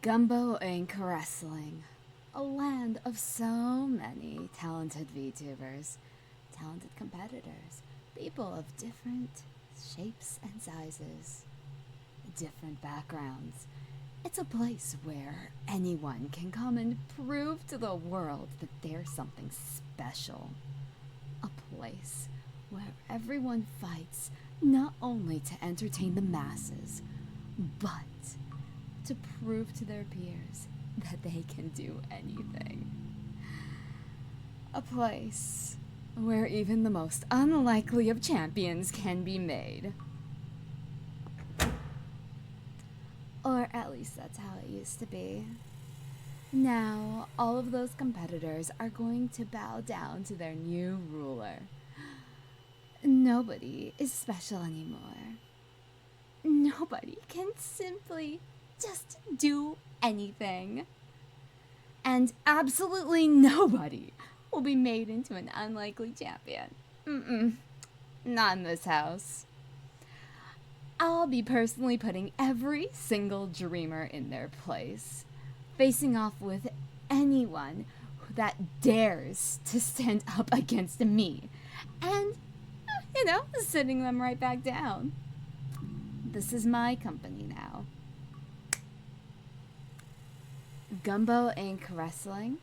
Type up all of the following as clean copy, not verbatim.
Gumbo Inc Wrestling, a land of so many talented VTubers, talented competitors, people of different shapes and sizes, different backgrounds. It's a place where anyone can come and prove to the world that they're something special. A place where everyone fights not only to entertain the masses, but to prove to their peers that they can do anything. A place where even the most unlikely of champions can be made. Or at least that's how it used to be. Now, all of those competitors are going to bow down to their new ruler. Nobody is special anymore. Nobody can simply just do anything. And absolutely nobody will be made into an unlikely champion. Not in this house. I'll be personally putting every single dreamer in their place, facing off with anyone that dares to stand up against me, and, sitting them right back down. This is my company now. Gumbo Inc Wrestling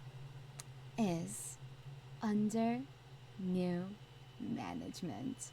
is Under New Management.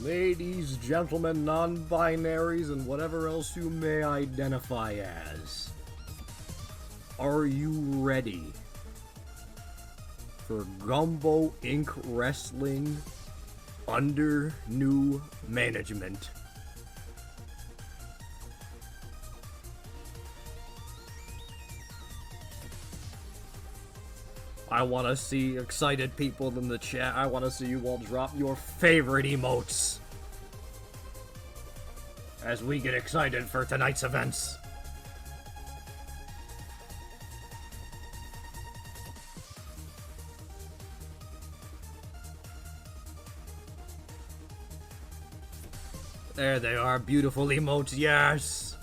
Ladies, gentlemen, non-binaries, and whatever else you may identify as. Are you ready for Gumbo Inc Wrestling Under New Management? I want to see excited people in the chat. I want to see you all drop your favorite emotes as we get excited for tonight's events. There they are, beautiful emotes, yes!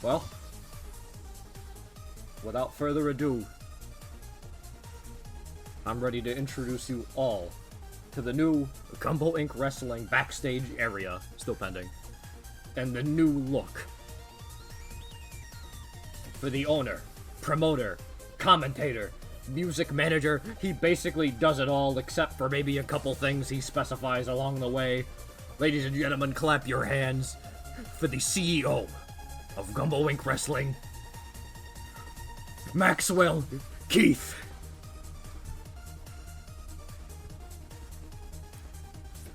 Well, without further ado, I'm ready to introduce you all to the new Gumbo Inc Wrestling backstage area, still pending, and the new look for the owner, promoter, commentator, music manager. He basically does it all except for maybe a couple things he specifies along the way. Ladies and gentlemen, clap your hands for the CEO of Gumbo Inc Wrestling, Maxwell Keith.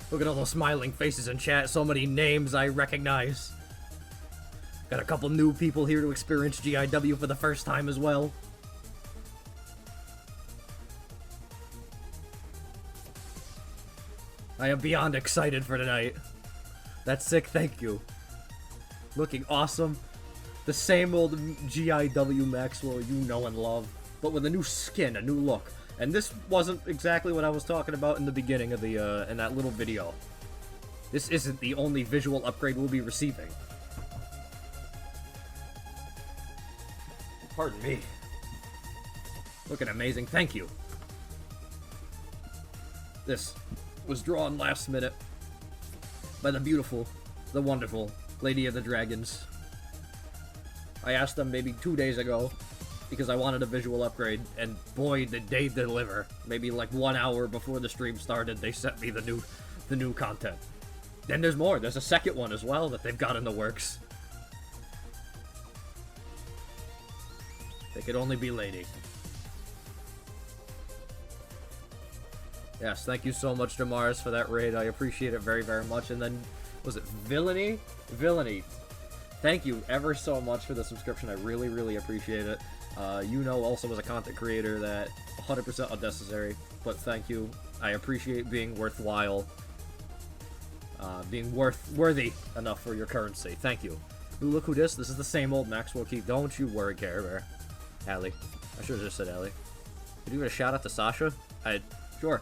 Look at all those smiling faces in chat. So many names I recognize. Got a couple new people here to experience GIW for the first time as well. I am beyond excited for tonight. That's sick, thank you. Looking awesome. The same old GIW Maxwell you know and love, but with a new skin, a new look. And this wasn't exactly what I was talking about in the beginning of the, in that little video. This isn't the only visual upgrade we'll be receiving. Pardon me. Looking amazing, thank you. This was drawn last minute by the beautiful, the wonderful Lady of the Dragons. I asked them maybe 2 days ago because I wanted a visual upgrade, and boy, did they deliver. Maybe like 1 hour before the stream started, they sent me the new content. Then there's more. There's a second one as well that they've got in the works. They could only be Lady. Yes, thank you so much, Damaris, for that raid. I appreciate it very, very much. And then, was it Villainy? Villainy. Thank you ever so much for the subscription. I really, really appreciate it. You know, also as a content creator, that 100% unnecessary, but thank you. I appreciate being worthwhile, being worthy enough for your currency. Thank you. Ooh, look who this. This is the same old Maxwell Keith. Don't you worry, Care Bear. Allie. I should have just said Allie. Could you give a shout out to Sasha? Sure.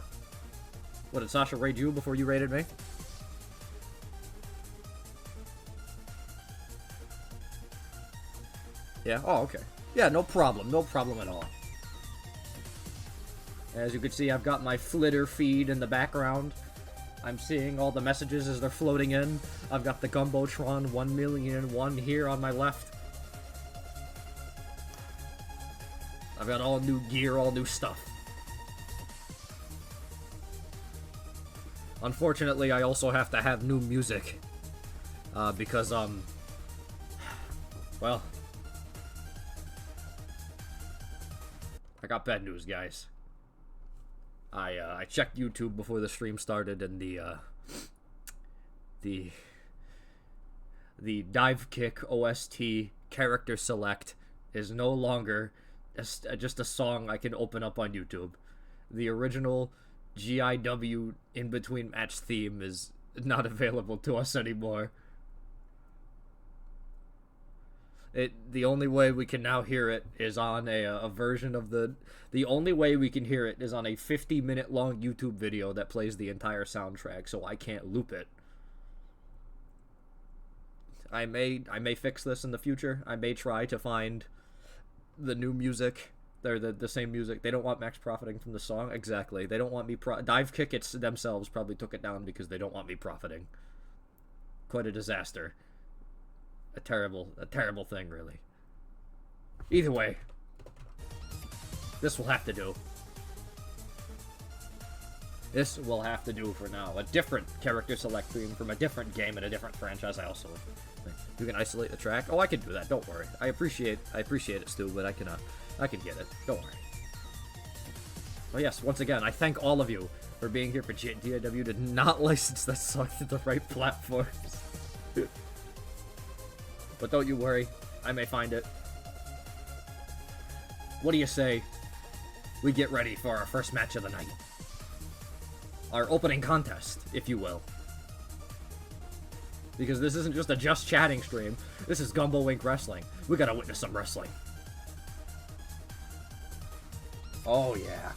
What, did Sasha raid you before you raided me? Yeah? Oh, okay. Yeah, no problem. No problem at all. As you can see, I've got my Flitter feed in the background. I'm seeing all the messages as they're floating in. I've got the Gumbotron 1,000,001 here on my left. I've got all new gear, all new stuff. Unfortunately, I also have to have new music. Because, well, I got bad news, guys. I checked YouTube before the stream started, and the dive kick OST character select is no longer just a song I can open up on YouTube. The original GIW in between match theme is not available to us anymore. The only way we can now hear it is on a version of the only way we can hear it is on a 50-minute long YouTube video that plays the entire soundtrack, so I can't loop it. I may fix this in the future. I may try to find the new music. They're the same music. They don't want Max profiting from the song. Exactly. They don't want me Dive Kick themselves probably took it down because they don't want me profiting. Quite a disaster. A terrible thing, really. Either way, this will have to do. This will have to do for now. A different character select theme from a different game and a different franchise. I also think you can isolate the track. Oh, I can do that. Don't worry. I appreciate it, Stu, but I can get it. Don't worry. Well, yes. Once again, I thank all of you for being here. For GIW did not license that song to the right platforms. But don't you worry, I may find it. What do you say we get ready for our first match of the night? Our opening contest, if you will. Because this isn't just a just chatting stream, this is Gumbo Inc Wrestling. We gotta witness some wrestling. Oh yeah.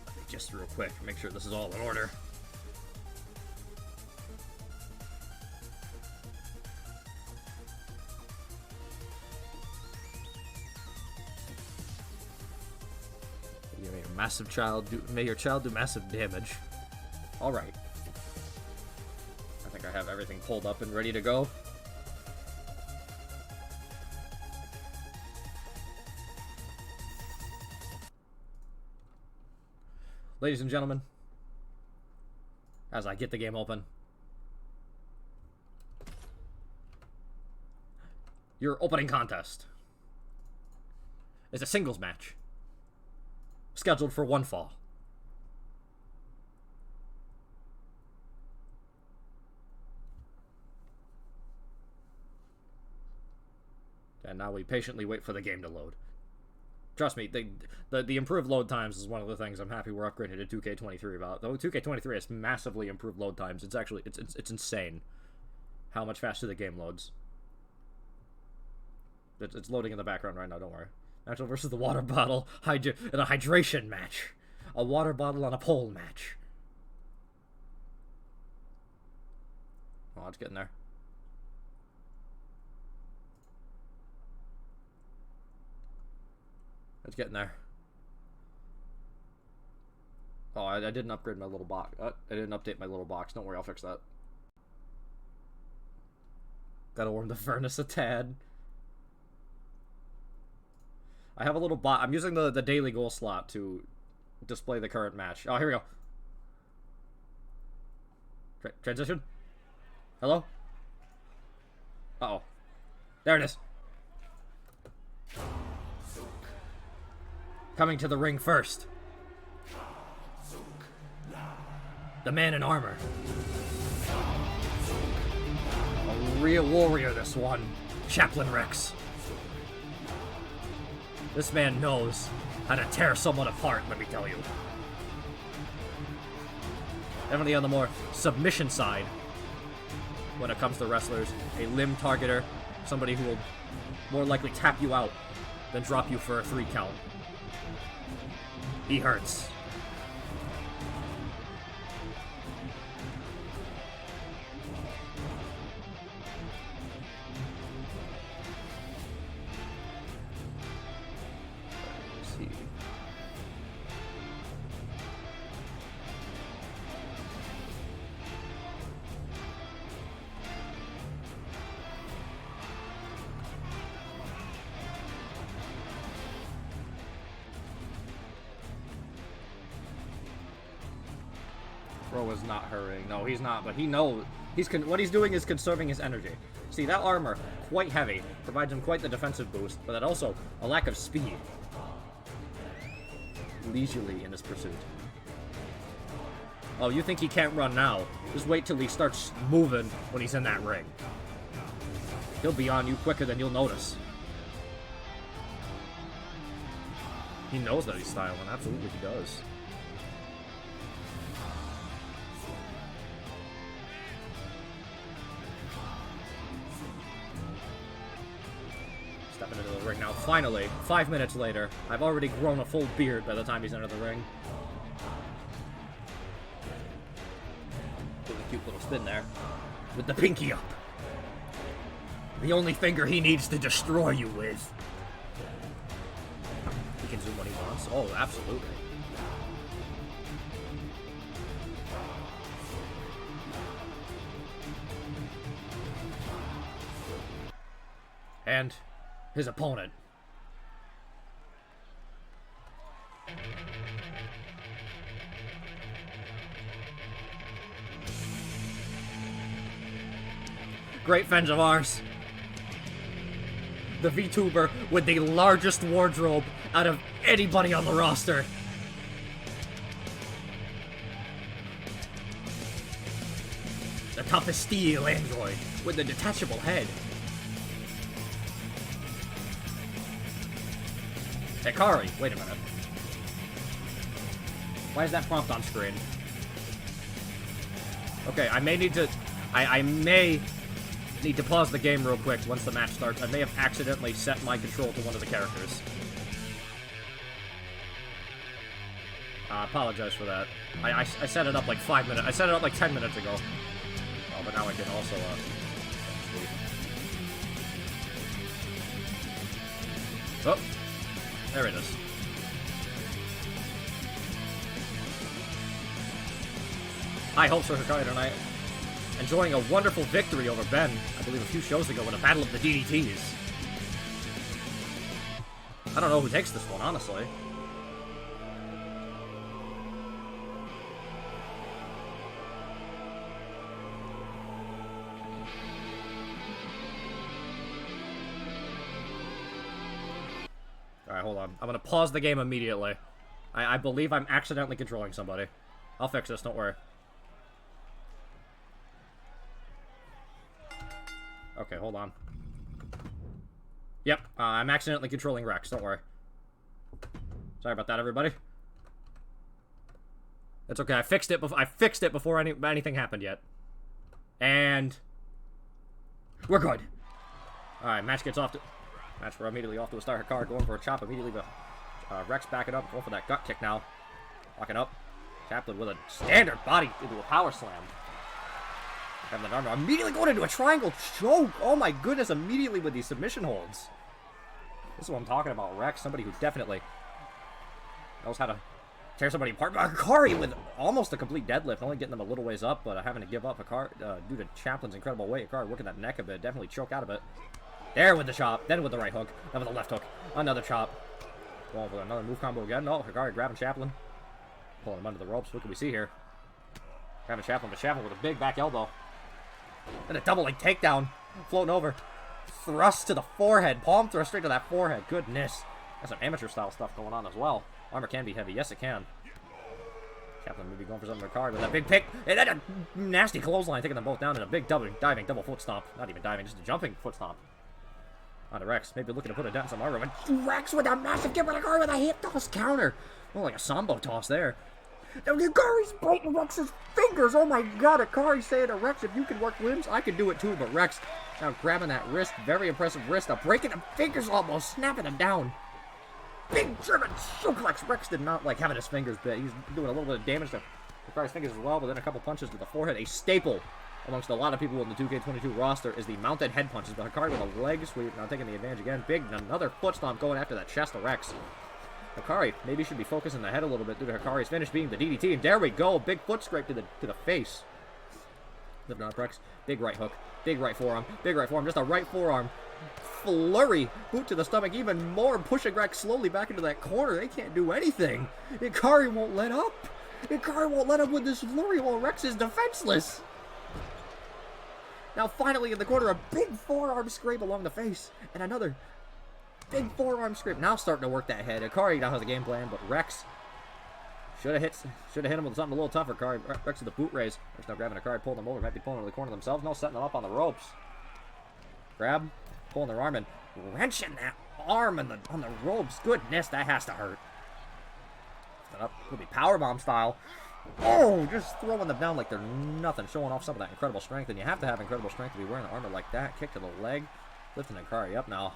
Let me just real quick, make sure this is all in order. Massive child may your child do massive damage. Alright. I think I have everything pulled up and ready to go. Ladies and gentlemen, as I get the game open, Your opening contest is a singles match scheduled for one fall. And now we patiently wait for the game to load. Trust me, the improved load times is one of the things I'm happy we're upgraded to 2K23 about. Though 2K23 has massively improved load times, it's actually it's insane how much faster the game loads. It's loading in the background right now. Don't worry. Natural versus the water bottle in a hydration match, a water bottle on a pole match. Oh, it's getting there. It's getting there. Oh, I didn't upgrade my little box. I didn't update my little box. Don't worry, I'll fix that. Gotta warm the furnace a tad. I have a little bot. I'm using the daily goal slot to display the current match. Oh, here we go. Transition? Hello? Uh-oh. There it is. Coming to the ring first. The man in armor. A real warrior, this one. Chaplain Rex. This man knows how to tear someone apart, let me tell you. Definitely on the more submission side when it comes to wrestlers. A limb targeter. Somebody who will more likely tap you out than drop you for a 3 count. He hurts. Let's see. Bro is not hurrying. No, he's not, but he knows. What he's doing is conserving his energy. See, that armor, quite heavy, provides him quite the defensive boost, but also a lack of speed. Leisurely in his pursuit. Oh, you think he can't run now? Just wait till he starts moving when he's in that ring. He'll be on you quicker than you'll notice. He knows that he's styling. Absolutely he does. Stepping into the ring now. Finally, 5 minutes later, I've already grown a full beard by the time he's entered the ring. Doing a cute little spin there. With the pinky up. The only finger he needs to destroy you with. He can zoom when he wants. Oh, absolutely. And his opponent. Great friends of ours. The VTuber with the largest wardrobe out of anybody on the roster. The toughest steel android with the detachable head. Hey, Kari, wait a minute. Why is that prompt on screen? Okay, I may need to... I may need to pause the game real quick once the match starts. I may have accidentally set my control to one of the characters. I apologize for that. I set it up like 5 minutes... I set it up like 10 minutes ago. Oh, but now I can also, Oh! There it is. High hopes for Hikari tonight. Enjoying a wonderful victory over Ben, I believe a few shows ago in a battle of the DDTs. I don't know who takes this one, honestly. hold on. I'm gonna pause the game immediately. I believe I'm accidentally controlling somebody. I'll fix this, don't worry. Okay, hold on. Yep, I'm accidentally controlling Rex, don't worry. Sorry about that, everybody. It's okay, I fixed it before anything happened yet. And we're good. Alright, match we're immediately off to a start. Hikaru going for a chop immediately, but Rex backing up, going for that gut kick now. Locking up. Chaplin with a standard body into a power slam. Having the armor immediately going into a triangle choke. Oh my goodness, immediately with these submission holds. This is what I'm talking about, Rex. Somebody who definitely knows how to tear somebody apart. Hikaru with almost a complete deadlift, only getting them a little ways up, but having to give up Hikaru due to Chaplin's incredible weight. Hikaru working that neck a bit, definitely choke out of it. There with the chop, then with the right hook, then with the left hook, another chop. Going for another move combo again. No, Hikaru grabbing Chaplin, pulling him under the ropes. What can we see here? Grabbing Chaplin, but Chaplin with a big back elbow. And a double leg takedown, floating over. Thrust to the forehead, palm thrust straight to that forehead. Goodness. That's some amateur style stuff going on as well. Armor can be heavy, yes it can. Chaplin maybe going for something Hikaru with that big pick. And then a nasty clothesline, taking them both down in a big diving double foot stomp. Not even diving, just a jumping foot stomp. On to Rex, maybe looking to put a dent in some armor. But Rex with a massive kick with Hikaru with a hip toss counter. Oh, like a sambo toss there. Now Hikaru's biting Rex's fingers. Oh my god, Hikaru's saying to Rex, if you can work limbs, I can do it too. But Rex now grabbing that wrist, very impressive wrist, breaking the fingers almost, snapping them down. Big German suplex. Rex did not like having his fingers bit. He's doing a little bit of damage to Hikaru's fingers as well, but then a couple punches to the forehead. A staple amongst a lot of people in the 2K22 roster is the mounted head punches. But Hikaru with a leg sweep, now taking the advantage again. Big, another foot stomp going after that chest of Rex. Hikaru maybe should be focusing the head a little bit due to Hikaru's finish being the DDT. And there we go. Big foot scrape to the face. Lifting up Rex. Big right hook. Big right forearm. Big right forearm. Just a right forearm. Flurry. Boot to the stomach. Even more. Pushing Rex slowly back into that corner. They can't do anything. Hikaru won't let up. Hikaru won't let up with this flurry while Rex is defenseless. Now finally in the corner, a big forearm scrape along the face. And another big forearm scrape. Now starting to work that head. Hikaru now has a game plan, but Rex should have hit him with something a little tougher. Rex with the boot raise. Rex now grabbing Hikaru, pulling them over. Might be pulling into the corner themselves. No, setting them up on the ropes. Grab, pulling their arm in, wrenching that arm on the ropes. Goodness, that has to hurt. Set up, could be powerbomb style. Oh, just throwing them down like they're nothing, showing off some of that incredible strength. And you have to have incredible strength to be wearing an armor like that. Kick to the leg, lifting Hikaru up now.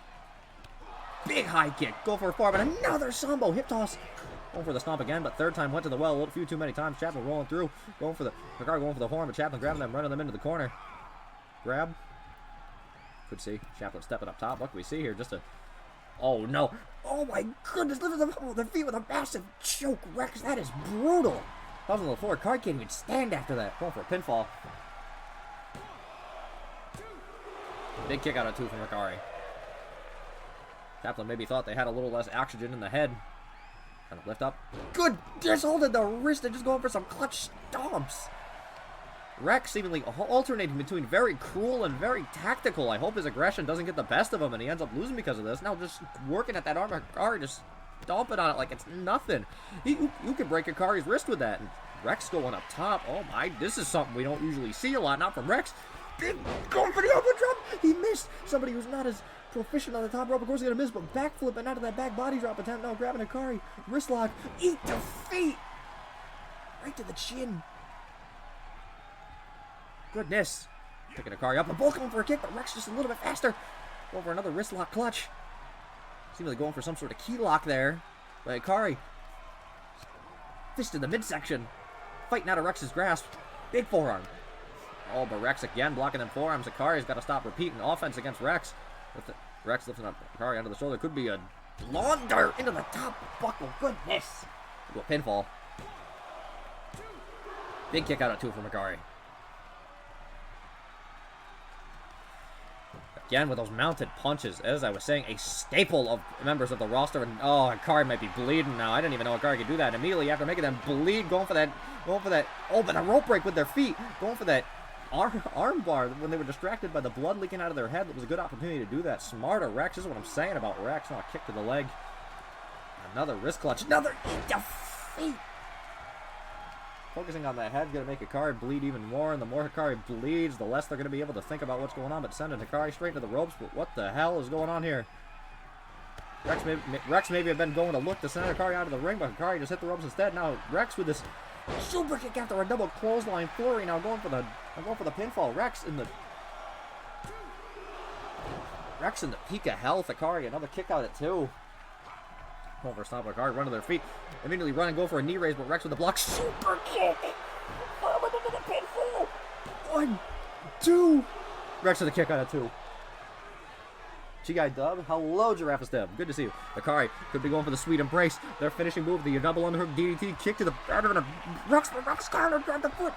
Big high kick, go for a forearm, and another sambo hip toss. Going for the stomp again, but third time went to the well a few too many times. Chaplin rolling through, Hikaru going for the horn, but Chaplin grabbing them, running them into the corner. Grab. Could see Chaplin stepping up top. What can we see here? Just a, oh no, oh my goodness! Lifting them up with their feet with a massive choke. Rex, that is brutal. Falls on the floor. Hikaru can't even stand after that. Going for a pinfall. Big kick out of two from Hikaru. Chaplin maybe thought they had a little less oxygen in the head. Kind of lift up. Good! Just holding the wrist and just going for some clutch stomps. Rex seemingly alternating between very cruel and very tactical. I hope his aggression doesn't get the best of him and he ends up losing because of this. Now just working at that arm, Hikaru just stomping on it like it's nothing. You can break Hikaru's wrist with that. And Rex going up top. Oh my, this is something we don't usually see a lot. Not from Rex. Big going for the elbow drop. He missed. Somebody who's not as proficient on the top rope, of course, he's gonna miss, but backflipping out of that back body drop attempt. Now grabbing Hikaru, wrist lock, eat defeat, right to the chin. Goodness, picking Hikaru up, and both going for a kick, but Rex just a little bit faster. Going for another wrist lock clutch. Seemingly going for some sort of key lock there. But Hikaru, fist in the midsection, fighting out of Rex's grasp. Big forearm. Oh, but Rex again blocking them forearms. Hikaru's got to stop repeating offense against Rex. Rex lifting up Hikaru under the shoulder. Could be a lawn dart into the top buckle. Goodness. Into a pinfall. Big kick out at two from Hikaru. Again with those mounted punches. As I was saying, a staple of members of the roster. And oh, Hikaru might be bleeding now. I didn't even know Hikaru could do that. Immediately after making them bleed, going for that. Oh, but a rope break with their feet. Going for that arm bar when they were distracted by the blood leaking out of their head. That was a good opportunity to do that. Smarter Rex. This is what I'm saying about Rex. Now a kick to the leg. Another wrist clutch. Another defeat. Focusing on the head, going to make Hikari bleed even more, and the more Hikari bleeds, the less they're going to be able to think about what's going on, but sending Hikari straight into the ropes. But what the hell is going on here? Rex maybe have been going to look to send Hikari out of the ring, but Hikari just hit the ropes instead. Now Rex with this super kick after a double clothesline flurry, now going for the pinfall. Rex in the peak of health. Hikari, another kick out at 2. Going for a stop, Hikari run to their feet. Immediately run and go for a knee raise, but Rex with the block. Super kick! Oh, into the pinfall! 1, 2. Rex with the kick out of 2. GIW, hello, Giraffe Step. Good to see you. Hikari could be going for the sweet embrace. Their finishing move, the double underhook DDT kick to the abdomen. Rex counter, grab the foot.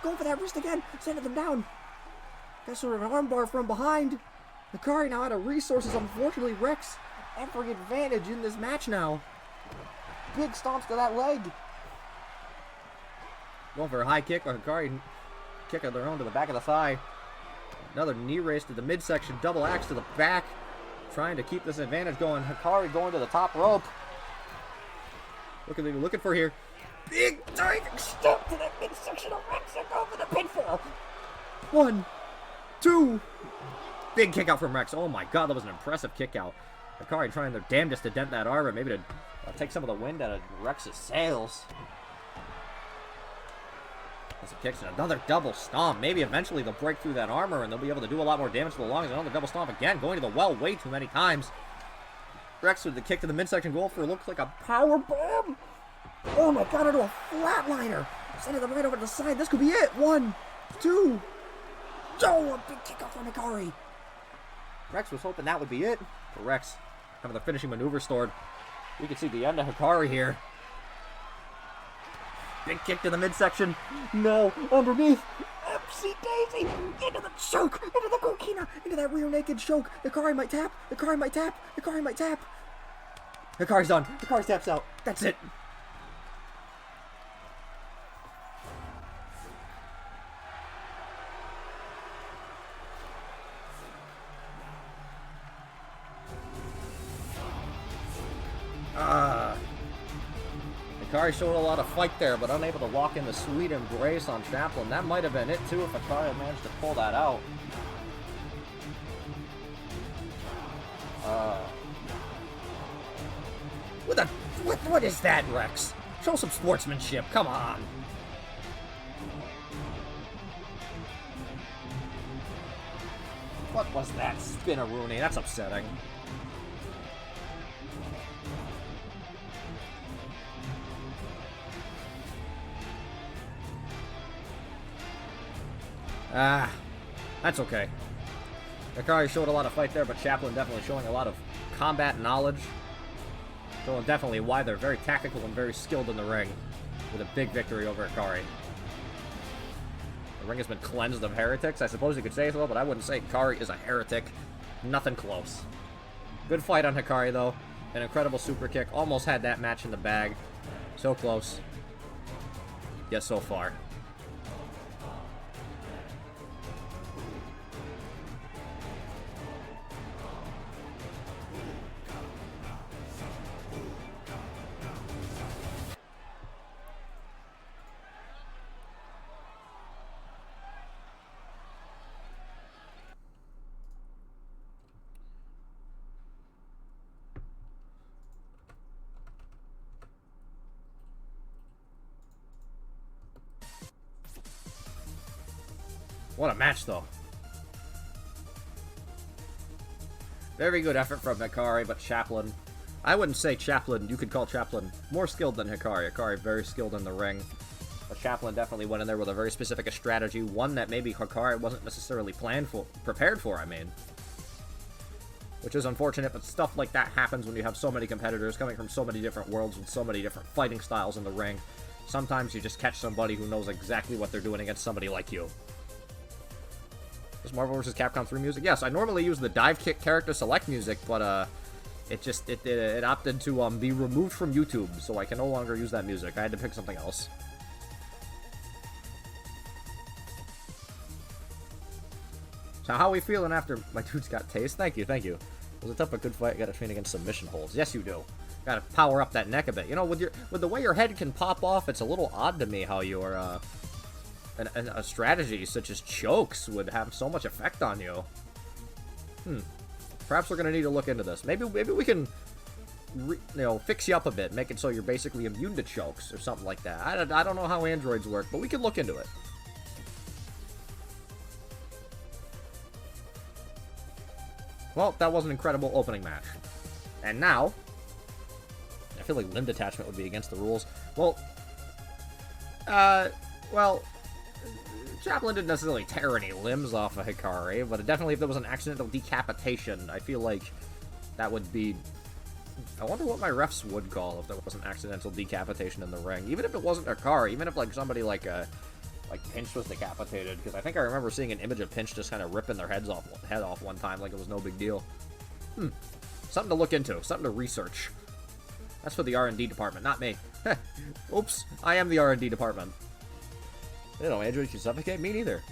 Going for that wrist again, sending them down. That's sort of an armbar from behind. Hikari now out of resources. Unfortunately, Rex every advantage in this match now. Big stomps to that leg. Going for a high kick, or Hikari kick of their own to the back of the thigh. Another knee race to the midsection, double axe to the back. Trying to keep this advantage going. Hikari going to the top rope. Look at what they're looking for here. Big diving step to that midsection of Rex and go for the pinfall. 1, 2. Big kick out from Rex. Oh my god, that was an impressive kick out. Hikari trying their damnedest to dent that armor, maybe to take some of the wind out of Rex's sails. As it kicks in another double stomp. Maybe eventually they'll break through that armor and they'll be able to do a lot more damage to the lungs. Another double stomp again, going to the well way too many times. Rex with the kick to the midsection goal for looks like a power bomb. Oh my god, into a flatliner. Sending them right over to the side. This could be it. 1, 2. Oh, a big kick out from Hikari. Rex was hoping that would be it. But Rex having the finishing maneuver stored. We can see the end of Hikari here. Big kick to the midsection. No, underneath. Oopsie daisy. Into the choke. Into the coquina. Into that rear naked choke. Hikari might tap. Hikari might tap. Hikari might tap. Hikari's done. Hikari taps out. That's it. Hikari showed a lot of fight there, but unable to lock in the sweet embrace on Chaplin. That might have been it, too, if Hikari had managed to pull that out. What is that, Rex? Show some sportsmanship, come on. What was that spin-a-rooney? That's upsetting. That's okay. Hikari showed a lot of fight there, but Chaplin definitely showing a lot of combat knowledge. Showing definitely why they're very tactical and very skilled in the ring. With a big victory over Hikari. The ring has been cleansed of heretics, I suppose you could say so, but I wouldn't say Hikari is a heretic. Nothing close. Good fight on Hikari, though. An incredible super kick. Almost had that match in the bag. So close. Yet so far. What a match, though. Very good effort from Hikari, but Chaplin... I wouldn't say Chaplin. You could call Chaplin more skilled than Hikari. Hikari very skilled in the ring. But Chaplin definitely went in there with a very specific strategy. One that maybe Hikari wasn't necessarily prepared for, I mean. Which is unfortunate, but stuff like that happens when you have so many competitors coming from so many different worlds with so many different fighting styles in the ring. Sometimes you just catch somebody who knows exactly what they're doing against somebody like you. Is Marvel vs. Capcom 3 music? Yes, I normally use the dive kick character select music, but it opted to be removed from YouTube, so I can no longer use that music. I had to pick something else. So how are we feeling after my dudes got tased? Thank you, thank you. Was it tough but good fight? Got to train against submission holds. Yes, you do. Gotta power up that neck a bit. You know, with the way your head can pop off, it's a little odd to me how your a strategy such as chokes would have so much effect on you. Perhaps we're gonna need to look into this. Maybe we can, fix you up a bit, make it so you're basically immune to chokes or something like that. I don't know how androids work, but we can look into it. Well, that was an incredible opening match. And now, I feel like limb detachment would be against the rules. Well, Chaplin didn't necessarily tear any limbs off of Hikari, but definitely if there was an accidental decapitation, I feel like that would be... I wonder what my refs would call if there was an accidental decapitation in the ring. Even if it wasn't Hikari, even if like somebody like Pinch was decapitated, because I think I remember seeing an image of Pinch just kind of ripping their head off one time like it was no big deal. Something to look into, something to research. That's for the R&D department, not me. Oops, I am the R&D department. You know, androids should suffocate? Me neither.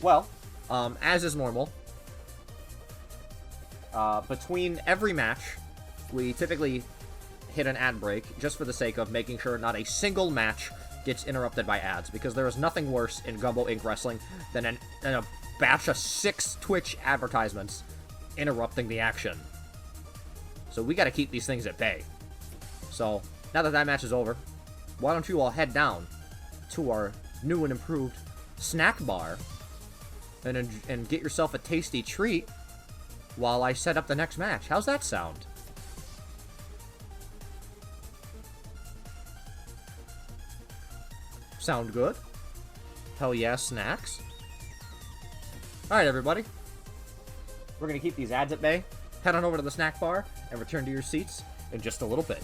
Well, as is normal, between every match, we typically hit an ad break just for the sake of making sure not a single match gets interrupted by ads, because there is nothing worse in Gumbo Inc Wrestling than a batch of 6 Twitch advertisements interrupting the action. So we gotta keep these things at bay. So, now that match is over, why don't you all head down to our new and improved snack bar and get yourself a tasty treat while I set up the next match. How's that sound? Sound good? Hell yeah, snacks. Alright, everybody. We're gonna keep these ads at bay, head on over to the snack bar, and return to your seats in just a little bit.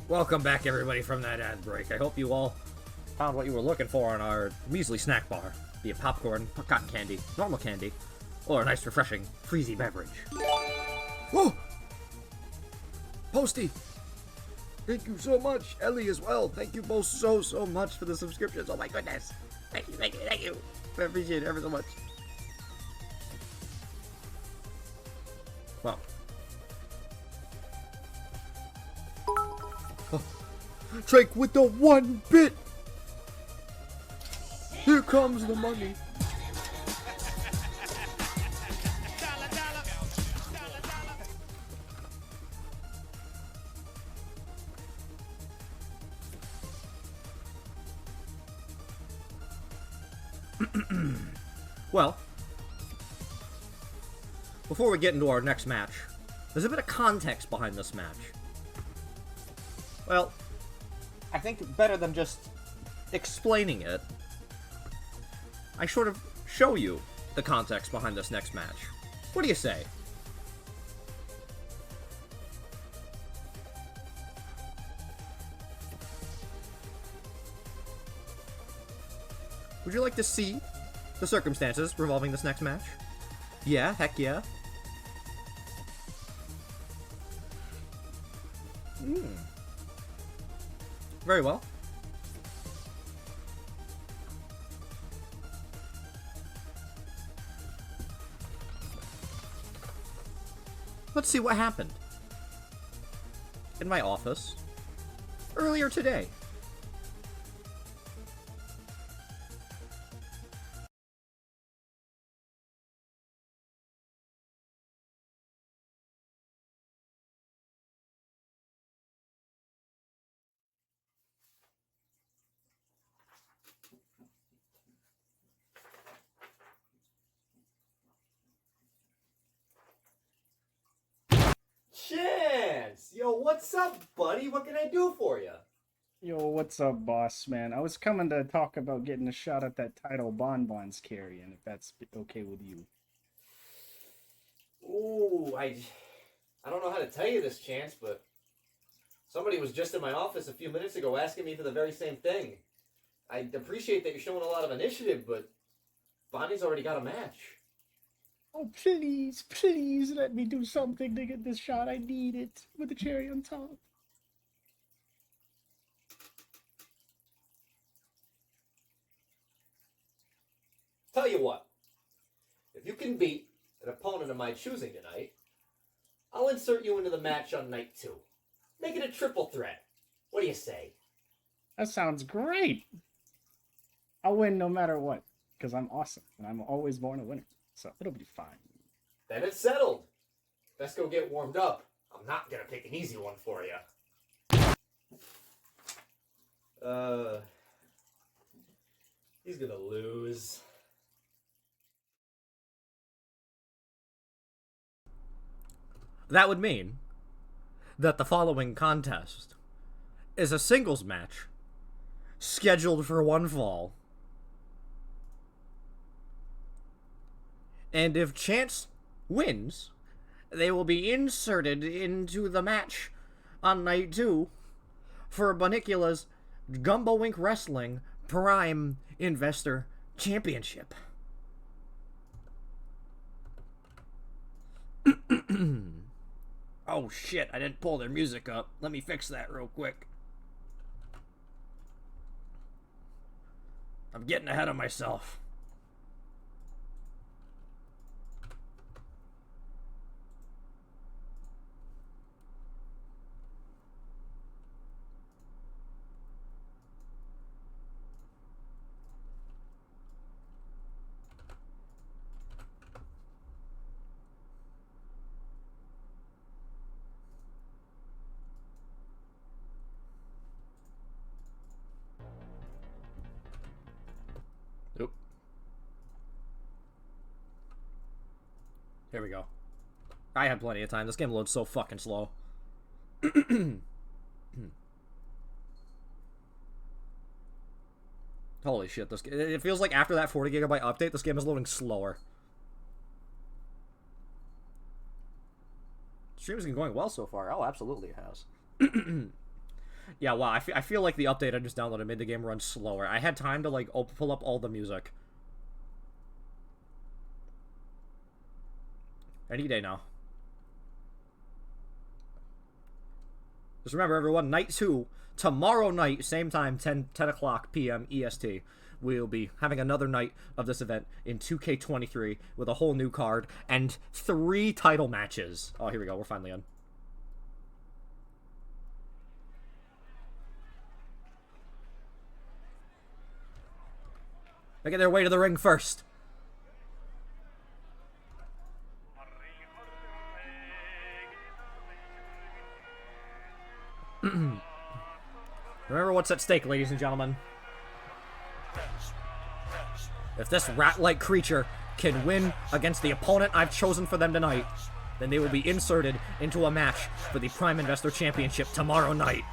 Welcome back, everybody, from that ad break. I hope you all found what you were looking for on our measly snack bar. Be it popcorn, cotton candy, normal candy, or a nice, refreshing, freezy beverage. Oh! Posty! Thank you so much. Ellie as well. Thank you both so much for the subscriptions. Oh my goodness. Thank you. I appreciate it ever so much. Well. Drake with the 1 bit! Here comes the money. Well, before we get into our next match, there's a bit of context behind this match. Well, I think better than just explaining it, I sort of show you the context behind this next match. What do you say? Would you like to see the circumstances revolving this next match? Yeah, heck yeah. Very well. Let's see what happened in my office earlier today. Chance! Yo, what's up, buddy? What can I do for you? Yo, what's up, boss man? I was coming to talk about getting a shot at that title Bonbon's carrying, if that's okay with you. Ooh, I don't know how to tell you this, Chance, but somebody was just in my office a few minutes ago asking me for the very same thing. I appreciate that you're showing a lot of initiative, but Bonnie's already got a match. Oh, please, please let me do something to get this shot. I need it with the cherry on top. Tell you what, if you can beat an opponent of my choosing tonight, I'll insert you into the match on night 2. Make it a triple threat. What do you say? That sounds great. I'll win no matter what, because I'm awesome, and I'm always born a winner, so it'll be fine. Then it's settled. Let's go get warmed up. I'm not gonna pick an easy one for you. He's gonna lose. That would mean that the following contest is a singles match scheduled for one fall. And if Chance wins, they will be inserted into the match on night 2 for Banicula's Gumbo Inc Wrestling Prime Investor Championship. Oh shit, I didn't pull their music up. Let me fix that real quick. I'm getting ahead of myself. Oop. Here we go. I had plenty of time. This game loads so fucking slow. Holy shit, it feels like after that 40 gigabyte update, this game is loading slower. Stream has been going well so far. Oh, absolutely it has. Yeah, wow, I feel like the update I just downloaded made the game run slower. I had time to, like, pull up all the music. Any day now. Just remember, everyone, night 2, tomorrow night, same time, 10 o'clock p.m. EST. We'll be having another night of this event in 2K23 with a whole new card and 3 title matches. Oh, here we go. We're finally in. Making their way to the ring first. Remember what's at stake, ladies and gentlemen. If this rat-like creature can win against the opponent I've chosen for them tonight, then they will be inserted into a match for the Prime Investor Championship tomorrow night.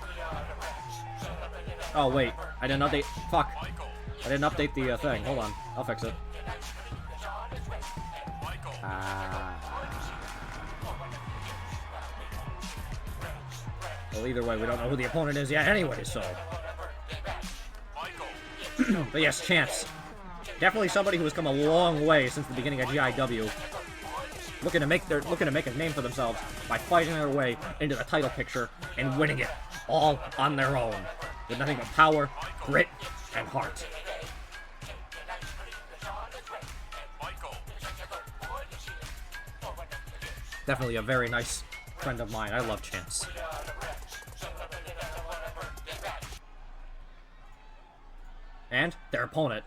Oh, wait. I didn't update... Fuck. I didn't update the thing. Hold on. I'll fix it. Well, either way, we don't know who the opponent is yet anyway, so... But yes, Chance. Definitely somebody who has come a long way since the beginning of GIW. Looking to make a name for themselves by fighting their way into the title picture and winning it all on their own. With nothing but power, grit, and heart. Definitely a very nice friend of mine. I love Chance. And their opponent.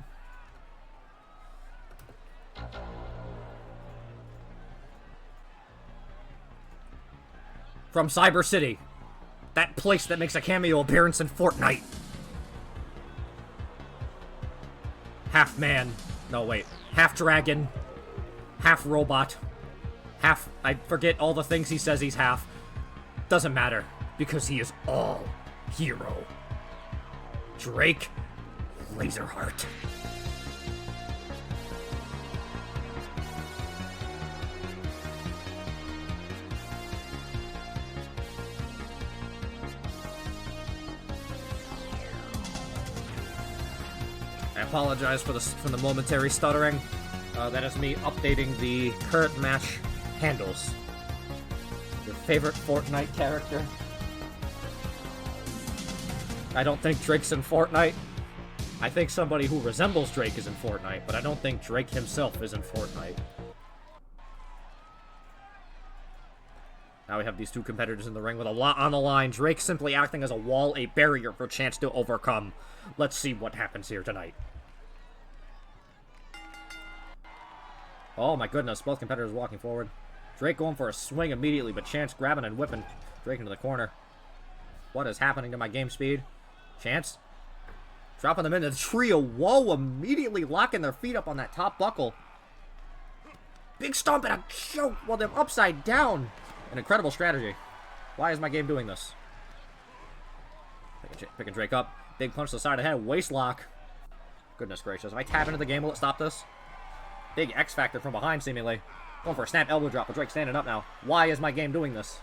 From Cyber City. That place that makes a cameo appearance in Fortnite. Half man. No, wait. Half dragon. Half robot. Half... I forget all the things he says he's half. Doesn't matter. Because he is all hero. Drake Laserheart. I apologize for the momentary stuttering. That is me updating the current match handles. Your favorite Fortnite character? I don't think Drake's in Fortnite. I think somebody who resembles Drake is in Fortnite, but I don't think Drake himself is in Fortnite. Now we have these two competitors in the ring with a lot on the line. Drake simply acting as a wall, a barrier for Chance to overcome. Let's see what happens here tonight. Oh my goodness, both competitors walking forward. Drake going for a swing immediately, but Chance grabbing and whipping Drake into the corner. What is happening to my game speed? Chance dropping them into the trio. Whoa, immediately locking their feet up on that top buckle. Big stomp and a choke while they're upside down. An incredible strategy. Why is my game doing this? Picking Drake up. Big punch to the side of the head. Waist lock. Goodness gracious. If I tap into the game, will it stop this? Big X Factor from behind, seemingly. Going for a snap elbow drop, but Drake standing up now. Why is my game doing this?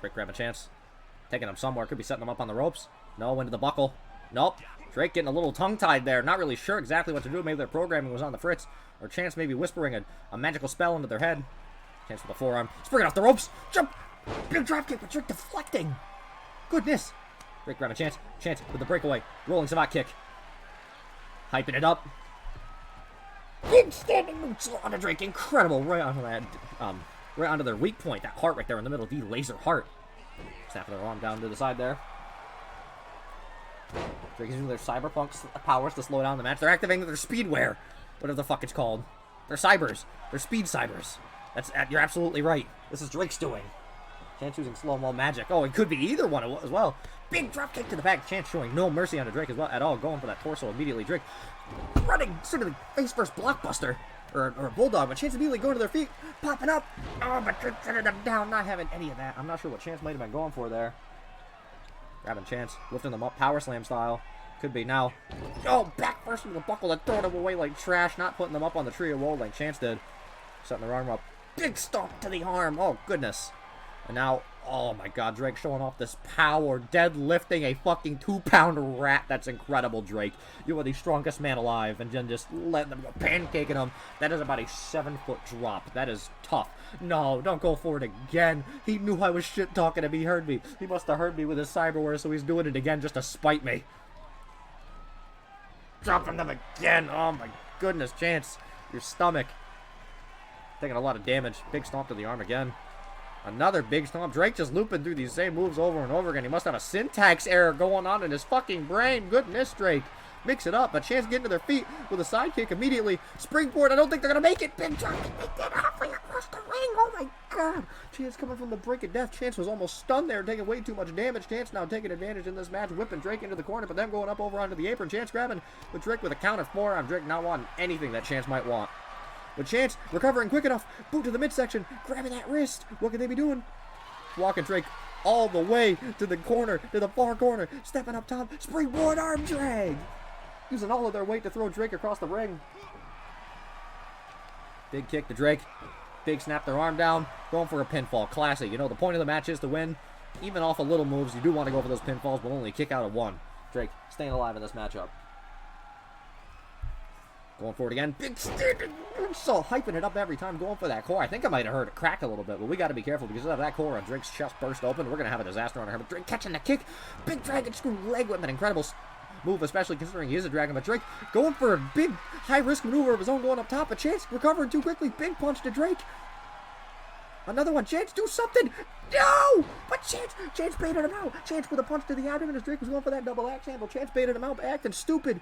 Drake grabbing Chance. Taking him somewhere. Could be setting him up on the ropes. No, into the buckle. Nope. Drake getting a little tongue-tied there. Not really sure exactly what to do. Maybe their programming was on the fritz. Or Chance maybe whispering a magical spell into their head. Chance with the forearm. Springing off the ropes. Jump. Big drop kick, but Drake deflecting. Goodness. Drake grabbing Chance. Chance with the breakaway. Rolling savate kick. Hyping it up. Big standing moonsault onto Drake. Incredible. Right onto that, right onto their weak point. That heart right there in the middle. The laser heart. Snapping their arm down to the side there. Drake is using their cyberpunk powers to slow down the match. They're activating their speedwear. Whatever the fuck it's called. They're cybers. They're speed cybers. You're absolutely right. This is Drake's doing. Chance using slow-mo magic. Oh, it could be either one as well. Big drop kick to the back. Chance showing no mercy on Drake as well at all. Going for that torso immediately. Drake running sort of the face-first blockbuster. Or a bulldog. But Chance immediately going to their feet. Popping up. Oh, but Drake setting them down. Not having any of that. I'm not sure what Chance might have been going for there. Grabbing Chance. Lifting them up. Power slam style. Could be now. Oh, back first with the buckle and throwing them away like trash. Not putting them up on the trio roll like Chance did. Setting their arm up. Big stomp to the arm. Oh, goodness. And now, oh my god, Drake showing off this power, deadlifting a fucking 2-pound rat. That's incredible, Drake. You are the strongest man alive, and then just letting them go pancaking him. That is about a 7-foot drop. That is tough. No, don't go for it again. He knew I was shit-talking him. He heard me. He must have heard me with his cyberware, so he's doing it again just to spite me. Dropping them again. Oh my goodness, Chance. Your stomach. Taking a lot of damage. Big stomp to the arm again. Another big stomp. Drake just looping through these same moves over and over again. He must have a syntax error going on in his fucking brain. Goodness, Drake. Mix it up. A Chance getting to their feet with a side kick immediately. Springboard. I don't think they're going to make it. Big drop kick. They did halfway across the ring. Oh my god. Chance coming from the brink of death. Chance was almost stunned there, taking way too much damage. Chance now taking advantage in this match. Whipping Drake into the corner, but then going up over onto the apron. Chance grabbing with Drake with a count of 4 on Drake not wanting anything that Chance might want. But Chance recovering quick enough. Boot to the midsection. Grabbing that wrist. What could they be doing? Walking Drake all the way to the corner, to the far corner. Stepping up top. Springboard arm drag. Using all of their weight to throw Drake across the ring. Big kick to Drake. Big snap their arm down. Going for a pinfall. Classy. You know, the point of the match is to win. Even off of little moves, you do want to go for those pinfalls, but only kick out of 1. Drake staying alive in this matchup. Going for it again. Big standing moonsault. Hyping it up every time. Going for that core. I think I might have heard it crack a little bit, but we got to be careful because if that core on Drake's chest burst open, we're going to have a disaster on our head. But Drake catching the kick. Big dragon screw leg whip. An incredible move, especially considering he is a dragon. But Drake going for a big high-risk maneuver of his own going up top. A Chance recovering too quickly. Big punch to Drake. Another one. Chance, do something. No! But Chance baited him out. Chance with a punch to the abdomen as Drake was going for that double axe handle. Chance baited him out by acting stupid.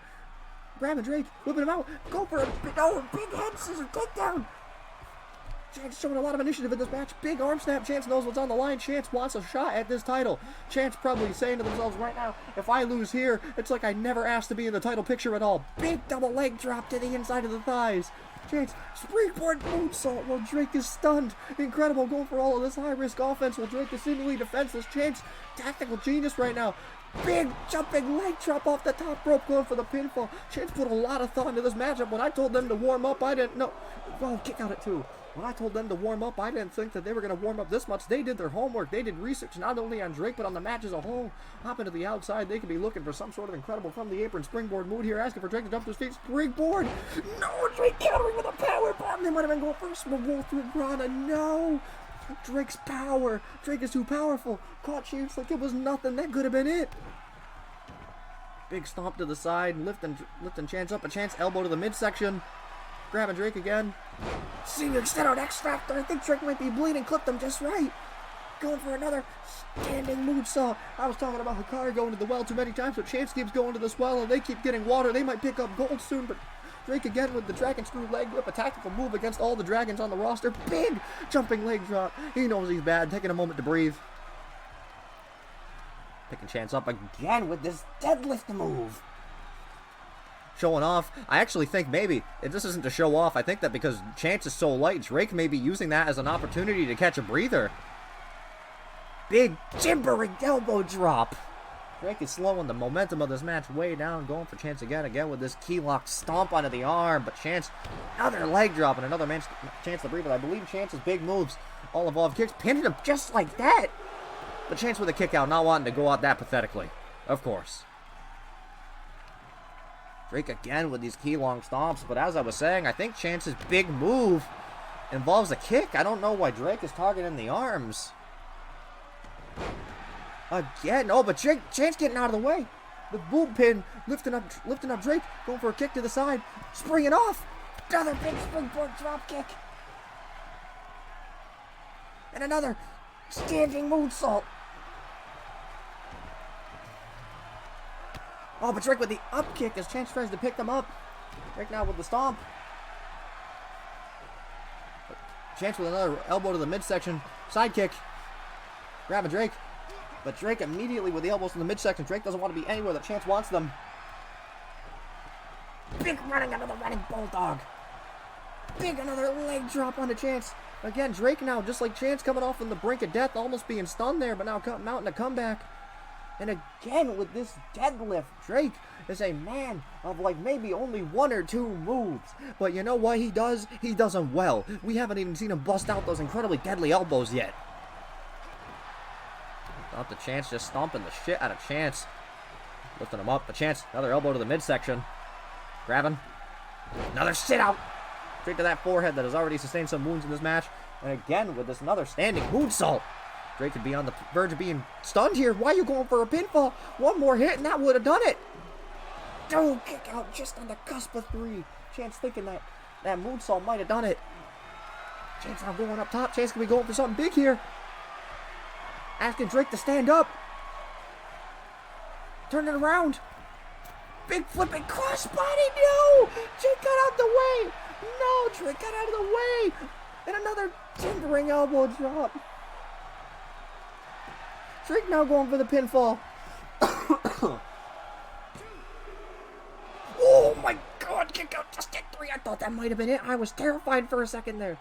Grabbing Drake, whipping him out. Go for a big head scissor takedown. Chance showing a lot of initiative in this match. Big arm snap. Chance knows what's on the line. Chance wants a shot at this title. Chance probably saying to themselves right now, if I lose here, it's like I never asked to be in the title picture at all. Big double leg drop to the inside of the thighs. Chance, springboard moonsault while Drake is stunned. Incredible, going for all of this high-risk offense while Drake is seemingly defenseless. Chance, tactical genius right now. Big jumping leg drop off the top rope going for the pinfall. Chance put a lot of thought into this matchup. When I told them to warm up, I didn't know. Oh, kick out at 2. When I told them to warm up, I didn't think that they were going to warm up this much. They did their homework. They did research not only on Drake, but on the match as a whole. Hopping to the outside, they could be looking for some sort of incredible from the apron springboard mood here, asking for Drake to jump to his feet. Springboard! No, Drake countering with a power bomb. They might have been going for a small roll through Rana. No! Drake's power. Drake is too powerful. Caught Chance like it was nothing. That could have been it. Big stomp to the side, lifting Chance up. A Chance elbow to the midsection. Grabbing Drake again. Seeing to extend out X Factor. I think Drake might be bleeding. Clipped him just right. Going for another standing moonsault. I was talking about Hikari going to the well too many times, but Chance keeps going to this well and they keep getting water. They might pick up gold soon, but Drake again with the dragon screw leg whip. A tactical move against all the dragons on the roster. Big jumping leg drop. He knows he's bad. Taking a moment to breathe. Picking Chance up again with this deadlift move. Showing off. I actually think maybe this isn't to show off. I think that because Chance is so light, Drake may be using that as an opportunity to catch a breather. Big timbering elbow drop. Drake is slowing the momentum of this match way down, going for Chance again with this key lock stomp onto the arm, but Chance, another leg drop and another Chance to breathe. I believe Chance's big moves all involve kicks, pinned him just like that. But Chance with a kick out, not wanting to go out that pathetically, of course. Drake again with these key long stomps, but as I was saying, I think Chance's big move involves a kick. I don't know why Drake is targeting the arms. Again, oh, but Chance getting out of the way. The boob pin lifting up Drake, going for a kick to the side, springing off. Another big springboard drop kick. And another standing moonsault. Oh, but Drake with the up kick as Chance tries to pick them up. Drake now with the stomp. Chance with another elbow to the midsection. Side kick. Grabbing Drake. But Drake immediately with the elbows to the midsection. Drake doesn't want to be anywhere that Chance wants them. Big running under the running bulldog. Big another leg drop on the Chance. Again, Drake now, just like Chance, coming off on the brink of death, almost being stunned there, but now mounting a comeback. And again, with this deadlift, Drake is a man of like maybe only one or two moves. But you know what he does? He does them well. We haven't even seen him bust out those incredibly deadly elbows yet. Not the Chance, just stomping the shit out of Chance. Lifting him up. A Chance, another elbow to the midsection. Grabbing. Another sit out. Straight to that forehead that has already sustained some wounds in this match. And again, with this another standing moonsault. Drake could be on the verge of being stunned here. Why are you going for a pinfall? One more hit and that would have done it. Don't kick out just on the cusp of 3. Chance thinking that moonsault might have done it. Chance now going up top. Chance could be going for something big here. Asking Drake to stand up. Turn it around. Big flipping crossbody. No! Drake got out of the way. No, Drake got out of the way. And another timbering elbow drop. Drake now going for the pinfall. Oh my god, kick out just at 3. I thought that might have been it. I was terrified for a second there.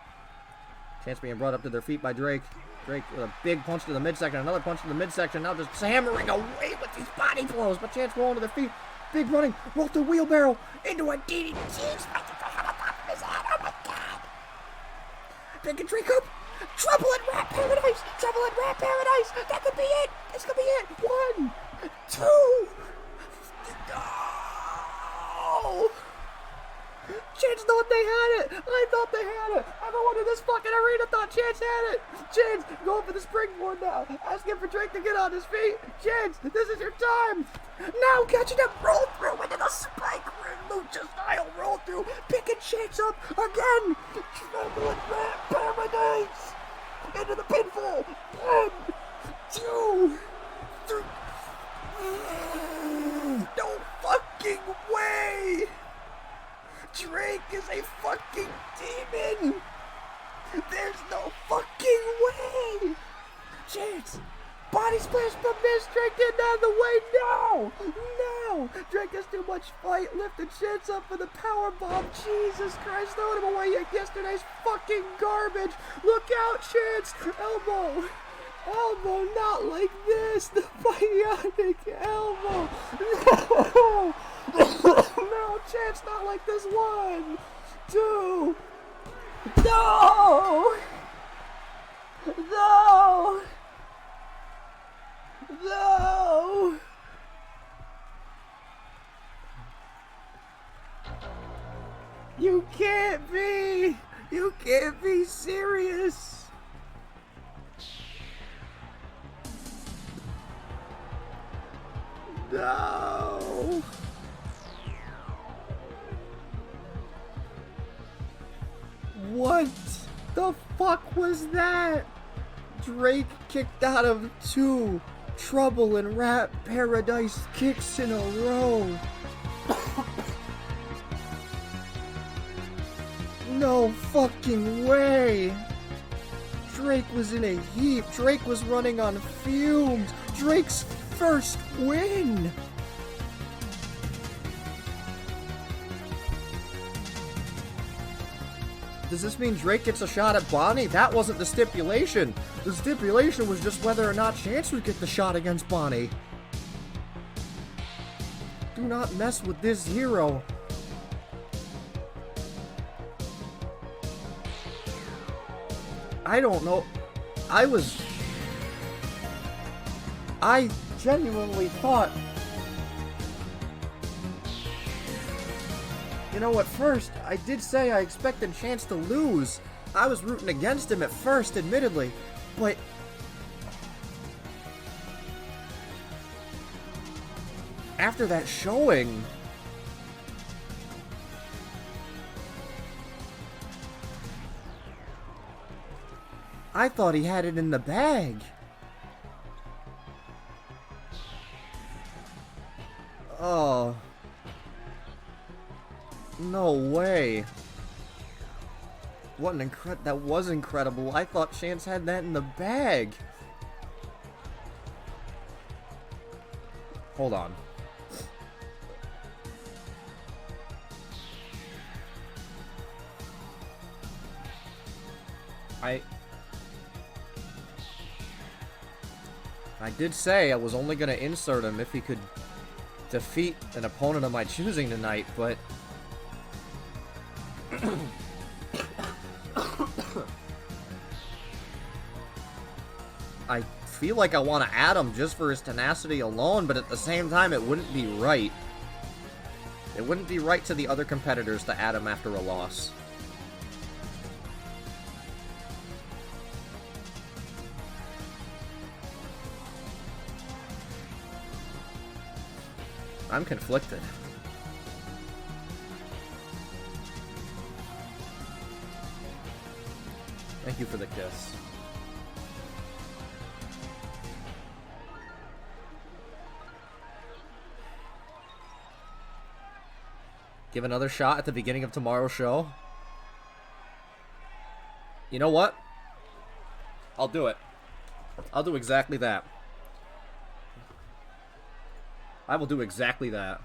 Chance being brought up to their feet by Drake. Drake with a big punch to the midsection, another punch to the midsection. Now just hammering away with these body blows. But Chance rolling to their feet. Big running, roll through wheelbarrow into a DDT. Oh my god. Picking Drake up. Trouble in Rat Paradise! Trouble in Rat Paradise! That could be it! This could be it! 1, 2! No! Chance thought they had it! I thought they had it! Everyone in this fucking arena thought Chance had it! Chance, going for the springboard now! Asking for Drake to get on his feet! Chance, this is your time! Now catching him! Roll through into the spike ring! Lucha style roll through! Picking Chance up again! Trouble in Rat Paradise! Into the pinfall! 1, 2, 3. No fucking way! Drake is a fucking demon! There's no fucking way! Chance! Body splash from this! Drake getting out of the way! No! No! Drake has too much fight! Lifting Chance up for the power bomb! Jesus Christ! Throwing him away like yesterday's fucking garbage! Look out, Chance! Elbow! Elbow, not like this! The bionic elbow! No! No, Chance, not like this! 1, 2... No! You can't be! You can't be serious! No! What the fuck was that? Drake kicked out of 2 Trouble in Rap Paradise kicks in a row. No fucking way! Drake was in a heap. Drake was running on fumes. Drake's first win! Does this mean Drake gets a shot at Bonnie? That wasn't the stipulation. The stipulation was just whether or not Chance would get the shot against Bonnie. Do not mess with this hero. I don't know. I genuinely thought... You know, at first, I did say I expected Chance to lose. I was rooting against him at first, admittedly, but... After that showing... I thought he had it in the bag. Oh... No way. What an that was incredible. I thought Chance had that in the bag. Hold on. I did say I was only going to insert him if he could defeat an opponent of my choosing tonight, but... I feel like I want to add him just for his tenacity alone, but at the same time, it wouldn't be right. It wouldn't be right to the other competitors to add him after a loss. I'm conflicted. Thank you for the kiss. Give another shot at the beginning of tomorrow's show. You know what? I'll do it. I'll do exactly that. I will do exactly that.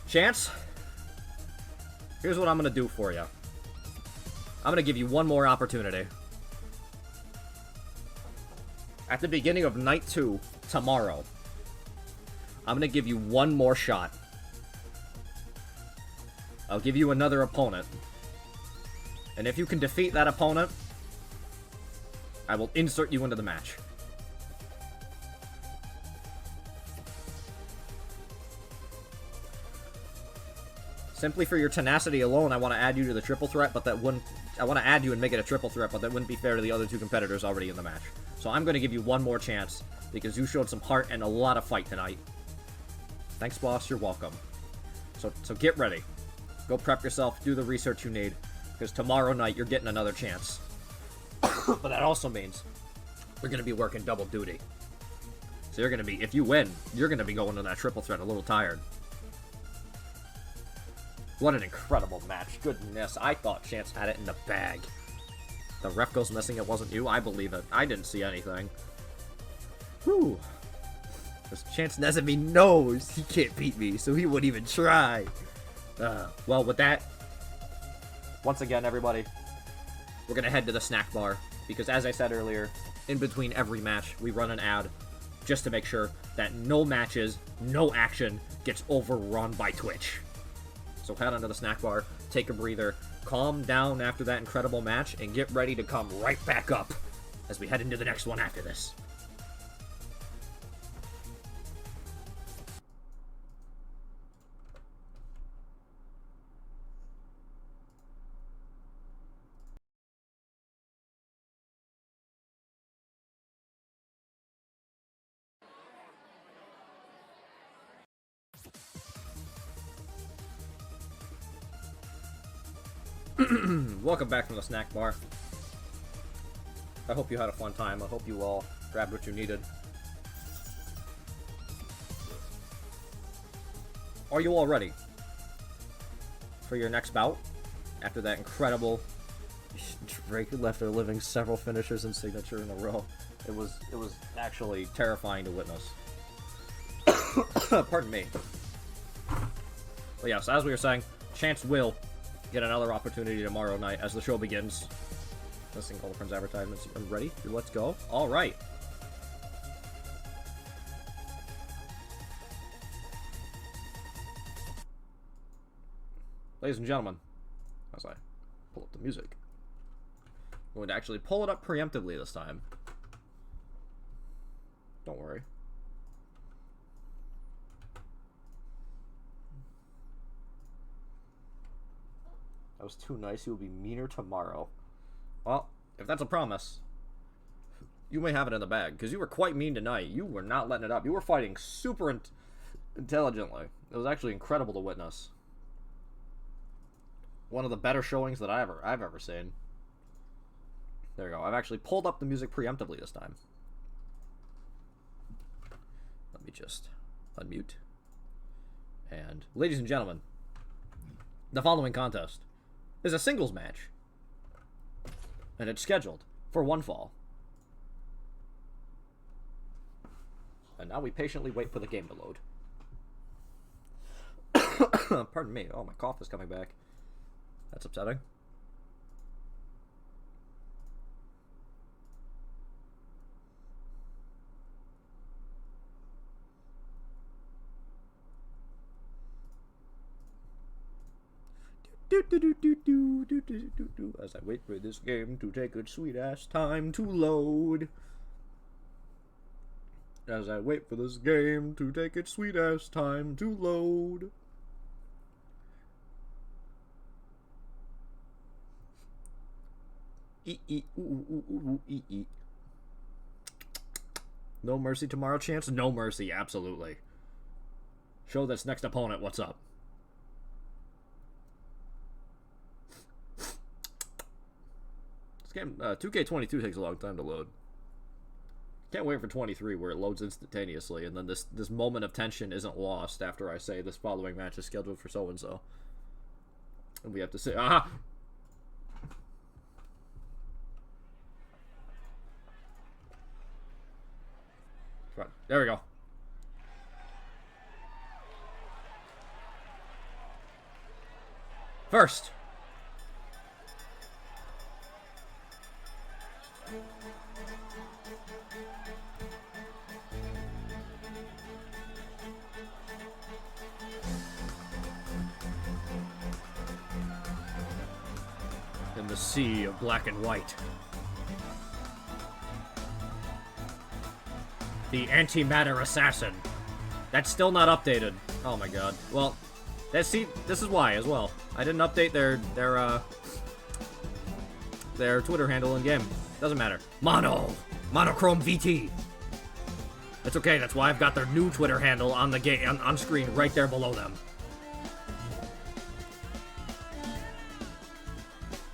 Chance, here's what I'm gonna do for you. I'm gonna give you one more opportunity. At the beginning of night 2, tomorrow, I'm gonna give you one more shot. I'll give you another opponent. And if you can defeat that opponent, I will insert you into the match. Simply for your tenacity alone, I want to add you to the triple threat, but that wouldn't... I want to add you and make it a triple threat, but that wouldn't be fair to the other 2 competitors already in the match. So I'm going to give you one more chance, because you showed some heart and a lot of fight tonight. Thanks, boss. You're welcome. So get ready. Go prep yourself, do the research you need, because tomorrow night you're getting another chance. But that also means we're going to be working double duty. So you're going to be... If you win, you're going to be going to that triple threat a little tired. What an incredible match. Goodness, I thought Chance had it in the bag. The ref goes missing, it wasn't you? I believe it. I didn't see anything. Whew. Because Chance Nesamy knows he can't beat me, so he wouldn't even try. Well, with that, once again, everybody, we're going to head to the snack bar. Because as I said earlier, in between every match, we run an ad just to make sure that no matches, no action gets overrun by Twitch. So head on to the snack bar, take a breather, calm down after that incredible match, and get ready to come right back up as we head into the next one after this. Welcome back from the snack bar. I hope you had a fun time. I hope you all grabbed what you needed. Are you all ready for your next bout? After that incredible Drake left her living several finishers and signature in a row. It was actually terrifying to witness. Pardon me. But yes, as we were saying, Chance will get another opportunity tomorrow night as the show begins. Listing all the friends' advertisements. Are you ready? Let's go. All right. Ladies and gentlemen, as I pull up the music, I'm going to actually pull it up preemptively this time. Don't worry. That was too nice. You will be meaner tomorrow. Well, if that's a promise, you may have it in the bag, because you were quite mean tonight. You were not letting it up. You were fighting super intelligently. It was actually incredible to witness. One of the better showings that I've ever seen. There you go. I've actually pulled up the music preemptively this time. Let me just unmute. And, ladies and gentlemen, the following contest is a singles match, and it's scheduled for one fall. And now we patiently wait for the game to load. Pardon me. Oh, my cough is coming back. That's upsetting. As I wait for this game to take its sweet ass time to load. As I wait for this game to take its sweet ass time to load. No mercy tomorrow, Chance? No mercy, absolutely. Show this next opponent what's up. This game, 2K22 takes a long time to load. Can't wait for 23 where it loads instantaneously, and then this moment of tension isn't lost after I say this following match is scheduled for so-and-so. And we have to say, aha! Right, there we go. First, in the sea of black and white, the antimatter assassin. That's still not updated. Oh my god. Well, this is why as well. I didn't update their Twitter handle in game. Doesn't matter. Monochrome VT. It's okay. That's why I've got their new Twitter handle on the game on screen right there below them.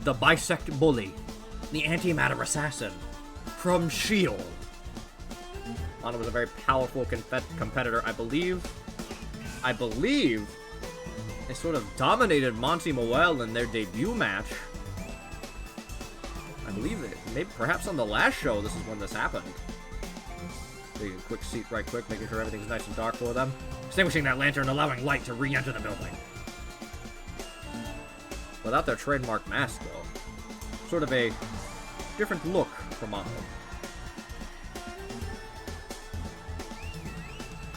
The Bisect Bully, the Antimatter Assassin, from Sheol. Lana was a very powerful competitor. I believe they sort of dominated Monty Moel in their debut match. I believe it. Maybe perhaps on the last show, this is when this happened. Taking a quick seat right quick, making sure everything's nice and dark for them. Extinguishing that lantern, allowing light to re-enter the building. Without their trademark mask, though. Sort of a different look for Mono.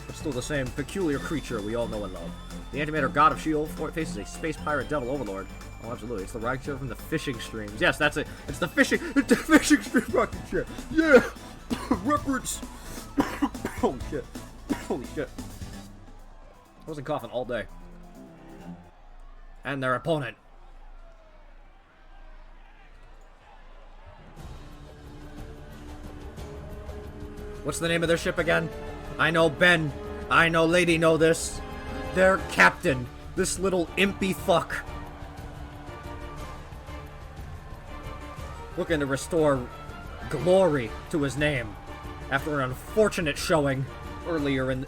But still the same peculiar creature we all know and love. The Antimatter God of Sheol faces a space pirate devil overlord Oh, absolutely. It's the rocket chair from the fishing streams. Yes, that's it. It's the fishing stream rocket chair. Yeah! Reference! Holy shit. Holy shit. I wasn't coughing all day. And their opponent. What's the name of their ship again? I know Ben. I know Lady know this. Their captain. This little impy fuck. Looking to restore glory to his name after an unfortunate showing earlier on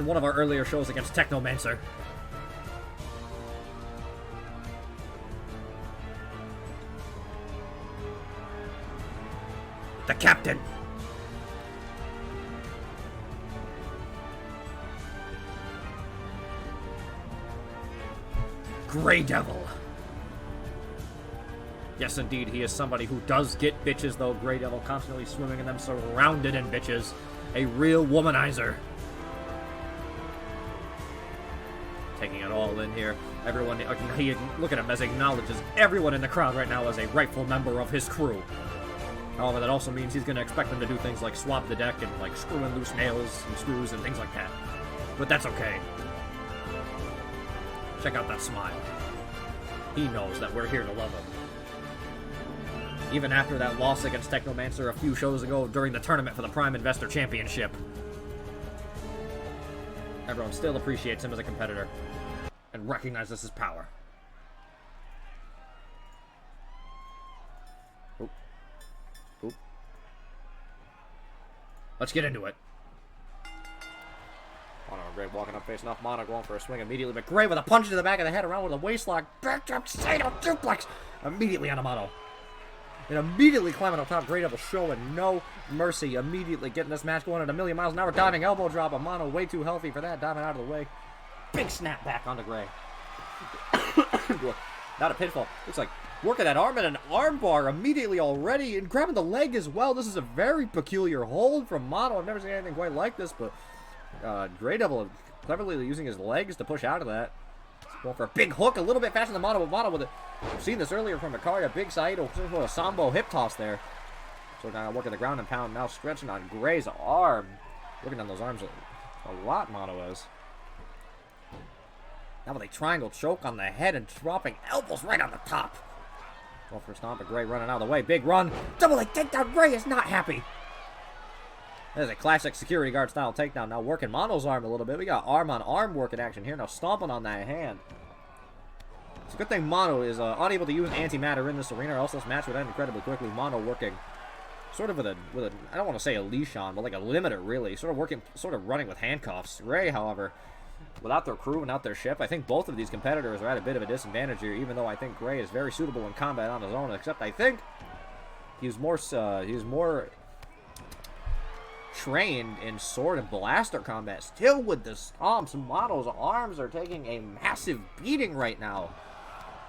one of our earlier shows against Technomancer. The captain. Grey Devil. Yes, indeed, he is somebody who does get bitches, though. Grey Devil constantly swimming in them, surrounded in bitches. A real womanizer. Taking it all in here. Everyone, look at him as he acknowledges everyone in the crowd right now as a rightful member of his crew. However, that also means he's going to expect them to do things like swap the deck and like screw in loose nails and screws and things like that. But that's okay. Check out that smile. He knows that we're here to love him. Even after that loss against Technomancer a few shows ago during the tournament for the Prime Investor Championship. Everyone still appreciates him as a competitor and recognizes his power. Oop. Oop. Let's get into it. Mono and Gray walking up facing off. Mono going for a swing immediately, but Gray with a punch to the back of the head around with a waist lock. Backdrop Sado duplex immediately on Mono. And immediately climbing on top. Gray Devil showing no mercy. Immediately getting this match going at 1,000,000 miles an hour. Diving elbow drop. Mono way too healthy for that. Diving out of the way. Big snap back onto Gray. Not a pinfall. Looks like working that arm and an arm bar immediately already. And grabbing the leg as well. This is a very peculiar hold from Mono. I've never seen anything quite like this, but Grey Devil cleverly using his legs to push out of that. Going for a big hook, a little bit faster than Mono, but Mono with it. We've seen this earlier from Ikari, a big Saito, a Sambo hip toss there. So now working the ground and pound, now stretching on Gray's arm. Working on those arms a lot, Mono is. Now with a triangle choke on the head and dropping elbows right on the top. Going for a stomp, but Gray running out of the way. Big run. Double leg takedown. Gray is not happy. That is a classic security guard style takedown. Now working Mono's arm a little bit. We got arm on arm working action here. Now stomping on that hand. It's a good thing Mono is unable to use antimatter in this arena, or else this match would end incredibly quickly. Mono working sort of with a I don't want to say a leash on, but like a limiter really. Sort of running with handcuffs. Gray, however, without their crew and without their ship, I think both of these competitors are at a bit of a disadvantage here, even though I think Gray is very suitable in combat on his own, except I think he's more trained in sword and blaster combat. Still with the stomps, Mono's arms are taking a massive beating right now.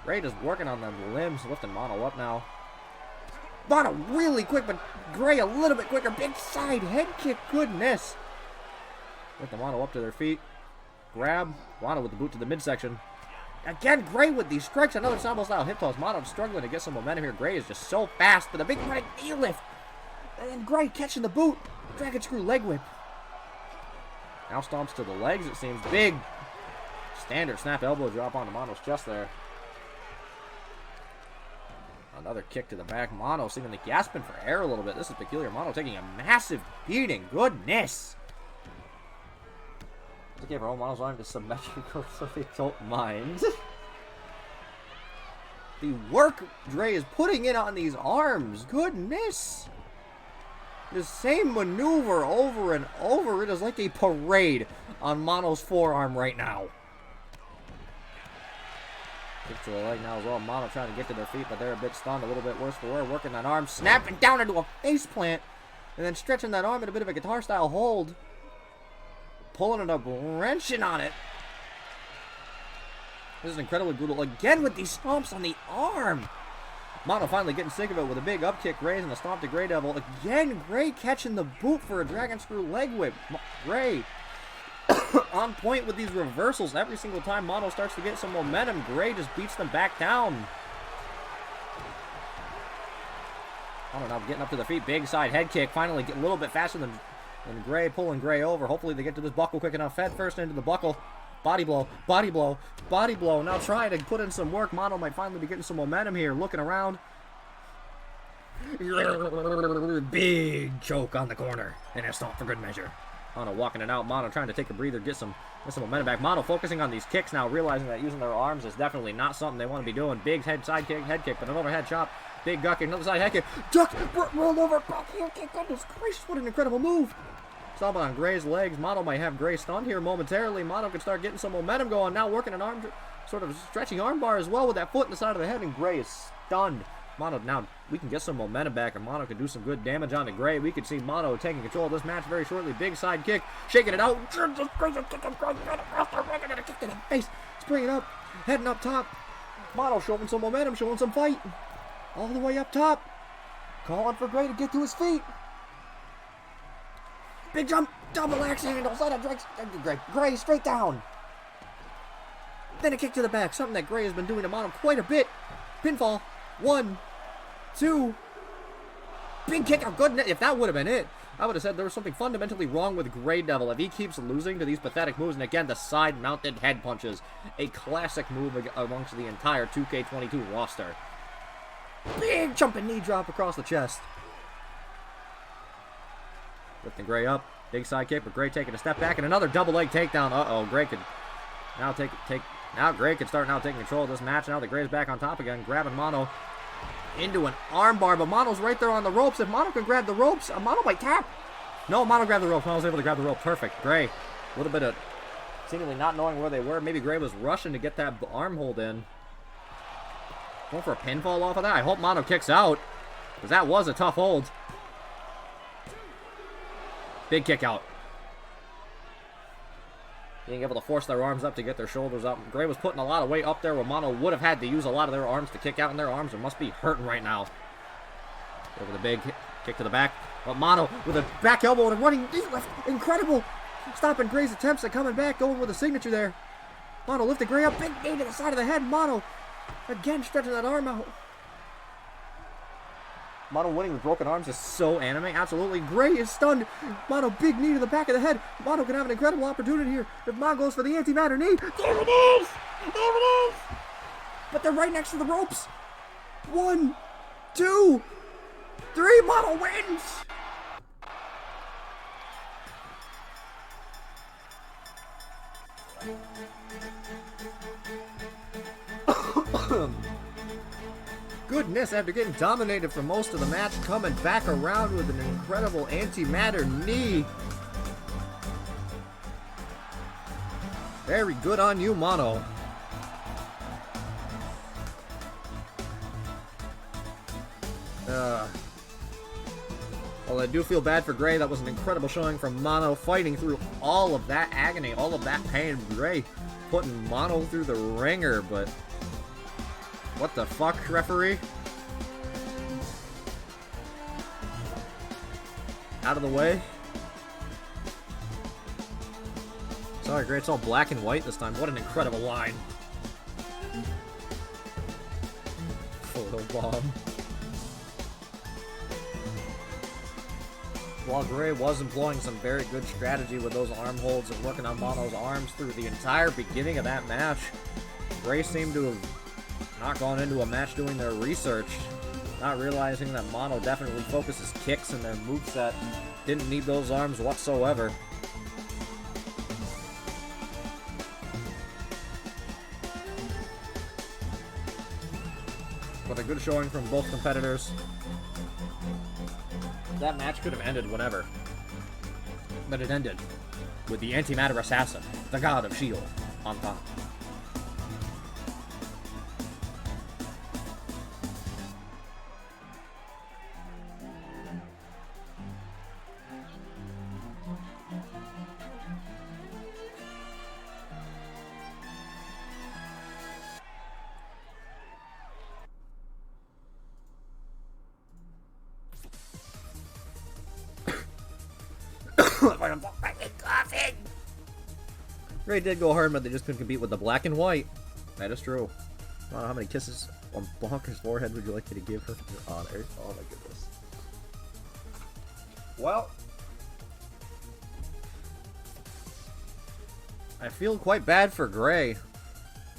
Gray just working on them limbs, lifting Mono up now. Mono really quick, but Gray a little bit quicker. Big side head kick, goodness. With the Mono up to their feet. Grab. Mono with the boot to the midsection. Again, Gray with these strikes. Another Sambo style hip toss. Mono struggling to get some momentum here. Gray is just so fast, but a big running knee lift. And Gray catching the boot. Dragon screw leg whip. Now stomps to the legs, it seems. Big standard snap elbow drop onto Mono's chest there. Another kick to the back. Mono seemingly gasping for air a little bit. This is peculiar. Mono taking a massive beating. Goodness. Let's give our Mono's arm to symmetrical so they don't mind. The work Dre is putting in on these arms. Goodness. The same maneuver over and over. It is like a parade on Mono's forearm right now. Kick to the leg now as well. Mono trying to get to their feet, but they're a bit stunned, a little bit worse for wear. Working that arm, snapping down into a face plant, and then stretching that arm in a bit of a guitar style hold. Pulling it up, wrenching on it. This is incredibly brutal. Again with these stomps on the arm. Mono finally getting sick of it with a big up kick, raising a stomp to Grey Devil. Again, Gray catching the boot for a dragon screw leg whip. Gray on point with these reversals every single time Mono starts to get some momentum. Gray just beats them back down. Mono now getting up to the feet. Big side head kick. Finally getting a little bit faster than Gray, pulling Gray over. Hopefully they get to this buckle quick enough. Head first into the buckle. Body blow. Body blow. Body blow. Now trying to put in some work. Mono might finally be getting some momentum here. Looking around. Big choke on the corner. And a stomp for good measure. Mono walking it out. Mono trying to take a breather. Get some momentum back. Mono focusing on these kicks now. Realizing that using their arms is definitely not something they want to be doing. Big head side kick. Head kick. But an overhead chop. Big gut kick. Another side head kick. Duck. Rolled over. Back heel kick. Goodness gracious. What an incredible move. Stomp on Gray's legs. Mono might have Gray stunned here momentarily. Mono can start getting some momentum going. Now working an arm, sort of stretching arm bar as well with that foot in the side of the head. And Gray is stunned. Mono, now we can get some momentum back, and Mono can do some good damage onto Gray. We could see Mono taking control of this match very shortly. Big side kick, shaking it out. Kick to the face, springing up, heading up top. Mono showing some momentum, showing some fight. All the way up top. Calling for Gray to get to his feet. Big jump, double axe handle, side of Gray straight down. Then a kick to the back, something that Gray has been doing to Mono quite a bit. Pinfall, 1, 2, big kick of goodness. If that would have been it, I would have said there was something fundamentally wrong with Gray Devil if he keeps losing to these pathetic moves. And again, the side-mounted head punches, a classic move amongst the entire 2K22 roster. Big jumping knee drop across the chest. Lifting Gray up, big side kick, but Gray taking a step back and another double leg takedown. Uh-oh, Gray could now now Gray can start taking control of this match. Now that Gray's back on top again, grabbing Mono into an armbar, but Mono's right there on the ropes. If Mono can grab the ropes, Mono might tap. No, Mono grabbed the ropes. Mono's able to grab the rope. Perfect. Gray, a little bit of seemingly not knowing where they were. Maybe Gray was rushing to get that arm hold in. Going for a pinfall off of that. I hope Mono kicks out, because that was a tough hold. Big kick out. Being able to force their arms up to get their shoulders up. Gray was putting a lot of weight up there where Mono would have had to use a lot of their arms to kick out, and their arms must be hurting right now. Over the big kick to the back. But Mono with a back elbow and a running knee lift. Incredible. Stopping Gray's attempts at coming back, going with a signature there. Mono lifted Gray up. Big knee to the side of the head. Mono again stretching that arm out. Mono winning with broken arms is so anime. Absolutely. Gray is stunned. Mono, big knee to the back of the head. Mono can have an incredible opportunity here. If Mono goes for the antimatter knee. There it is! There it is! But they're right next to the ropes. 1, 2, 3. Mono wins! Goodness, after getting dominated for most of the match, coming back around with an incredible antimatter knee. Very good on you, Mono. Well, I do feel bad for Gray. That was an incredible showing from Mono, fighting through all of that agony, all of that pain. Gray putting Mono through the ringer, but what the fuck, referee? Out of the way. Sorry, Gray, it's all black and white this time. What an incredible line. Photo bomb. While Gray was employing some very good strategy with those arm holds and working on Mono's arms through the entire beginning of that match, Gray seemed to have not gone into a match doing their research, not realizing that Mono definitely focuses kicks in their moveset. Didn't need those arms whatsoever. But a good showing from both competitors. That match could have ended whenever. But it ended with the Antimatter Assassin, the God of S.H.I.E.L.D., on top. Ray did go hard, but they just couldn't compete with the black and white. That is true. I don't know how many kisses on Blanca's forehead would you like me to give her? Your honor. Oh my goodness. Well, I feel quite bad for Gray.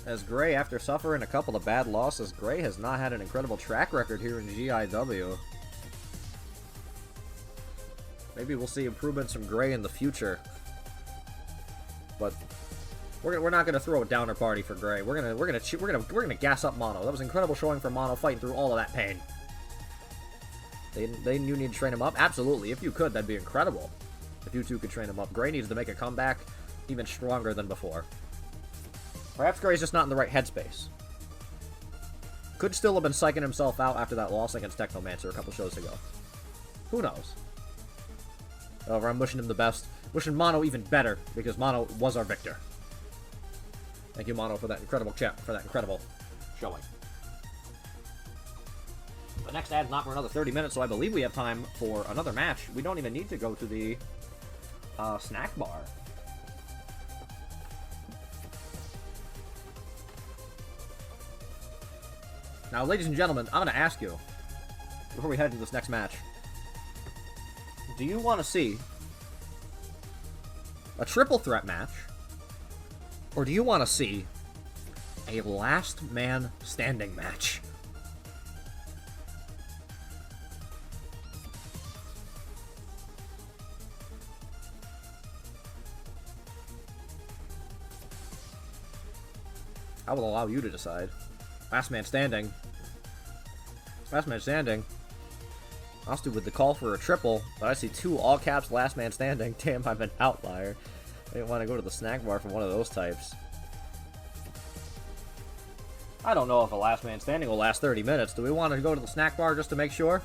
As Gray, after suffering a couple of bad losses, Gray has not had an incredible track record here in GIW. Maybe we'll see improvements from Gray in the future. But we're not gonna throw a downer party for Gray. We're gonna gas up Mono. That was an incredible showing for Mono, fighting through all of that pain. You need to train him up? Absolutely. If you could, that'd be incredible. If you two could train him up. Gray needs to make a comeback even stronger than before. Perhaps Gray's just not in the right headspace. Could still have been psyching himself out after that loss against Technomancer a couple shows ago. Who knows? However, I'm wishing him the best. Wishing Mono even better, because Mono was our victor. Thank you, Mono, for that incredible showing. The next ad's not for another 30 minutes, so I believe we have time for another match. We don't even need to go to the snack bar. Now, ladies and gentlemen, I'm going to ask you, before we head into this next match, do you want to see a triple threat match, or do you want to see a last man standing match? I will allow you to decide. Last man standing. Last man standing. I'll stick with the call for a triple, but I see two all caps last man standing. Damn, I'm an outlier. I didn't want to go to the snack bar from one of those types. I don't know if a last man standing will last 30 minutes. Do we want to go to the snack bar just to make sure?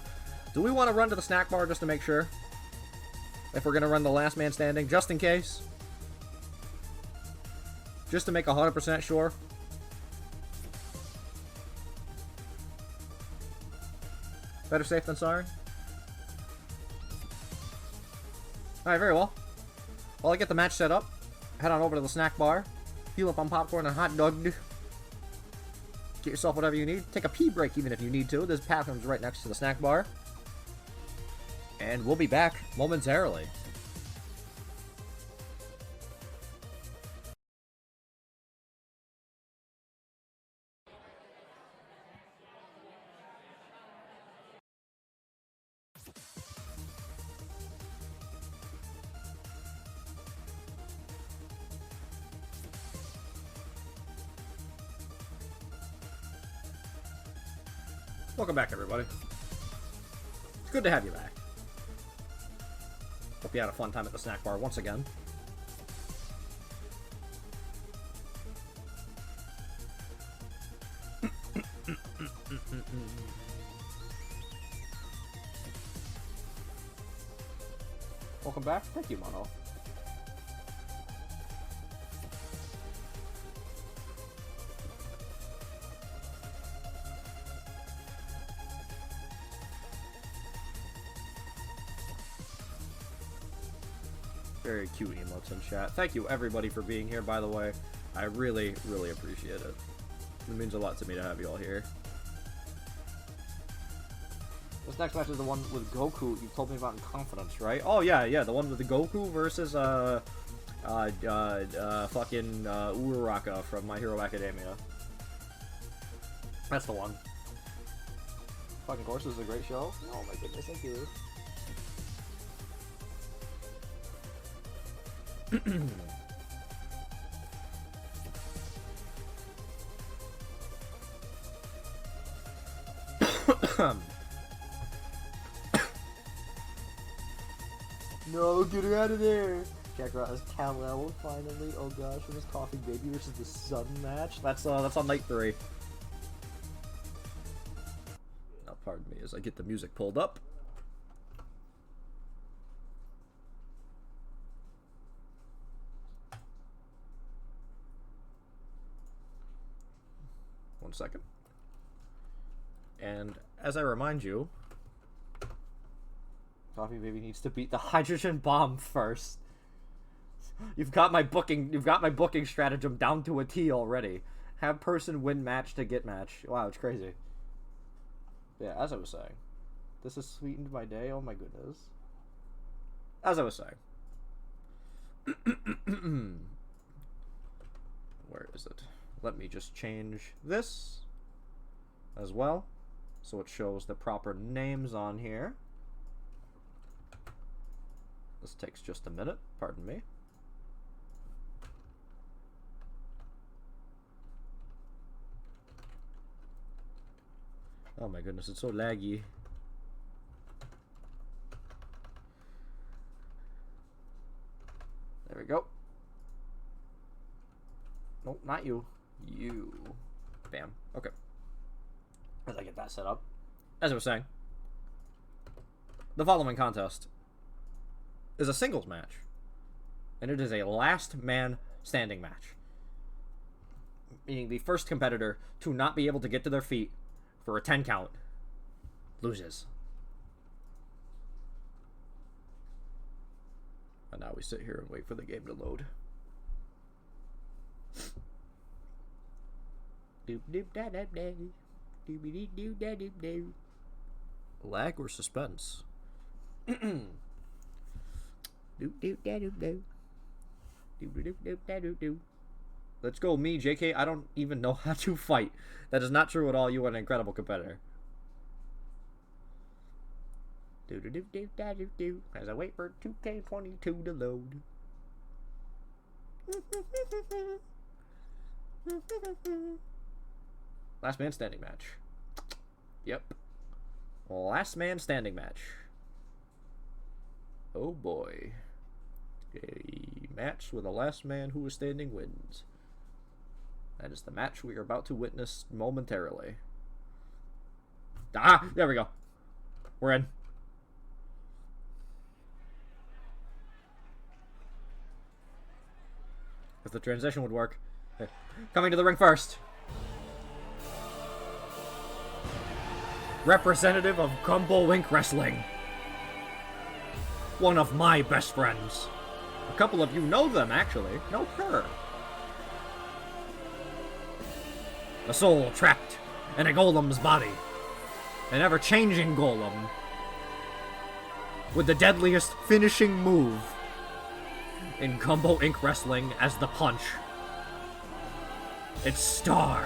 Do we want to run to the snack bar just to make sure? If we're going to run the last man standing, just in case? Just to make 100% sure? Better safe than sorry? Alright, very well. While I get the match set up, head on over to the snack bar, heal up on popcorn and hot dog. Get yourself whatever you need. Take a pee break even if you need to. There's bathrooms right next to the snack bar. And we'll be back momentarily. Welcome back, everybody. It's good to have you back. Hope you had a fun time at the snack bar once again. Welcome back. Thank you, Mono. Very cute emotes in chat. Thank you, everybody, for being here, by the way. I really, really appreciate it. It means a lot to me to have you all here. This next match is the one with Goku you told me about in confidence, right? Oh, yeah, the one with the Goku versus, fucking, Uraraka from My Hero Academia. That's the one. Fucking course, this is a great show. Oh my goodness, thank you. No, get her out of there! Check her out as Kal-El finally. Oh gosh, from his Coffee Baby versus the Sun match. That's on night 3. Now, pardon me as I get the music pulled up. One second. And as I remind you, Coffee Baby needs to beat the hydrogen bomb first. You've got my booking stratagem down to a T already. Have person win match to get match. Wow, it's crazy. Yeah, as I was saying, this has sweetened my day. Oh my goodness. as I was saying. Where is it? Let me just change this as well, so it shows the proper names on here. This takes just a minute, pardon me. Oh my goodness, it's so laggy. There we go. Nope, not you. You. Bam. Okay. As I get that set up. As I was saying, the following contest is a singles match. And it is a last man standing match. Meaning the first competitor to not be able to get to their feet for a 10 count loses. And now we sit here and wait for the game to load. Lag or suspense? Let's go, me, JK. I don't even know how to fight. That is not true at all. You are an incredible competitor. As I wait for 2K22 to load. Last man standing match. Yep. Last man standing match. Oh boy. A match with the last man who is standing wins. That is the match we are about to witness momentarily. Ah, there we go. We're in. If the transition would work. Coming to the ring first. Representative of Gumbo Inc Wrestling. One of my best friends. A couple of you know them, actually. Know her. A soul trapped in a golem's body. An ever-changing golem. With the deadliest finishing move in Gumbo Inc Wrestling as the punch. It's Star.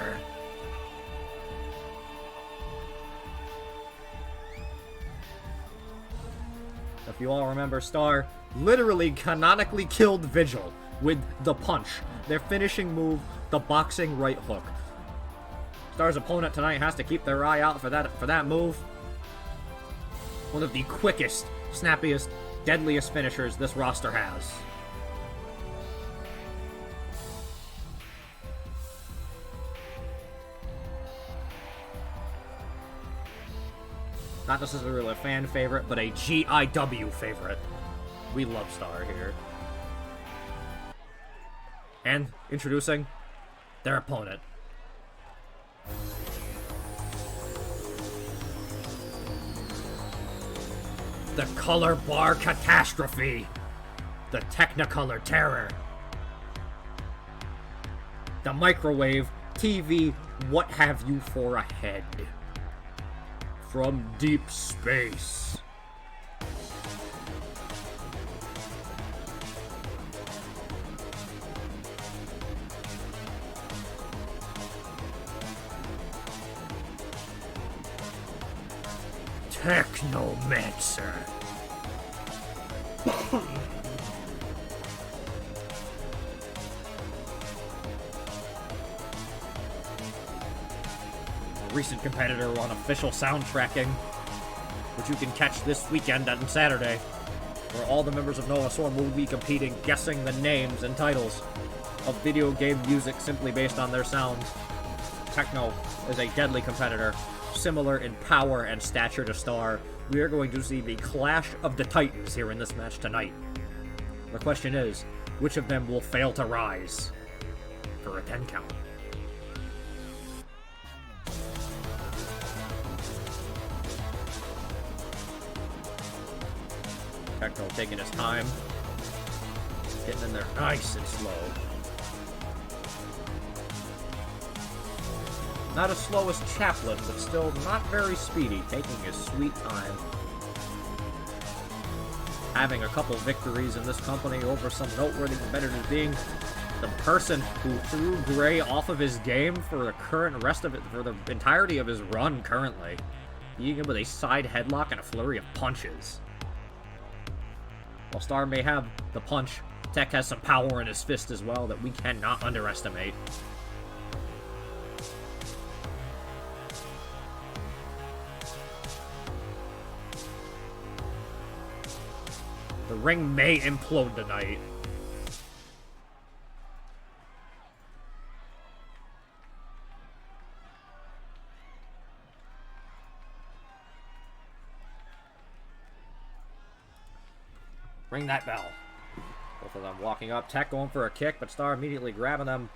If you all remember, Star literally canonically killed Vigil with the punch. Their finishing move, the boxing right hook. Star's opponent tonight has to keep their eye out for that move. One of the quickest, snappiest, deadliest finishers this roster has. Not necessarily a fan favorite, but a GIW favorite. We love Star here. And introducing their opponent. The Color Bar Catastrophe. The Technicolor Terror. The Microwave TV What Have You For a Head. From deep space. Technomancer. Recent competitor on official soundtracking, which you can catch this weekend and Saturday, where all the members of Noah Storm will be competing, guessing the names and titles of video game music simply based on their sounds. Techno is a deadly competitor, similar in power and stature to Star. We are going to see the clash of the titans here in this match tonight. The question is, which of them will fail to rise for a 10 count? Techno taking his time, getting in there nice and slow. Not as slow as Chaplin, but still not very speedy, taking his sweet time. having a couple victories in this company over some noteworthy competitors, being the person who threw Gray off of his game for the for the entirety of his run currently. Beating him with a side headlock and a flurry of punches. While Star may have the punch, Tech has some power in his fist as well that we cannot underestimate. The ring may implode tonight. Ring that bell. Both of them walking up. Tech going for a kick, but Star immediately grabbing them.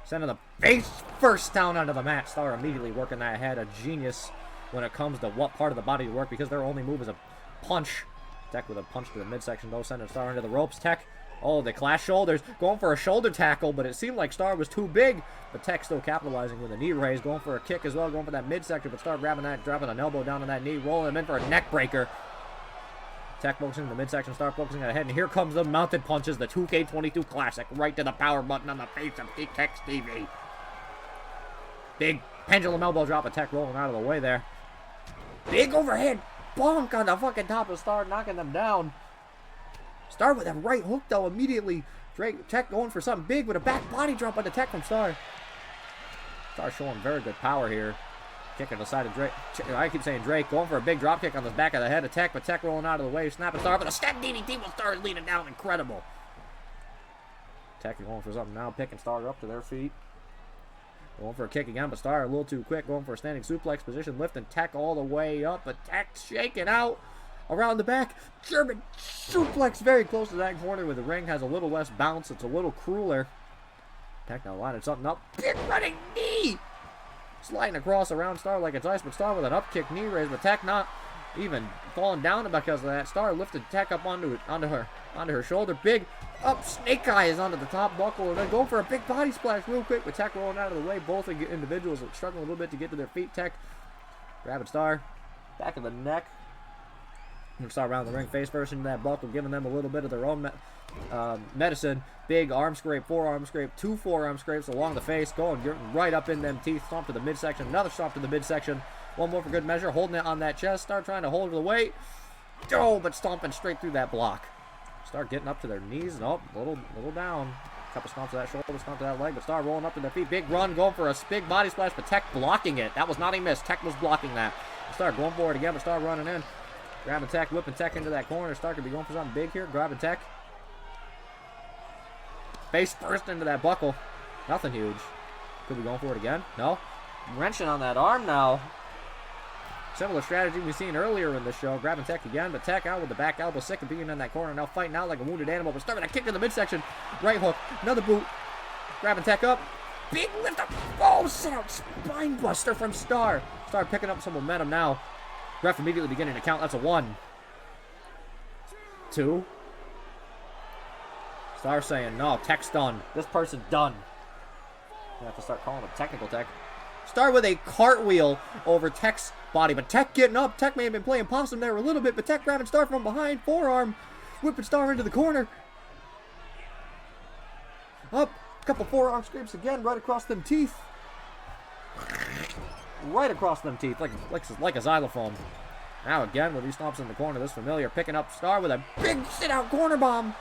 Sending the face first down onto the mat. Star immediately working that head. A genius when it comes to what part of the body to work, because their only move is a punch. Tech with a punch to the midsection, though, sending Star into the ropes. Tech, oh, they clash shoulders. Going for a shoulder tackle, but it seemed like Star was too big. But Tech still capitalizing with a knee raise. Going for a kick as well, going for that midsection, but Star grabbing that, dropping an elbow down on that knee, rolling him in for a neck breaker. Tech focusing the midsection, Star focusing on the head, and here comes the mounted punches, the 2K22 Classic, right to the power button on the face of Tech's TV. Big pendulum elbow drop, Tech rolling out of the way there. Big overhead bonk on the fucking top of Star, knocking them down. Star with a right hook, though, immediately. Tech going for something big with a back body drop on the Tech from Star. Star showing very good power here. Kicking the side of Drake. I keep saying Drake. Going for a big drop kick on the back of the head of Tech, but Tech rolling out of the way. Snapping Star, but a step DDT while Star is leaning down. Incredible. Tech going for something now. Picking Star up to their feet. Going for a kick again, but Star a little too quick. Going for a standing suplex position. Lifting Tech all the way up, but Tech shaking out around the back. German suplex very close to that corner where the ring has a little less bounce. It's a little crueler. Tech now lining something up. Big running knee. Sliding across around Star like it's ice, but Star with an up kick knee raise, but Tech not even falling down because of that. Star lifted Tech up onto her shoulder. Big up snake eyes onto the top buckle, and then go for a big body splash real quick with Tech rolling out of the way. Both individuals are struggling a little bit to get to their feet. Tech grabbing Star, back of the neck. And Star around the ring, face first into that buckle, giving them a little bit of their own medicine. Big arm scrape, forearm scrape, 2 forearm scrapes along the face, going right up in them teeth. Stomp to the midsection, another stomp to the midsection. One more for good measure, holding it on that chest. Star trying to hold the weight. Oh, but stomping straight through that block. Star getting up to their knees. Nope, little down. Couple stomps to that shoulder, stomp to that leg, but Star rolling up to their feet. Big run, going for a big body splash, but Tech blocking it. That was not a miss. Tech was blocking that. Star going for it again, but Star running in. Grabbing Tech, whipping Tech into that corner. Star could be going for something big here. Grabbing Tech. Face first into that buckle. Nothing huge. Could be going for it again. No. Wrenching on that arm now. Similar strategy we've seen earlier in the show. Grabbing Tech again, but Tech out with the back elbow. Sick of being in that corner. Now fighting out like a wounded animal. But starting a kick to the midsection. Right hook. Another boot. Grabbing Tech up. Big lift up. Oh, set out spine buster from Star. Star picking up some momentum now. Ref immediately beginning to count. That's a 1. 2. Star saying, no, Tech's done. This person's done. You have to start calling him technical Tech. Star with a cartwheel over Tech's body, but Tech getting up. Tech may have been playing possum there a little bit, but Tech grabbing Star from behind. Forearm. Whipping Star into the corner. Up. A couple forearm scrapes again right across them teeth. Right across them teeth, like a xylophone. Now again with these stomps in the corner, this familiar. Picking up Star with a big sit-out corner bomb.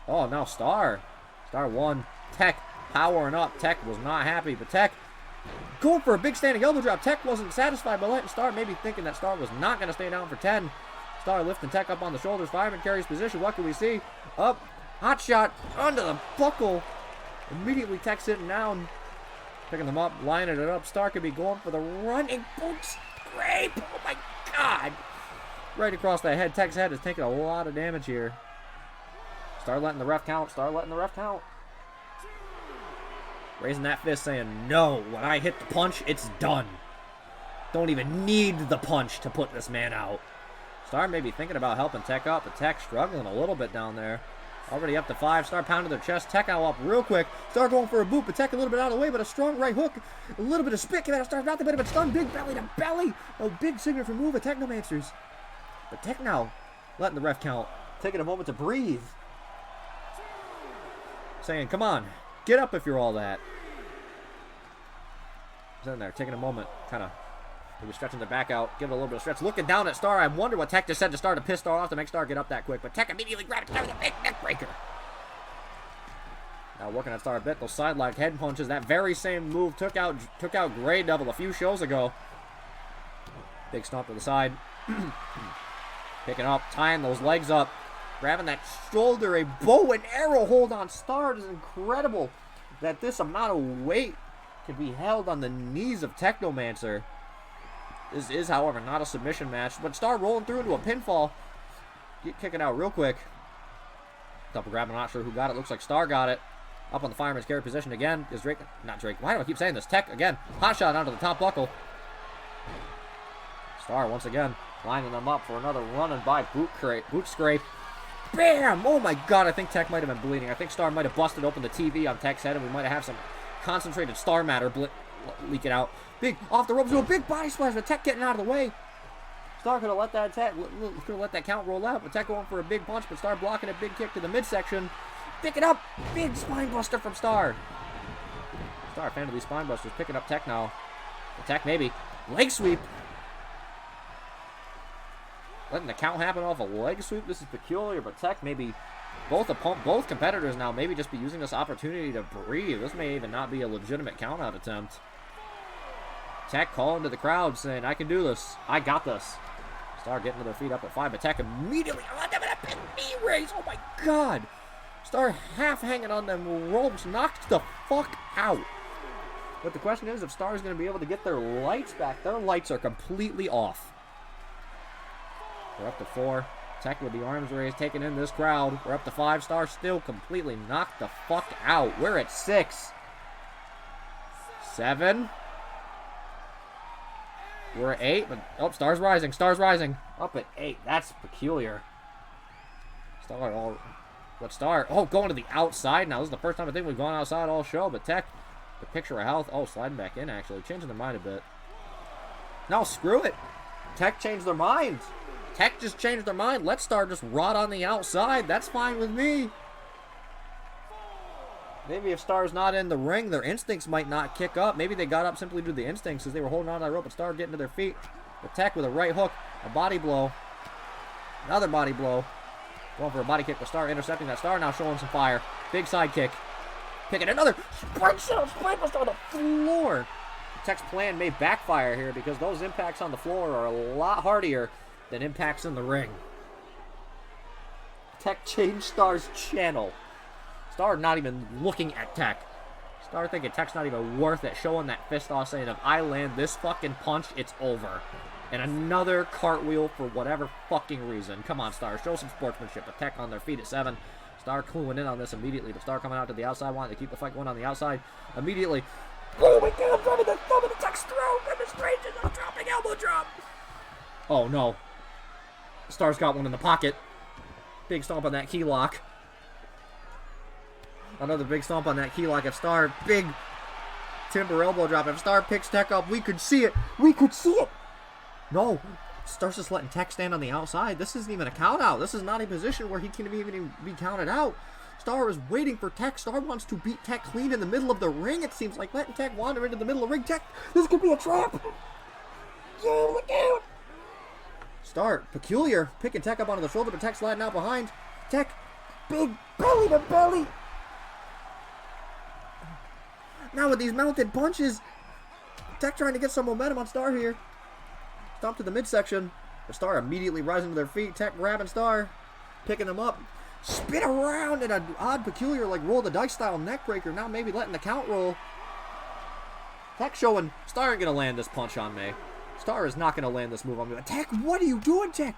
Oh, now Star 1. Tech powering up. Tech was not happy, but Tech going for a big standing elbow drop. Tech wasn't satisfied by letting Star, maybe thinking that Star was not going to stay down for 10. Star lifting Tech up on the shoulders. Fireman carries position. What can we see? Up. Hot shot under the buckle. Immediately Tech sitting down. Picking them up. Lining it up. Star could be going for the running boot scrape. Oh my god. Right across the head. Tech's head is taking a lot of damage here. Star letting the ref count. Star letting the ref count. Raising that fist saying, no, when I hit the punch, it's done. Don't even need the punch to put this man out. Star may be thinking about helping Tech up, but Tech struggling a little bit down there. Already up to 5. Star pounding their chest. Tech now up real quick. Star going for a boot, but Tech a little bit out of the way, but a strong right hook. A little bit of spit came out of Star's mouth, a bit of a stun. Big belly to belly. A big signature move of Technomancers. But Tech now letting the ref count. Taking a moment to breathe. Saying, come on, get up if you're all that. He's in there, taking a moment, kind of maybe stretching the back out, giving a little bit of stretch. Looking down at Star, I wonder what Tech just said to Star to piss Star off to make Star get up that quick. But Tech immediately grabbed Star with a big neck breaker. Now working on Star a bit, those side-locked head punches. That very same move took out Grey Devil a few shows ago. Big stomp to the side. Picking up, tying those legs up. Grabbing that shoulder, a bow and arrow hold on Star. It is incredible that this amount of weight can be held on the knees of Technomancer. This is, however, not a submission match. But Star rolling through into a pinfall. Kicking out real quick. Double grab, I'm not sure who got it. Looks like Star got it. Up on the fireman's carry position again. Is Drake, not Drake. Why do I keep saying this? Tech again. Hot shot onto the top buckle. Star once again lining them up for another run and by boot scrape. Bam! Oh my god, I think Tech might have been bleeding. I think Star might have busted open the TV on Tech's head and we might have some concentrated Star matter leaking out. Big off the ropes, a big body splash with Tech getting out of the way. Star could have let that count roll out, but Tech going for a big punch, but Star blocking a big kick to the midsection. Pick it up! Big spine buster from Star. Star, fan of these spine busters, picking up Tech now. Tech maybe. Leg sweep. Letting the count happen off a leg sweep. This is peculiar, but Tech maybe both competitors now maybe just be using this opportunity to breathe. This may even not be a legitimate count-out attempt. Tech calling to the crowd saying, I can do this. I got this. Star getting to their feet up at 5, but Tech immediately on them in a big knee raise. Oh my god. Star half hanging on them ropes, knocked the fuck out. But the question is if Star is going to be able to get their lights back. Their lights are completely off. We're up to 4. Tech with the arms raised, taking in this crowd. We're up to 5. Star still completely knocked the fuck out. We're at 6. 7. We're at 8. But, oh, Star's rising. Star's rising. Up at 8. That's peculiar. Star? Oh, going to the outside now. This is the first time I think we've gone outside all show. But Tech, the picture of health. Oh, sliding back in, actually. Changing their mind a bit. No, screw it. Tech changed their minds. Tech just changed their mind. Let Star just rot on the outside. That's fine with me. Maybe if Star's not in the ring, their instincts might not kick up. Maybe they got up simply due to the instincts as they were holding on to that rope, but Star getting to their feet. But Tech with a right hook, a body blow. Another body blow. Going for a body kick, but Star intercepting that. Star now showing some fire. Big side kick. Picking another spring on the floor. Tech's plan may backfire here because those impacts on the floor are a lot hardier than impacts in the ring. Tech changed Star's channel. Star not even looking at Tech. Star thinking Tech's not even worth it. Showing that fist off saying if I land this fucking punch, it's over. And another cartwheel for whatever fucking reason. Come on, Star. Show some sportsmanship. But Tech on their feet at 7. Star cluing in on this immediately. But Star coming out to the outside, wanting to keep the fight going on the outside. Immediately. Oh my god, driving the thumb in the Tech's throat. Demonstration of dropping elbow drop. Oh no. Star's got one in the pocket. Big stomp on that key lock. Another big stomp on that key lock. If Star, big timber elbow drop. If Star picks Tech up, we could see it. We could see it. No. Star's just letting Tech stand on the outside. This isn't even a count out. This is not a position where he can even be counted out. Star is waiting for Tech. Star wants to beat Tech clean in the middle of the ring. It seems like letting Tech wander into the middle of the ring. Tech, this could be a trap. Yeah, look out. Star, peculiar, picking Tech up onto the shoulder, but Tech sliding out behind. Tech, big belly to belly. Now with these mounted punches, Tech trying to get some momentum on Star here. Stomp to the midsection. The Star immediately rising to their feet. Tech grabbing Star, picking him up. Spin around in an odd, peculiar, like roll the dice style neck breaker. Now maybe letting the count roll. Tech showing Star ain't gonna land this punch on me. Star is not going to land this move on me. But Tech, what are you doing, Tech?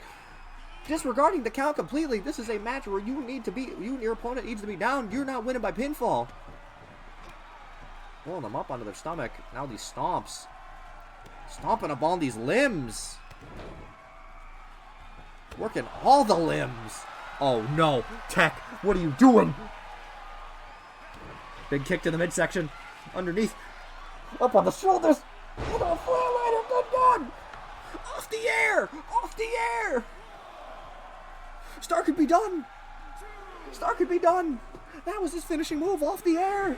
Disregarding the count completely. This is a match where you and your opponent needs to be down. You're not winning by pinfall. Rolling them up onto their stomach. Now these stomps. Stomping up on these limbs. Working all the limbs. Oh no, Tech, what are you doing? Big kick to the midsection. Underneath. Up on the shoulders. Into a flatliner. Good God. Off the air. Off the air. Star could be done. Star could be done. That was his finishing move. Off the air.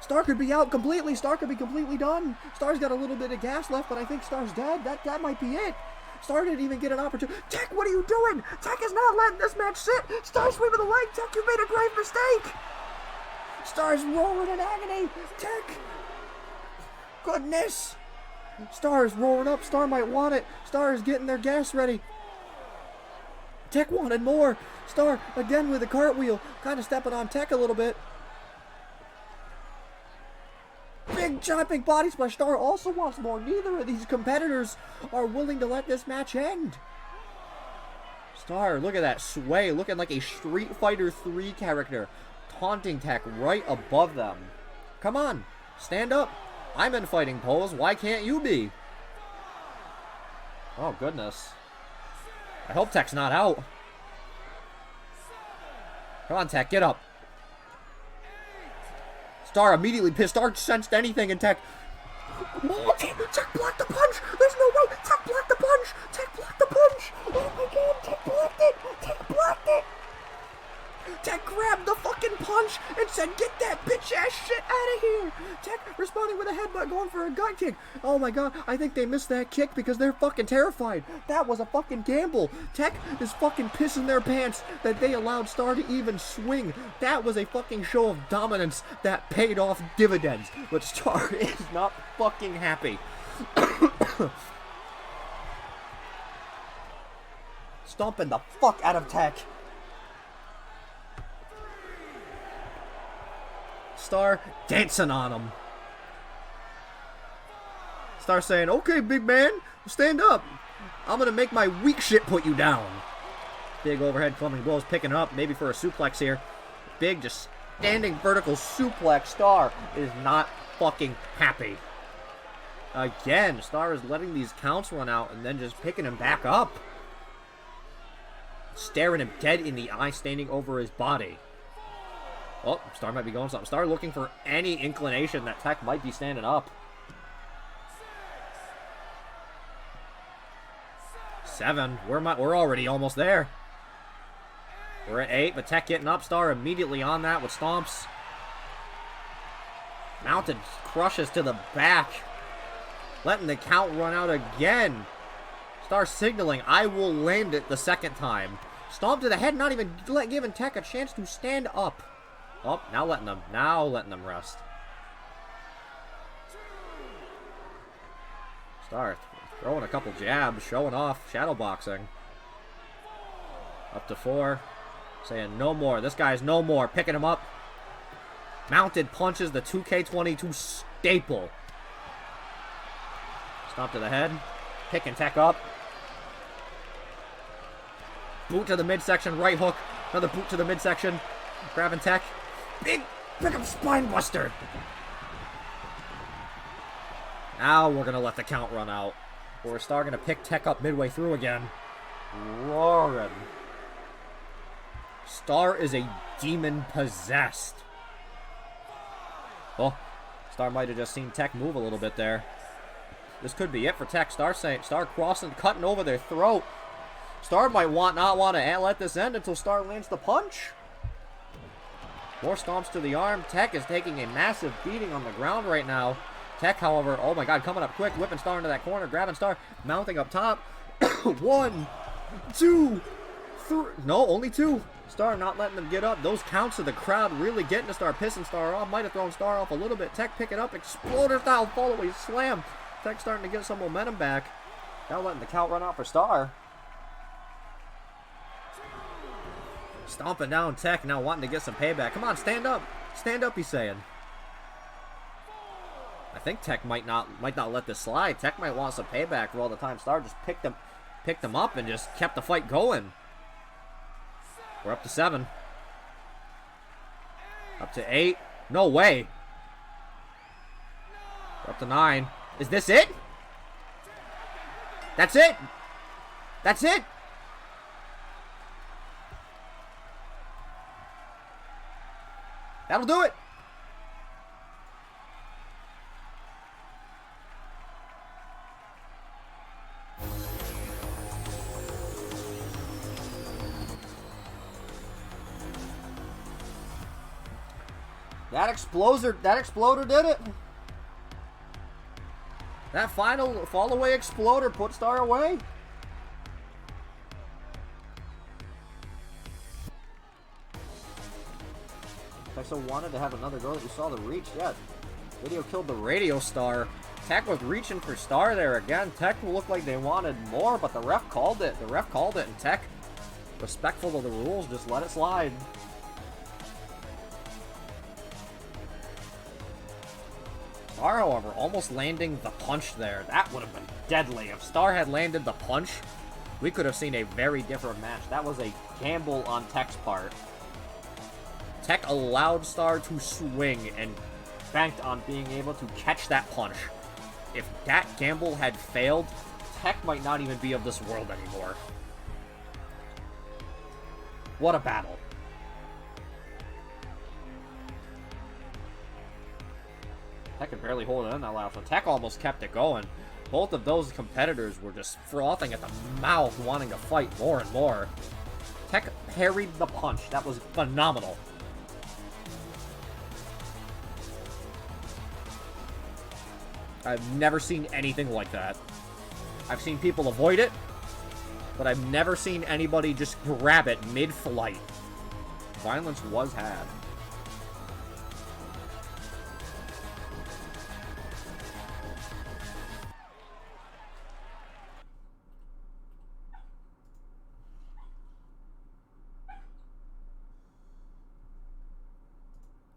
Star could be out completely. Star could be completely done. Star's got a little bit of gas left, but I think Star's dead. That might be it. Star didn't even get an opportunity. Tech, what are you doing? Tech is not letting this match sit. Star sweeping the leg. Tech, you made a grave mistake. Star's rolling in agony. Tech. Goodness. Star is rolling up. Star might want it. Star is getting their gas ready. Tech wanted more. Star again with a cartwheel. Kind of stepping on Tech a little bit. Big jumping body splash. Star also wants more. Neither of these competitors are willing to let this match end. Star, look at that sway. Looking like a Street Fighter 3 character. Taunting Tech right above them. Come on. Stand up. I'm in fighting pose. Why can't you be? Oh, goodness. I hope Tech's not out. Come on, Tech. Get up. Star immediately pissed. Star sensed anything and Tech. Oh, Tech blocked the punch. There's no way. Tech blocked the punch. Tech blocked the punch. Oh my God. Tech blocked it. Tech blocked it. Tech grabbed the fucking punch and said, "Get that bitch ass shit out of here." Tech responding with a headbutt, going for a gut kick. Oh my God, I think they missed that kick because they're fucking terrified. That was a fucking gamble. Tech is fucking pissing their pants that they allowed Star to even swing. That was a fucking show of dominance that paid off dividends. But Star is not fucking happy. Stomping the fuck out of Tech. Star dancing on him. Star saying, "Okay, big man, stand up. I'm gonna make my weak shit put you down." Big overhead clubbing blows, picking up, maybe for a suplex here. Big, just standing vertical suplex. Star is not fucking happy. Again, Star is letting these counts run out and then just picking him back up. Staring him dead in the eye, standing over his body. Oh, Star might be going something. Star looking for any inclination that Tech might be standing up. 7. We're already almost there. We're at 8, but Tech getting up. Star immediately on that with stomps. Mounted crushes to the back. Letting the count run out again. Star signaling, "I will land it the second time." Stomp to the head, not even giving Tech a chance to stand up. Oh, now letting them rest. Star throwing a couple jabs, showing off, shadow boxing. Up to 4. Saying no more. This guy's no more. Picking him up. Mounted punches, the 2K22 staple. Stomp to the head. Picking Tech up. Boot to the midsection, right hook. Another boot to the midsection. Grabbing Tech. Big pickup spine buster. Now we're going to let the count run out. Or Star going to pick Tech up midway through again. Roaring. Star is a demon possessed. Oh, Star might have just seen Tech move a little bit there. This could be it for Tech. Star crossing, cutting over their throat. Star might not want to let this end until Star lands the punch. More stomps to the arm. Tech is taking a massive beating on the ground right now. Tech, however, oh my God, coming up quick, whipping Star into that corner, grabbing Star, mounting up top. 1, 2, 3. No, only 2. Star not letting them get up. Those counts of the crowd really getting to Star, pissing Star off. Might have thrown Star off a little bit. Tech picking up, exploder style fall away slam. Tech starting to get some momentum back. Now letting the count run out for Star. Stomping down Tech, now wanting to get some payback. Come on, stand up. Stand up, he's saying. I think Tech might not let this slide. Tech might want some payback for all the time Star just picked them up and just kept the fight going. We're up to 7. Up to 8. No way. We're up to 9. Is this it? That's it. That's it. That'll do it. That exploder did it. That final fall away exploder put Star away. Texo wanted to have another go that you saw the reach. Yeah, video killed the radio star. Tech was reaching for Star there again. Tech looked like they wanted more, but the ref called it. The ref called it, and Tech, respectful of the rules, just let it slide. Star, however, almost landing the punch there. That would have been deadly. If Star had landed the punch, we could have seen a very different match. That was a gamble on Tech's part. Tech allowed Star to swing and banked on being able to catch that punch. If that gamble had failed, Tech might not even be of this world anymore. What a battle. Tech could barely hold it in that last one. Tech almost kept it going. Both of those competitors were just frothing at the mouth, wanting to fight more and more. Tech parried the punch. That was phenomenal. I've never seen anything like that. I've seen people avoid it, but I've never seen anybody just grab it mid-flight. Violence was had.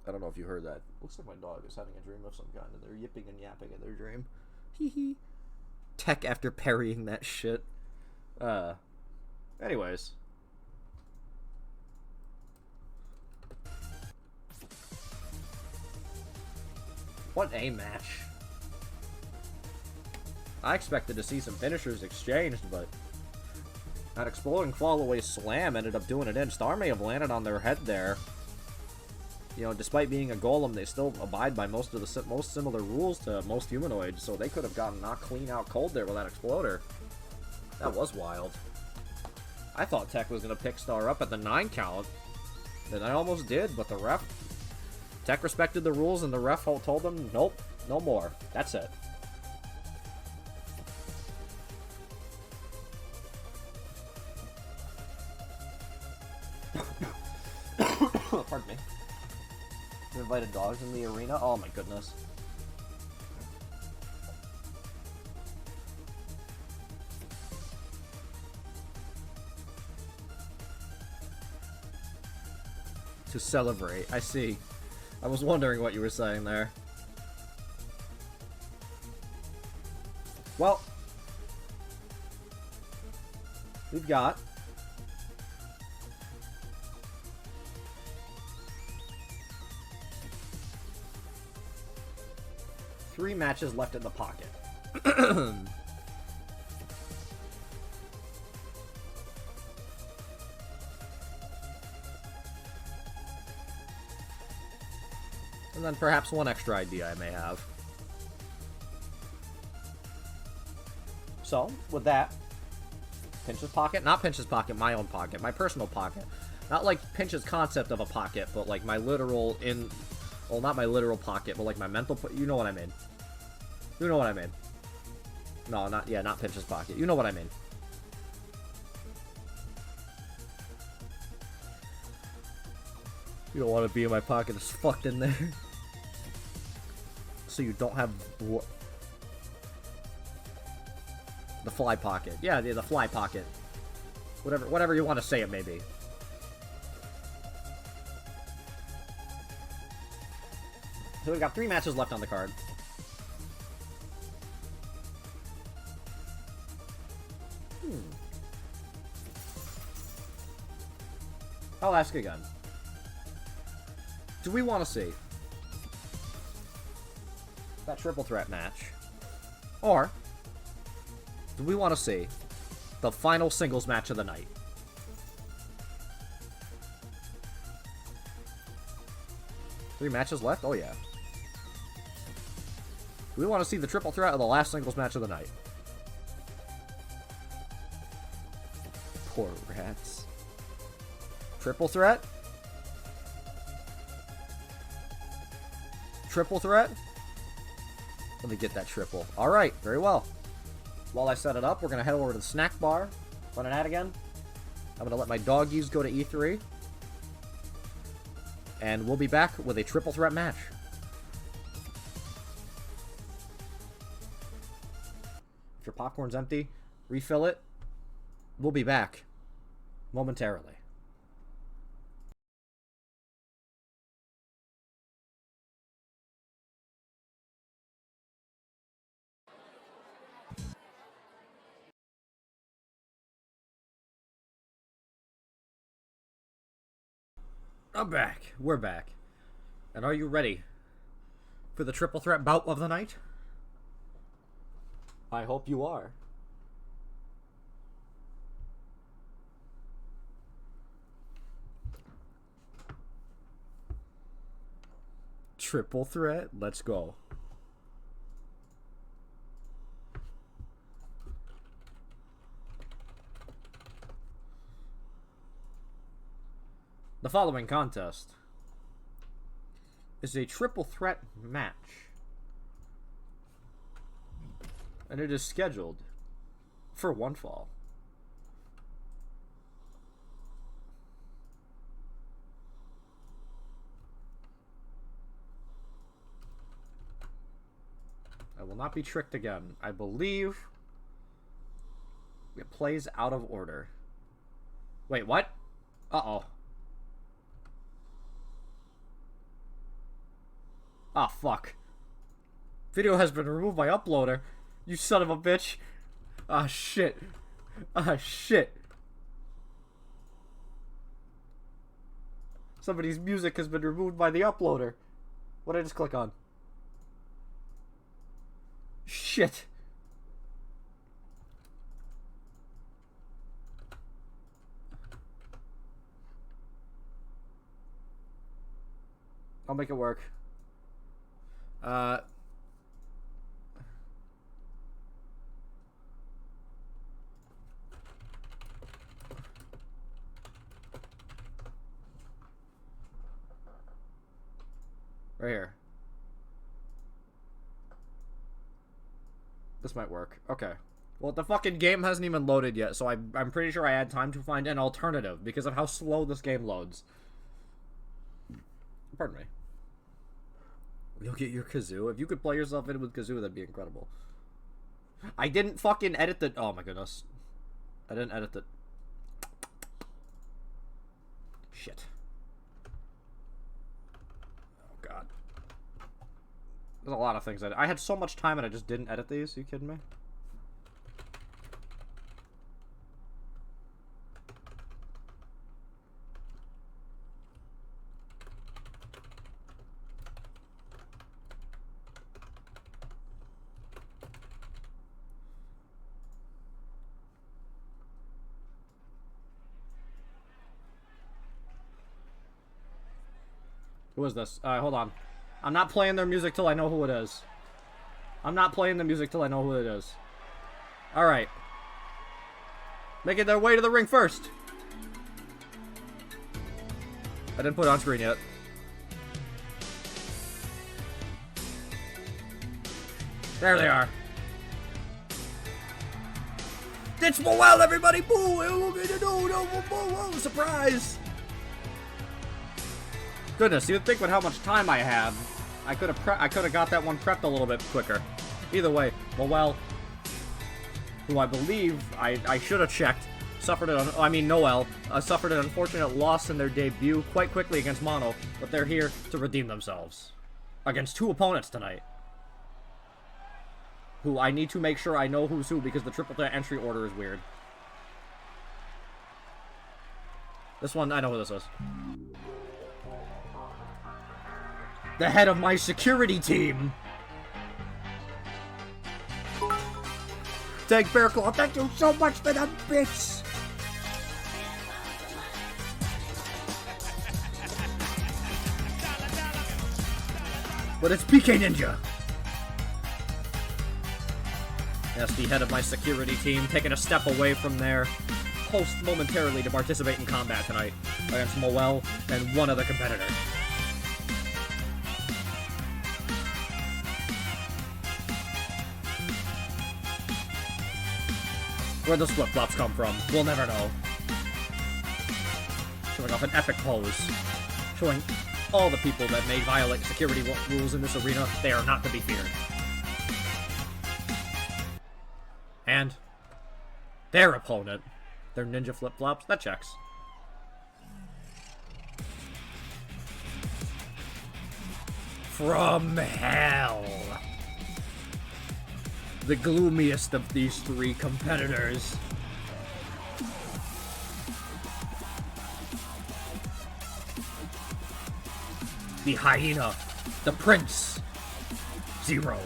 I don't know if you heard that. Looks like my dog is having a dream of some kind, and they're yipping and yapping in their dream. Hee hee. Tech after parrying that shit. Anyways. What a match. I expected to see some finishers exchanged, but that exploding fall away slam ended up doing it in. Star may have landed on their head there. You know, despite being a golem, they still abide by most of the most similar rules to most humanoids, so they could have gotten knocked clean out cold there with that exploder. That was wild. I thought Tech was going to pick Star up at the 9 count, and I almost did, but the ref... Tech respected the rules, and the ref told them, nope, no more. That's it. Pardon me. Invited dogs in the arena? Oh my goodness. To celebrate. I see. I was wondering what you were saying there. Well, we've got three matches left in the pocket. And then perhaps one extra idea I may have. So, with that, Pinch's pocket? Not Pinch's pocket, my own pocket. My personal pocket. Not like Pinch's concept of a pocket, but like my literal in... Well, not my literal pocket, but like my mental... You know what I mean. You know what I mean. No, not... Yeah, not Pinch's pocket. You know what I mean. You don't want to be in my pocket. It's fucked in there. So you don't have... The fly pocket. Yeah, the fly pocket. Whatever you want to say it may be. So we've got 3 matches left on the card. I'll ask again. Do we want to see that triple threat match? Or do we want to see the final singles match of the night? 3 matches left? Oh, yeah. We want to see the triple threat of the last singles match of the night. Poor rats. Triple threat? Triple threat? Let me get that triple. Alright, very well. While I set it up, we're going to head over to the snack bar. Run an ad again. I'm going to let my doggies go to E3. And we'll be back with a triple threat match. If your popcorn's empty, refill it. We'll be back momentarily. I'm back. We're back. And are you ready for the triple threat bout of the night? I hope you are. Triple threat, let's go. The following contest is a triple threat match, and it is scheduled for one fall. I will not be tricked again. I believe it plays out of order. Wait, what? Uh-oh. Ah, fuck. Video has been removed by uploader. You son of a bitch. Ah, shit. Ah, shit. Somebody's music has been removed by the uploader. What did I just click on? Shit. I'll make it work. Right here. This might work. Okay. Well, the fucking game hasn't even loaded yet, so I'm pretty sure I had time to find an alternative because of how slow this game loads. Pardon me. You'll get your kazoo. If you could play yourself in with kazoo, that'd be incredible. I didn't fucking edit the... Oh my goodness. I didn't edit the... Shit. Oh god. There's a lot of things I had so much time and I just didn't edit these. Are you kidding me? Who is this? Hold on. I'm not playing their music till I know who it is. I'm not playing the music till I know who it is. Alright. Making their way to the ring first. I didn't put it on screen yet. There they are. It's Moel, everybody! Boo! Surprise! Goodness, you'd think with how much time I had, I could have got that one prepped a little bit quicker. Either way, Noel, who I believe I should have checked, suffered Noel suffered an unfortunate loss in their debut quite quickly against Mono, but they're here to redeem themselves against 2 opponents tonight. Who I need to make sure I know who's who because the triple threat entry order is weird. This one, I know who this is. The head of my security team. Tank Bearclaw, thank you so much for the bits. but it's PK Ninja. Yes, the head of my security team, taking a step away from their post momentarily to participate in combat tonight against Moel and one other competitor. Where those flip-flops come from, we'll never know. Showing off an epic pose. Showing all the people that may violate security rules in this arena, they are not to be feared. And their opponent, their ninja flip-flops, that checks. From hell. The gloomiest of these three competitors. The hyena, the prince, Zero.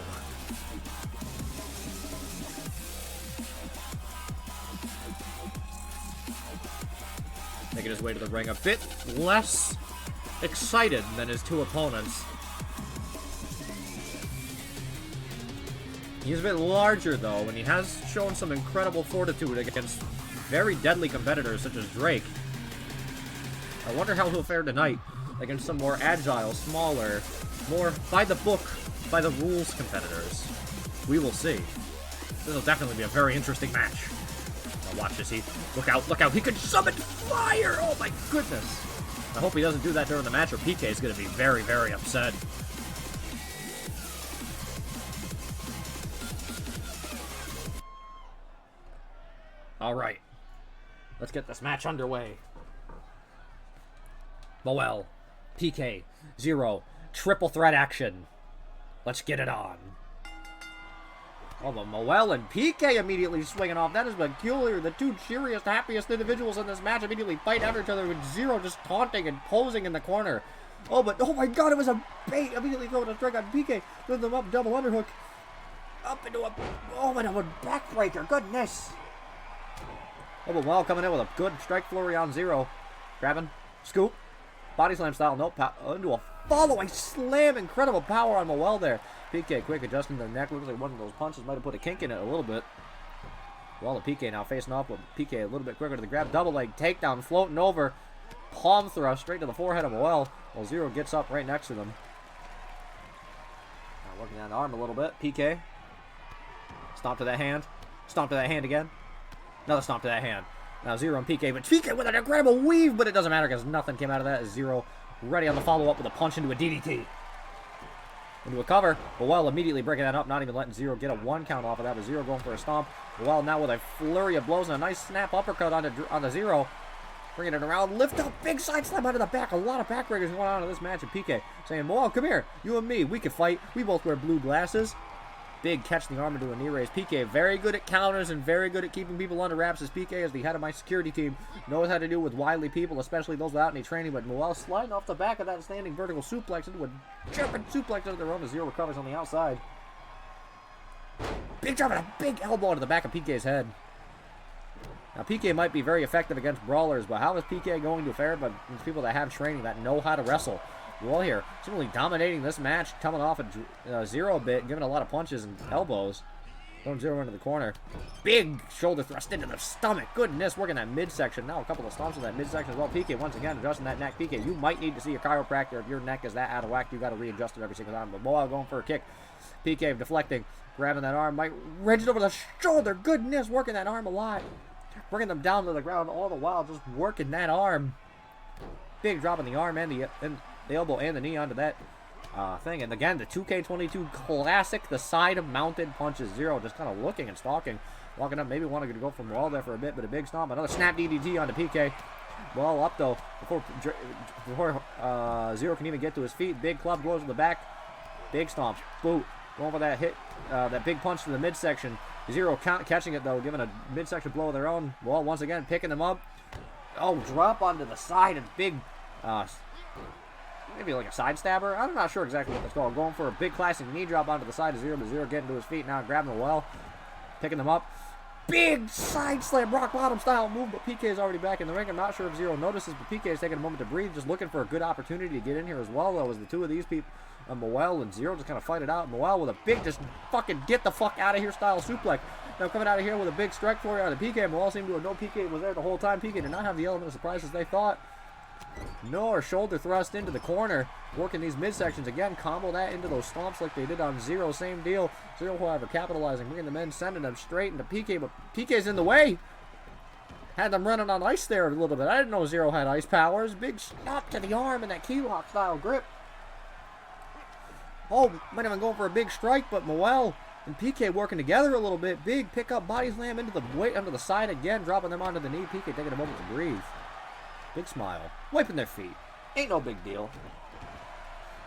Making his way to the ring a bit less excited than his two opponents. He's a bit larger, though, and he has shown some incredible fortitude against very deadly competitors such as Drake. I wonder how he'll fare tonight against some more agile, smaller, more by-the-book, by-the-rules competitors. We will see. This will definitely be a very interesting match. Now watch this. Look out, he can summon fire! Oh my goodness! I hope he doesn't do that during the match or PK is going to be very, very upset. Alright. Let's get this match underway. Moel, PK, Zero, triple threat action. Let's get it on. Oh, but Moel and PK immediately swinging off. That is peculiar. The two cheeriest, happiest individuals in this match immediately fight after each other with Zero just taunting and posing in the corner. Oh, but oh my god, it was a bait. Immediately going to strike on PK. Lift them up, double underhook. Up into a, oh, and a backbreaker. Goodness. Oh, but Moel coming in with a good strike flurry on Zero. Grabbing, scoop, body slam style, nope, into a following slam. Incredible power on Moel there. PK quick adjusting the neck. Looks like one of those punches might have put a kink in it a little bit. Well, the PK now facing off with PK a little bit quicker to the grab. Double leg takedown, floating over. Palm thrust straight to the forehead of Moel. Well, Zero gets up right next to them. Now working on the arm a little bit. PK. Stomp to that hand. Stomp to that hand again. Another stomp to that hand. Now Zero and PK, but PK with an incredible weave, but it doesn't matter because nothing came out of that. Zero ready on the follow-up with a punch into a DDT. Into a cover. Moel immediately breaking that up, not even letting Zero get a one count off of that, but Zero going for a stomp. Moel now with a flurry of blows and a nice snap uppercut onto Zero. Bringing it around, lift up, big side slam out of the back. A lot of backbreakers going on in this match. And PK saying, Moel, come here. You and me, we can fight. We both wear blue glasses. Big catch the arm into a knee raise. PK very good at counters and very good at keeping people under wraps, as PK is the head of my security team. Knows how to do with wily people, especially those without any training. But Moel sliding off the back of that standing vertical suplex into a jumping suplex under their own as Zero recovers on the outside. Big drop and a big elbow into the back of PK's head. Now PK might be very effective against brawlers, but how is PK going to fare against people that have training, that know how to wrestle? Well, here, simply dominating this match, coming off a Zero a bit, giving a lot of punches and elbows. Throwing Zero into the corner. Big shoulder thrust into the stomach. Goodness, working that midsection. Now a couple of stomps in that midsection as well. PK once again adjusting that neck. PK, you might need to see a chiropractor if your neck is that out of whack. You got to readjust it every single time. But Moel going for a kick. PK deflecting, grabbing that arm. Might wedge it over the shoulder. Goodness, working that arm a lot. Bringing them down to the ground all the while, just working that arm. Big drop in the arm and the elbow and the knee onto that thing. And again, the 2K22 classic, the side of mounted punches. Zero just kind of looking and stalking. Walking up, maybe wanted to go from Moel there for a bit, but a big stomp. Another snap DDT onto PK. Well up though, before Zero can even get to his feet. Big club goes to the back. Big stomps. Boot. Going for that hit, that big punch to the midsection. Zero catching it though, giving a midsection blow of their own. Well, once again, picking them up. Oh, drop onto the side and big, maybe like a side stabber. I'm not sure exactly what that's called. Going for a big classic knee drop onto the side of Zero, but Zero getting to his feet now, grabbing the well, picking them up. Big side slam, rock bottom style move, but PK is already back in the ring. I'm not sure if Zero notices, but PK is taking a moment to breathe, just looking for a good opportunity to get in here as well, though, as the two of these people, Moel and Zero just kind of fight it out. Moel with a big, just fucking get the fuck out of here style suplex. Now coming out of here with a big strike for you on the PK. Moel seemed to have no PK was there the whole time. PK did not have the element of surprise as they thought. Nor shoulder thrust into the corner. Working these midsections again. Combo that into those stomps like they did on Zero. Same deal. Zero, however, capitalizing. Bringing them in. Sending them straight into PK. But PK's in the way. Had them running on ice there a little bit. I didn't know Zero had ice powers. Big snap to the arm and that key lock style grip. Oh, might have been going for a big strike. But Moel and PK working together a little bit. Big pickup body slam into the weight under the side again. Dropping them onto the knee. PK taking a moment to breathe. Big smile. Wiping their feet. Ain't no big deal.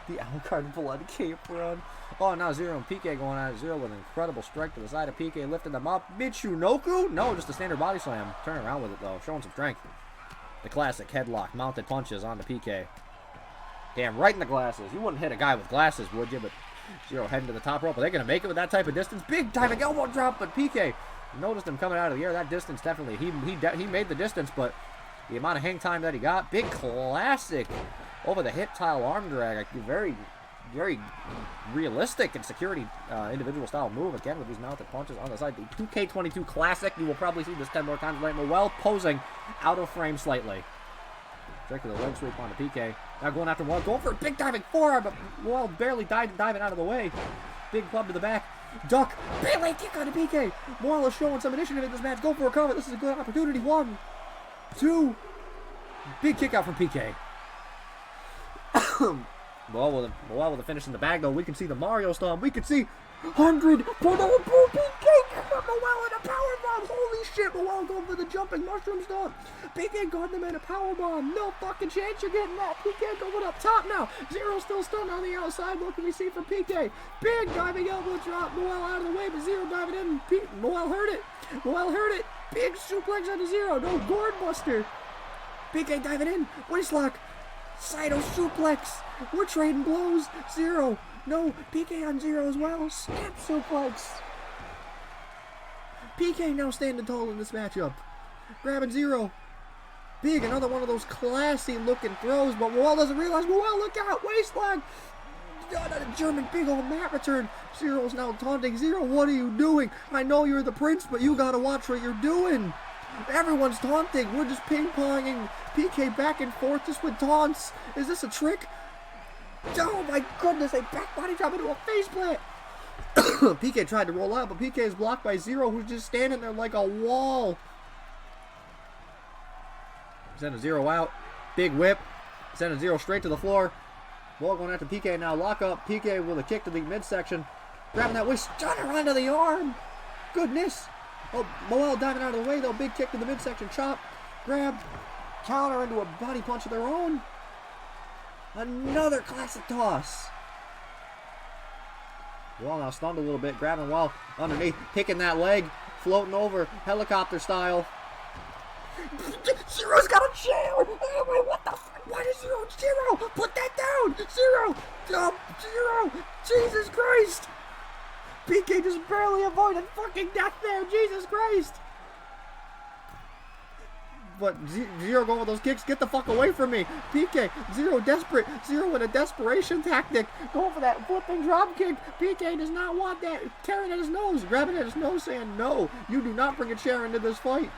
The Alucard blood cape run. Oh, now Zero and PK going at it. Zero with an incredible strike to the side of PK. Lifting them up. Michunoku? No, just a standard body slam. Turning around with it, though. Showing some strength. The classic headlock. Mounted punches onto PK. Damn, right in the glasses. You wouldn't hit a guy with glasses, would you? But Zero heading to the top rope. Are they going to make it with that type of distance? Big diving elbow drop, but PK noticed him coming out of the air. That distance definitely. He made the distance, but the amount of hang time that he got, big classic over the hip tile arm drag. Very, very realistic and security individual style move again with these mounted punches on the side. The 2K22 classic. You will probably see this 10 more times later. Well, posing out of frame slightly. Straight to the leg sweep onto PK. Now going after Moel, going for a big diving forearm, but Moel barely diving out of the way. Big club to the back. Duck. Big leg kick onto PK. Moel is showing some initiative in this match. Go for a cover. This is a good opportunity. 1, 2. Big kick out from PK. Moel with a finish in the bag, though. We can see the Mario stomp. We can see 100 for the PK. Moel in a powerbomb. Holy shit. Moel going for the jumping mushroom stomp. PK got them in a powerbomb. No fucking chance you're getting that. PK going up top now. Zero still stunned on the outside. What can we see from PK? Big diving elbow drop. Moel out of the way, but Zero diving in. Moel heard it. Moel heard it. Big suplex onto Zero. No gourd buster. PK diving in. Waistlock. Saito suplex. We're trading blows. Zero. No. PK on Zero as well. Snap suplex. PK now standing tall in this matchup. Grabbing Zero. Big. Another one of those classy looking throws. But Moel doesn't realize. Moel, look out. Waistlock. German big old mat return. Zero's now taunting Zero. What are you doing? I know you're the prince, but you gotta watch what you're doing. Everyone's taunting. We're just ping-ponging PK back and forth just with taunts. Is this a trick? Oh my goodness, a back body drop into a faceplant. PK tried to roll out, but PK is blocked by Zero, who's just standing there like a wall. Sending Zero out. Big whip. Sending Zero straight to the floor. Ball going after PK now. Lock up. PK with a kick to the midsection. Grabbing that waist. Stunner onto the arm. Goodness. Oh, Moel diving out of the way, though. Big kick to the midsection. Chop. Grab. Counter into a body punch of their own. Another classic toss. Moel now stunned a little bit. Grabbing Moel underneath. Picking that leg. Floating over. Helicopter style. Zero's got a chair. Oh, what the fuck? Why does Zero? Put that down. Zero. Zero. Jesus Christ. PK just barely avoided fucking death there. Jesus Christ. But Zero going with those kicks. Get the fuck away from me. PK. Zero desperate. Zero in a desperation tactic. Going for that flipping drop kick. PK does not want that. Tearing at his nose. Grabbing at his nose saying, no, you do not bring a chair into this fight.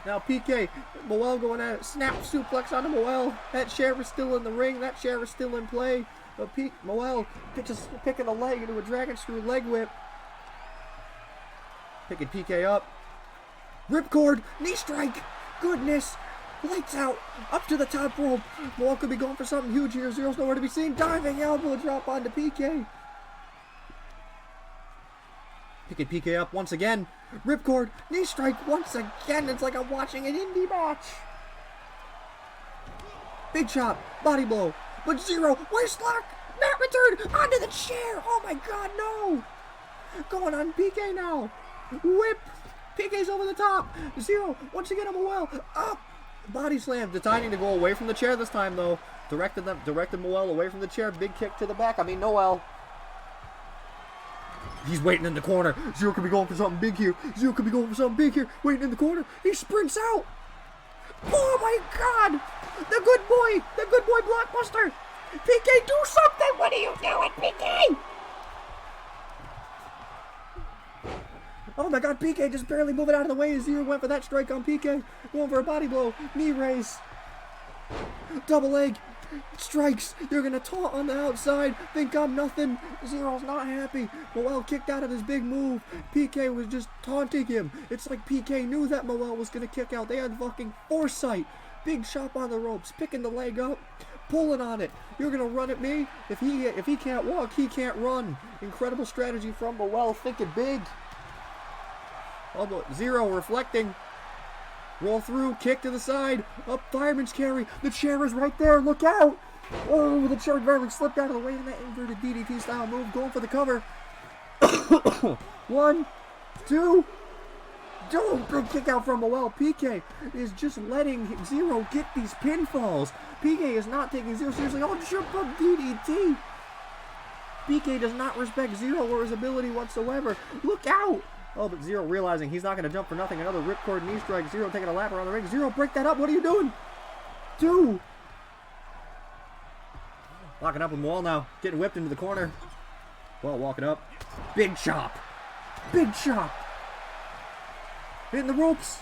Now PK, Moel going at it. Snap suplex onto Moel. That chair is still in the ring. That chair is still in play. But Moel just picking a leg into a dragon screw leg whip. Picking PK up. Ripcord. Knee strike. Goodness. Lights out. Up to the top rope. Moel could be going for something huge here. Zero's nowhere to be seen. Diving elbow drop onto PK. Picking PK up once again. Ripcord. Knee strike once again. It's like I'm watching an indie match. Big chop. Body blow. But Zero. Waistlock. Mat return. Onto the chair. Oh my god, no. Going on PK now. Whip. PK's over the top. Zero. Once again on Moel. Up. Body slam. Deciding to go away from the chair this time, though. Directed Moel away from the chair. Big kick to the back. Noel. He's waiting in the corner. Zero could be going for something big here. Zero could be going for something big here. Waiting in the corner. He sprints out. Oh my god. The good boy Blockbuster. PK, do something. What are you doing, PK? Oh my god, PK just barely moving out of the way as Zero went for that strike on PK. Going for a body blow. Knee raise. Double leg. Strikes. They're going to taunt on the outside. Think I'm nothing. Zero's not happy. Moel kicked out of his big move. PK was just taunting him. It's like PK knew that Moel was going to kick out. They had fucking foresight. Big chop on the ropes. Picking the leg up. Pulling on it. You're going to run at me? If he can't walk, he can't run. Incredible strategy from Moel. Thinking big. Oh, but Zero reflecting. Roll through, kick to the side, up fireman's carry. The chair is right there, look out! Oh, the chair barely slipped out of the way in that inverted DDT style move, going for the cover. 1, 2, big kick out from Moel. PK is just letting Zero get these pinfalls. PK is not taking Zero seriously. Oh, jump up DDT. PK does not respect Zero or his ability whatsoever. Look out! Oh, but Zero realizing he's not going to jump for nothing. Another ripcord knee strike. Zero taking a lap around the ring. Zero, break that up. What are you doing? 2. Locking up with Moel now. Getting whipped into the corner. Well, walking up. Big chop. Big chop. Hitting the ropes.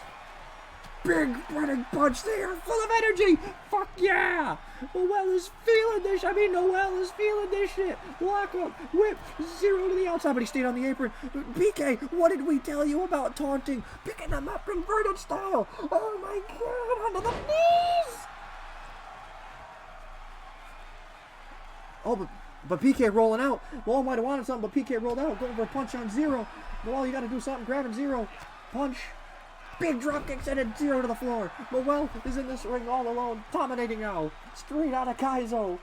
Big running punch there. Full of energy. Fuck yeah. Noel is feeling this. Noel is feeling this shit. Lock up. Whip. Zero to the outside, but he stayed on the apron. PK, what did we tell you about taunting? Picking them up inverted style. Oh my god. Onto the knees. Oh, but PK rolling out. Noel might have wanted something, but PK rolled out. Going for a punch on Zero. Noel, you got to do something. Grabbing Zero. Punch. Big drop kick sending Zero to the floor. Moel is in this ring all alone, dominating now. Straight out of Kaizo.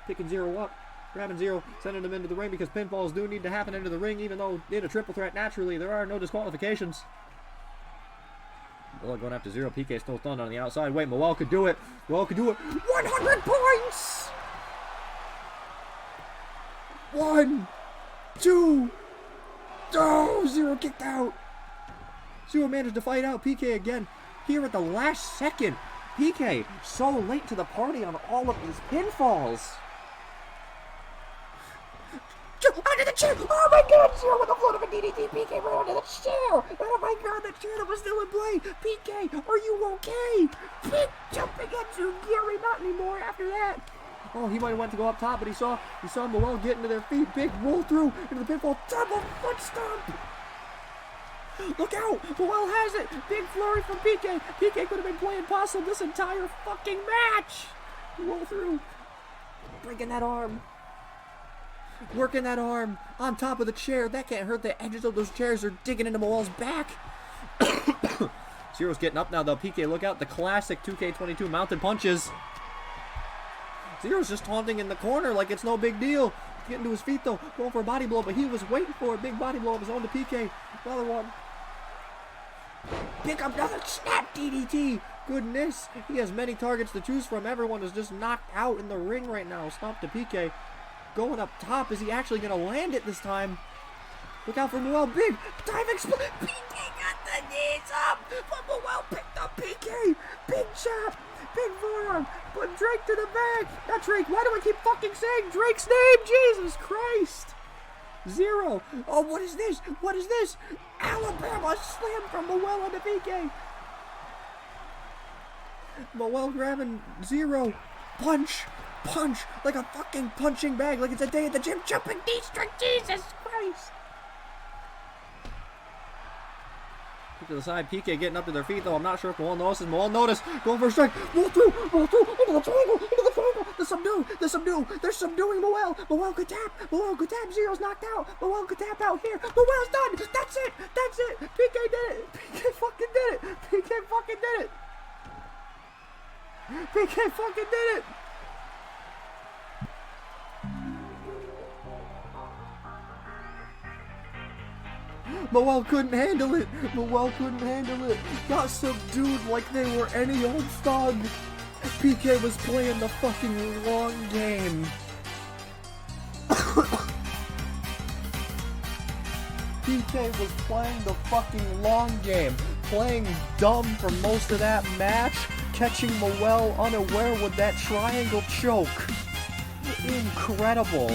Picking Zero up, grabbing Zero, sending him into the ring because pinfalls do need to happen into the ring, even though in a triple threat naturally there are no disqualifications. Moel going after Zero. PK still stunned on the outside. Wait, Moel could do it. Moel could do it. 100 points! 1, 2. Oh, Zero kicked out. Zero managed to fight out PK again here at the last second. PK so late to the party on all of these pinfalls. Under the chair! Oh my god! Zero with the float of a DDT. PK right under the chair! Oh my god, the chair that was still in play! PK, are you okay? Big jumping into Gary, not anymore after that. Oh, he might have went to go up top, but he saw Moel get into their feet. Big roll through into the pinfall. Double foot stomp! Look out! Moel has it! Big flurry from PK. PK could have been playing possum this entire fucking match! Roll through. Breaking that arm. Working that arm on top of the chair. That can't hurt. The edges of those chairs are digging into Moel's back. Zero's getting up now though. PK, look out. The classic 2K22 mounted punches. Zero's just taunting in the corner like it's no big deal. Getting to his feet though. Going for a body blow, but he was waiting for a big body blow of his own to PK. Another one. Pick up another snap DDT. Goodness. He has many targets to choose from. Everyone is just knocked out in the ring right now. Stomp to PK. Going up top. Is he actually going to land it this time? Look out for Moel. Big diving split. PK got the knees up. But Moel picked up PK. Big chop. Big forearm. Put Drake to the back. Not Drake. Why do I keep fucking saying Drake's name? Jesus Christ. Zero. Oh, what is this? What is this? Alabama slam from Moel onto PK. Moel grabbing Zero. Punch. Punch. Like a fucking punching bag. Like it's a day at the gym. Jumping knee strike. Jesus Christ. To the side, PK getting up to their feet though. I'm not sure if Moel notices. Moel noticed. Going for a strike. Roll through. Into the triangle. The subdue. They're subduing Moel. Moel could tap. Zero's knocked out. Moel could tap out here. Moel's done. That's it. PK did it. PK fucking did it. Moel couldn't handle it. Got subdued like they were any old thug. PK was playing the fucking long game. PK was playing the fucking long game. Playing dumb for most of that match. catching Moel unaware with that triangle choke. Incredible.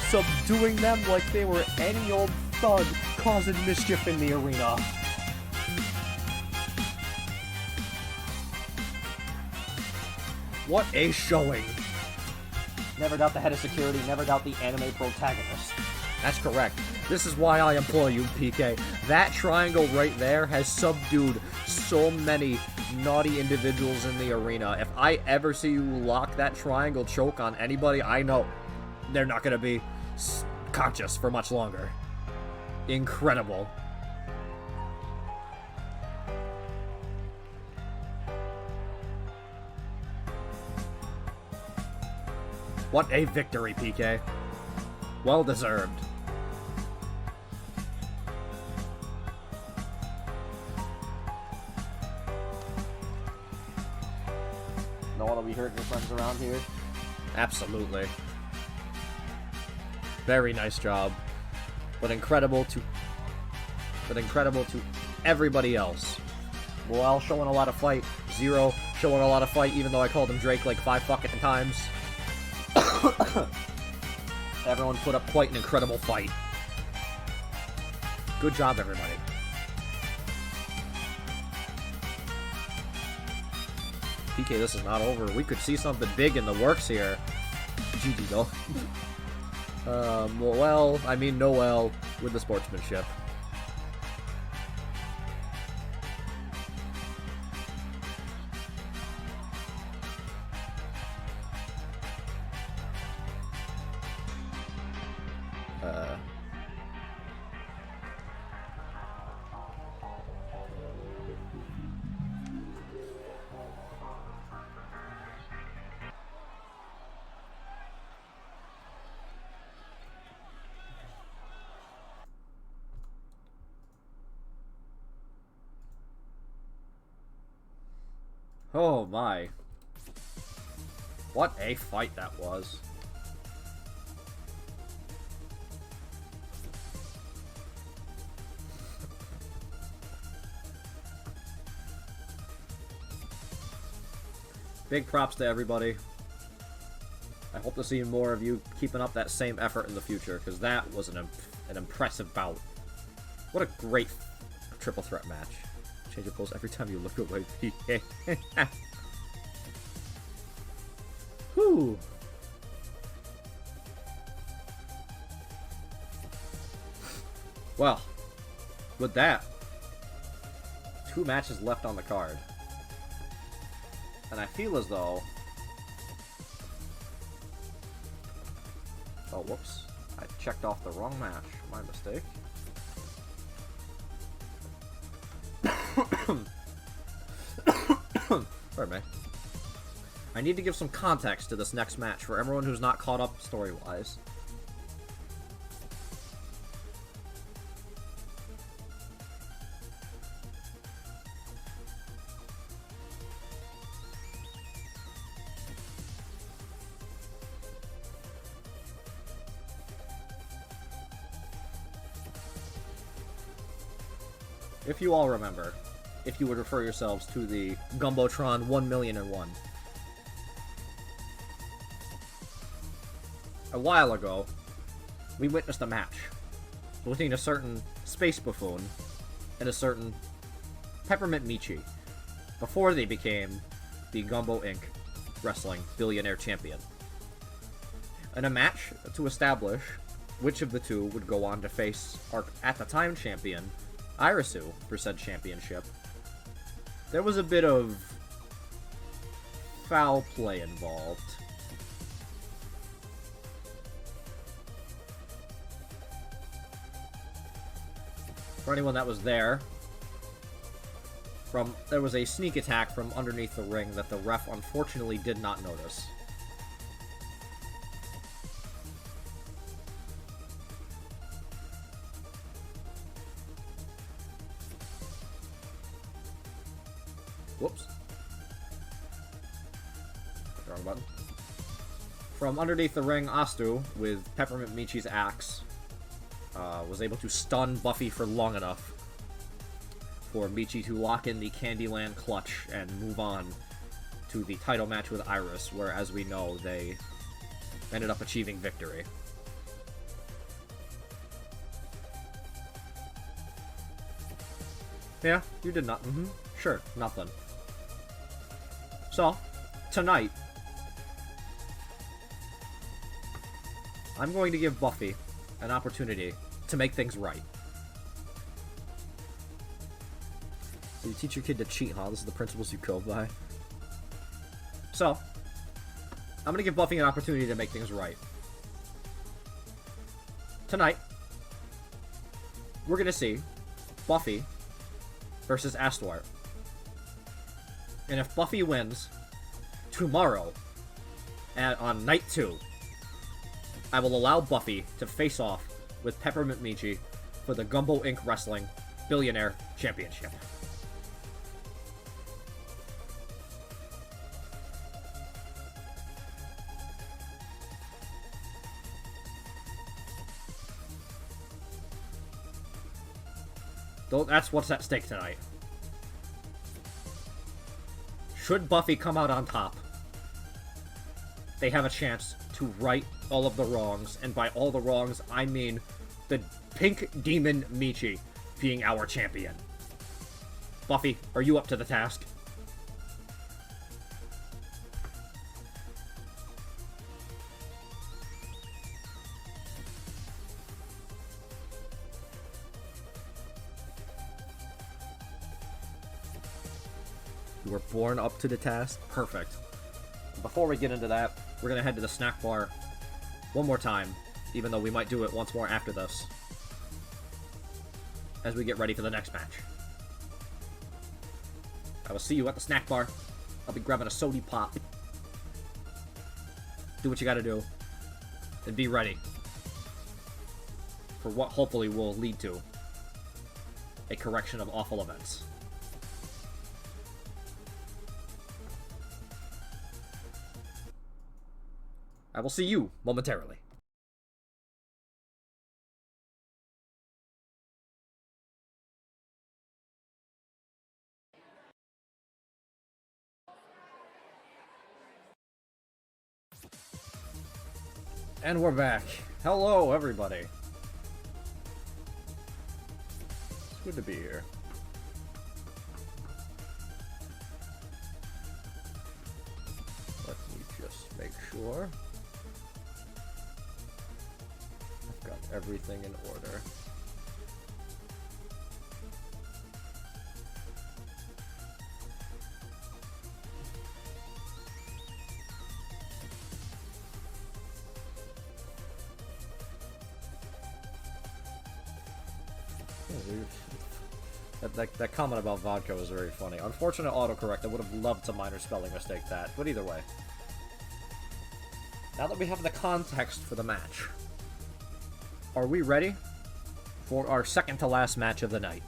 Subduing them like they were any old thug causing mischief in the arena. What a showing. Never doubt the head of security, never doubt the anime protagonist. That's correct. This is why I employ you, PK. That triangle right there has subdued so many naughty individuals in the arena. If I ever see you lock that triangle choke on anybody, I know they're not going to be conscious for much longer. Incredible. What a victory, PK. Well deserved. No one will be hurting your friends around here. Absolutely. Very nice job. But incredible to everybody else. Well, showing a lot of fight. Zero showing a lot of fight, even though I called him Drake like 5 fucking times. Everyone put up quite an incredible fight. Good job, everybody. PK, this is not over. We could see something big in the works here. GG, though. Well, I mean Noel with the sportsmanship. Oh my. What a fight that was. Big props to everybody. I hope to see more of you keeping up that same effort in the future, because that was an impressive bout. What a great triple threat match. Change your pose every time you look away, PK. Whew. Well, with that, 2 matches left on the card. And I feel as though... Oh, whoops. I checked off the wrong match. My mistake. Pardon me. I need to give some context to this next match for everyone who's not caught up story-wise. If you all remember, if you would refer yourselves to the Gumbotron 1,000,001. A while ago, we witnessed a match between a certain Space Buffoon and a certain Peppermint Michi before they became the Gumbo Inc Wrestling Billionaire Champion. In a match to establish which of the two would go on to face our, at the time, champion, Irisu, for said championship, there was a bit of foul play involved. For anyone that was there, there was a sneak attack from underneath the ring that the ref unfortunately did not notice. Whoops. Wrong button. From underneath the ring, Astu, with Peppermint Michi's axe, was able to stun Buffy for long enough for Michi to lock in the Candyland clutch and move on to the title match with Iris, where, as we know, they ended up achieving victory. Yeah, you did not. Sure, nothing. So, tonight, I'm going to give Buffy an opportunity to make things right. So you teach your kid to cheat, huh? This is the principles you go by. So, I'm going to give Buffy an opportunity to make things right. Tonight, we're going to see Buffy versus Astwart. And if Buffy wins, tomorrow, on night 2, I will allow Buffy to face off with Peppermint Michi for the Gumbo Inc Wrestling Billionaire Championship. That's what's at stake tonight. Should Buffy come out on top, they have a chance to right all of the wrongs, and by all the wrongs, I mean the Pink Demon Michi being our champion. Buffy, are you up to the task? You were born up to the task? Perfect. Before we get into that, we're going to head to the snack bar one more time, even though we might do it once more after this, as we get ready for the next match. I will see you at the snack bar. I'll be grabbing a sody pop. Do what you gotta do, and be ready for what hopefully will lead to a correction of awful events. I will see you momentarily. And we're back. Hello, everybody. It's good to be here. Let me just make sure I've got everything in order. That comment about vodka was very funny. Unfortunate autocorrect. I would have loved to minor spelling mistake that, but either way. Now that we have the context for the match, are we ready for our second to last match of the night?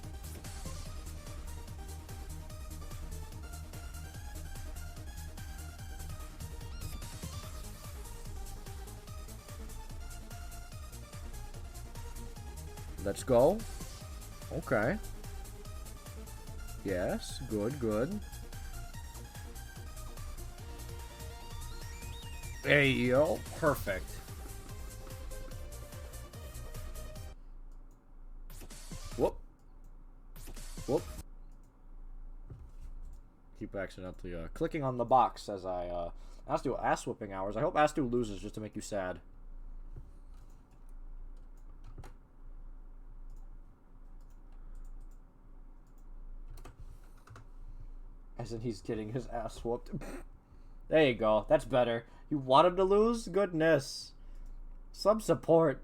Let's go. Okay. Yes, good, good. There you go. Perfect. Whoop. Whoop. Keep accidentally clicking on the box as I Astu ass whooping hours. I hope Astu loses just to make you sad. As in he's getting his ass whooped. There you go. That's better. You want him to lose? Goodness. Some support.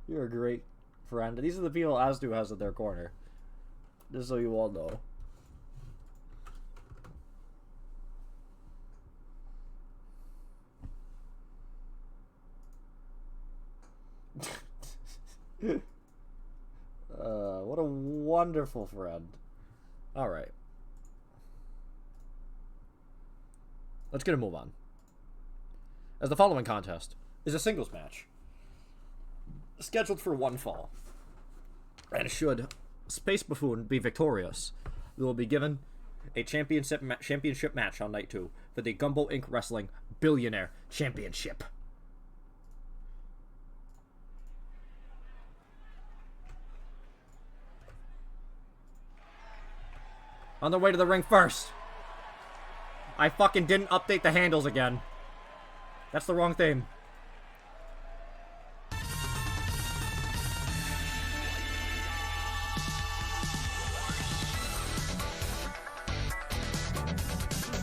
You're a great friend. These are the people Asdu has at their corner. Just so you all know. What a wonderful friend. Alright. Let's get a move on. As the following contest is a singles match, scheduled for one fall. And should Space Buffoon be victorious, we will be given a championship match on night 2 for the Gumbo Inc Wrestling Billionaire Championship. On the way to the ring first. I fucking didn't update the handles again. That's the wrong thing.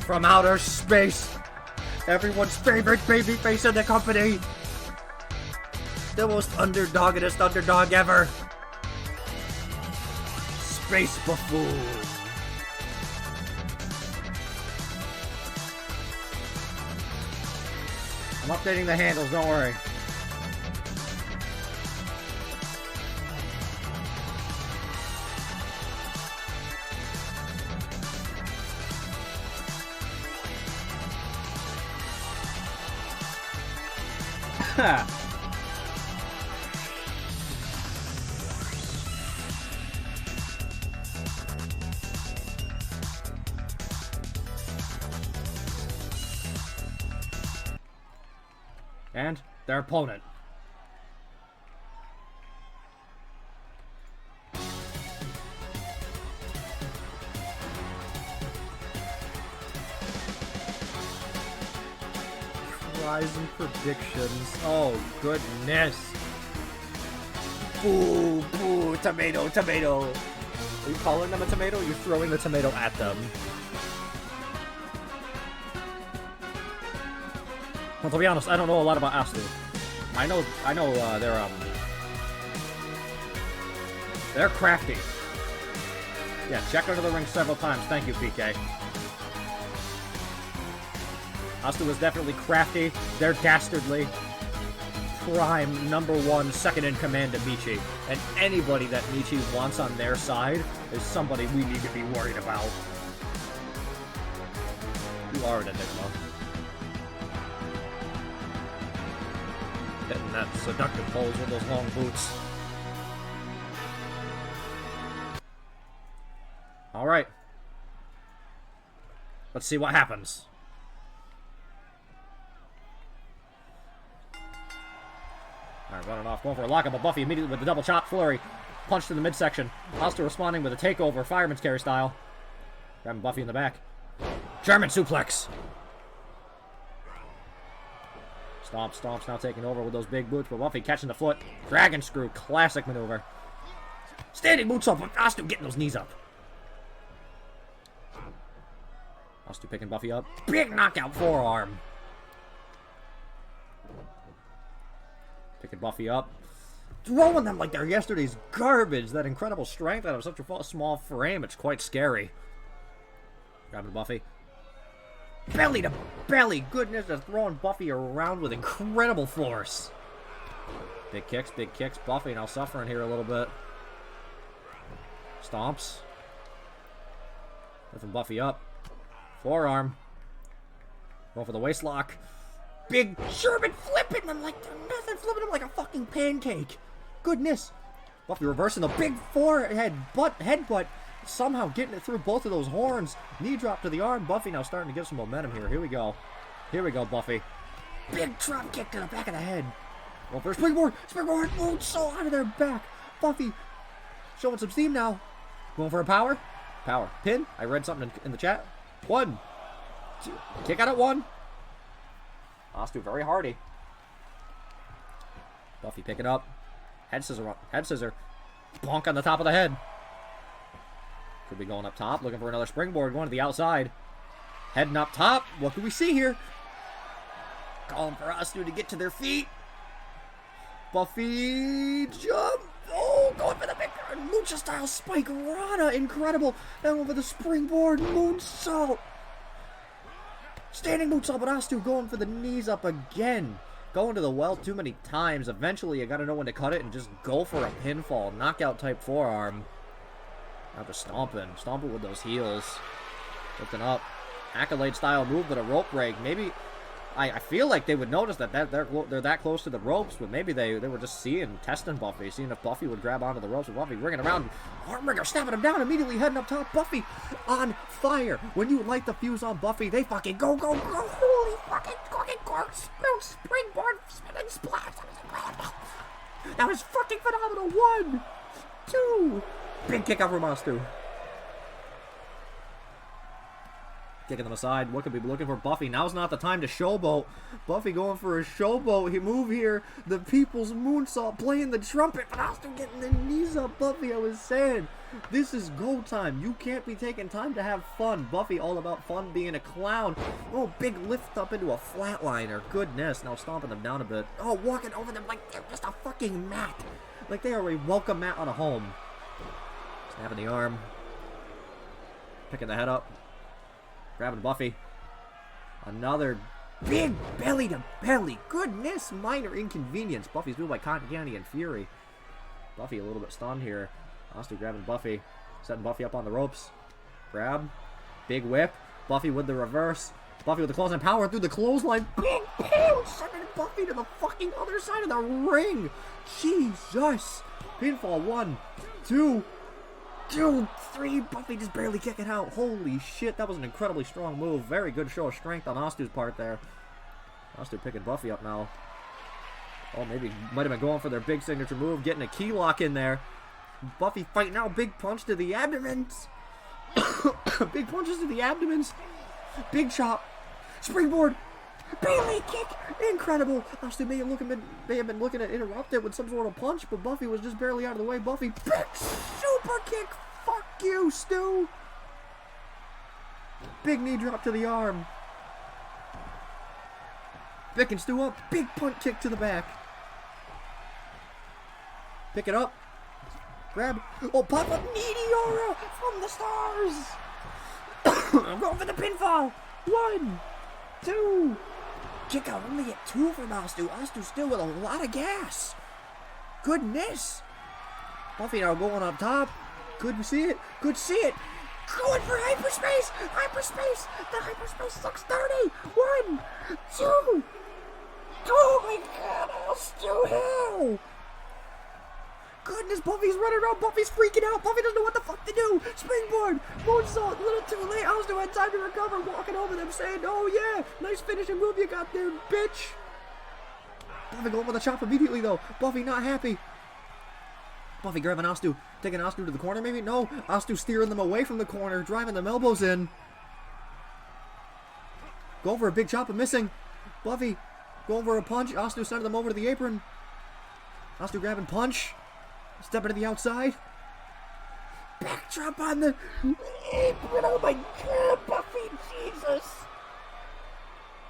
From outer space, everyone's favorite babyface in the company. The most underdoggiest underdog ever. Space Buffoon. I'm updating the handles, don't worry. Ha! And their opponent. Rise and predictions. Oh, goodness. Boo, boo, tomato, tomato. Are you calling them a tomato? You're throwing the tomato at them. Well, to be honest, I don't know a lot about Astu. I know, they're crafty. Yeah, check under the ring several times. Thank you, PK. Astu is definitely crafty. They're dastardly. Prime, #1, second in command to Michi. And anybody that Michi wants on their side is somebody we need to be worried about. You are an enigma. Hitting that seductive pose with those long boots. Alright. Let's see what happens. Alright, running off, going for a lockup, but Buffy immediately with the double chop flurry. Punched in the midsection. Astu responding with a takeover, fireman's carry style. Grabbing Buffy in the back. German suplex. Stomps now taking over with those big boots, but Buffy catching the foot. Dragon screw, classic maneuver. Standing boots up, but Astu getting those knees up. Astu picking Buffy up. Big knockout forearm. Picking Buffy up. Throwing them like they're yesterday's garbage. That incredible strength out of such a small frame, it's quite scary. Grabbing Buffy. Belly to belly. Goodness, just throwing Buffy around with incredible force. Big kicks, big kicks. Buffy now suffering here a little bit. Stomps. Lifting Buffy up. Forearm. Going for the waist lock. Big Sherman flipping them like they're nothing. Flipping them like a fucking pancake. Goodness. Buffy reversing the big forehead headbutt. Somehow getting it through both of those horns. Knee drop to the arm. Buffy now starting to get some momentum here. Here we go. Here we go, Buffy. Big drop kick to the back of the head. Well, for springboard. Springboard. Oh, so out of their back. Buffy showing some steam now. Going for a power. Power. Pin. I read something in the chat. 1, 2. Kick out at 1. Astu very hardy. Buffy picking up. Head scissor. Head scissor. Bonk on the top of the head. Could be going up top, looking for another springboard, going to the outside. Heading up top. What can we see here? Calling for Astu to get to their feet. Buffy jump. Oh, going for the big lucha style spike rana. Incredible. Then over the springboard moonsault. Standing moonsault, but Astu going for the knees up again. Going to the well too many times. Eventually, you got to know when to cut it and just go for a pinfall. Knockout type forearm. Now just stomping. Stomping with those heels. Lifting up. Accolade style move, but a rope break. Maybe I feel like they would notice that they're that close to the ropes, but maybe they were just testing Buffy, seeing if Buffy would grab onto the ropes. With Buffy ringing around, Armbringer snapping him down, immediately heading up top. Buffy on fire. When you light the fuse on Buffy, they fucking go. Holy fucking springboard spinning splash. That was fucking phenomenal. 1, 2, big kick out from Astu. Kicking them aside. What could we be looking for? Buffy. Now's not the time to showboat. Buffy going for a showboat. He move here. The people's moonsault playing the trumpet, but also getting their knees up. Buffy, I was saying, this is go time. You can't be taking time to have fun. Buffy all about fun, being a clown. Oh, big lift up into a flatliner. Goodness. Now stomping them down a bit. Oh, walking over them like they're just a fucking mat. Like they are a welcome mat on a home. Snapping the arm. Picking the head up. Grabbing Buffy. Another big belly to belly. Goodness, minor inconvenience. Buffy's moved by Cotton Candy and Fury. Buffy a little bit stunned here. Astu grabbing Buffy. Setting Buffy up on the ropes. Grab. Big whip. Buffy with the reverse. Buffy with the clothesline. Power through the clothesline. Big pound. Sending Buffy to the fucking other side of the ring. Jesus. Pinfall. 1, 2, 2, 3, Buffy just barely kicking out. Holy shit, that was an incredibly strong move. Very good show of strength on Astu's part there. Astu picking Buffy up now. Oh, maybe might have been going for their big signature move, getting a key lock in there. Buffy fighting out, big punch to the abdomens. Big punches to the abdomens. Big chop. Springboard. Bailey kick. Incredible. Astu may have been looking to interrupt it with some sort of punch, but Buffy was just barely out of the way. Buffy, big super kick. Fuck you, Stu. Big knee drop to the arm. Picking Stu up. Big punt kick to the back. Pick it up. Grab. Oh, pop up Meteora from the stars. I'm going for the pinfall. 1, 2. Kick out, only get 2 from Astu. Astu still with a lot of gas. Goodness. Buffy now going up top. Could see it. Could see it. Going for hyperspace. Hyperspace. The hyperspace looks dirty. 1, 2. Oh my god, Astu, hell. Goodness, Buffy's running around. Buffy's freaking out. Buffy doesn't know what the fuck to do. Springboard. Moonsault. A little too late. Astu had time to recover. Walking over them saying, oh yeah, nice finishing move you got there, bitch. Buffy going with a chop immediately though. Buffy not happy. Buffy grabbing Astu. Taking Astu to the corner maybe? No. Astu steering them away from the corner. Driving them elbows in. Going for a big chop and missing. Buffy going for a punch. Astu sending them over to the apron. Astu grabbing punch. Stepping to the outside. Backdrop on the apron. Oh my god, Buffy, Jesus.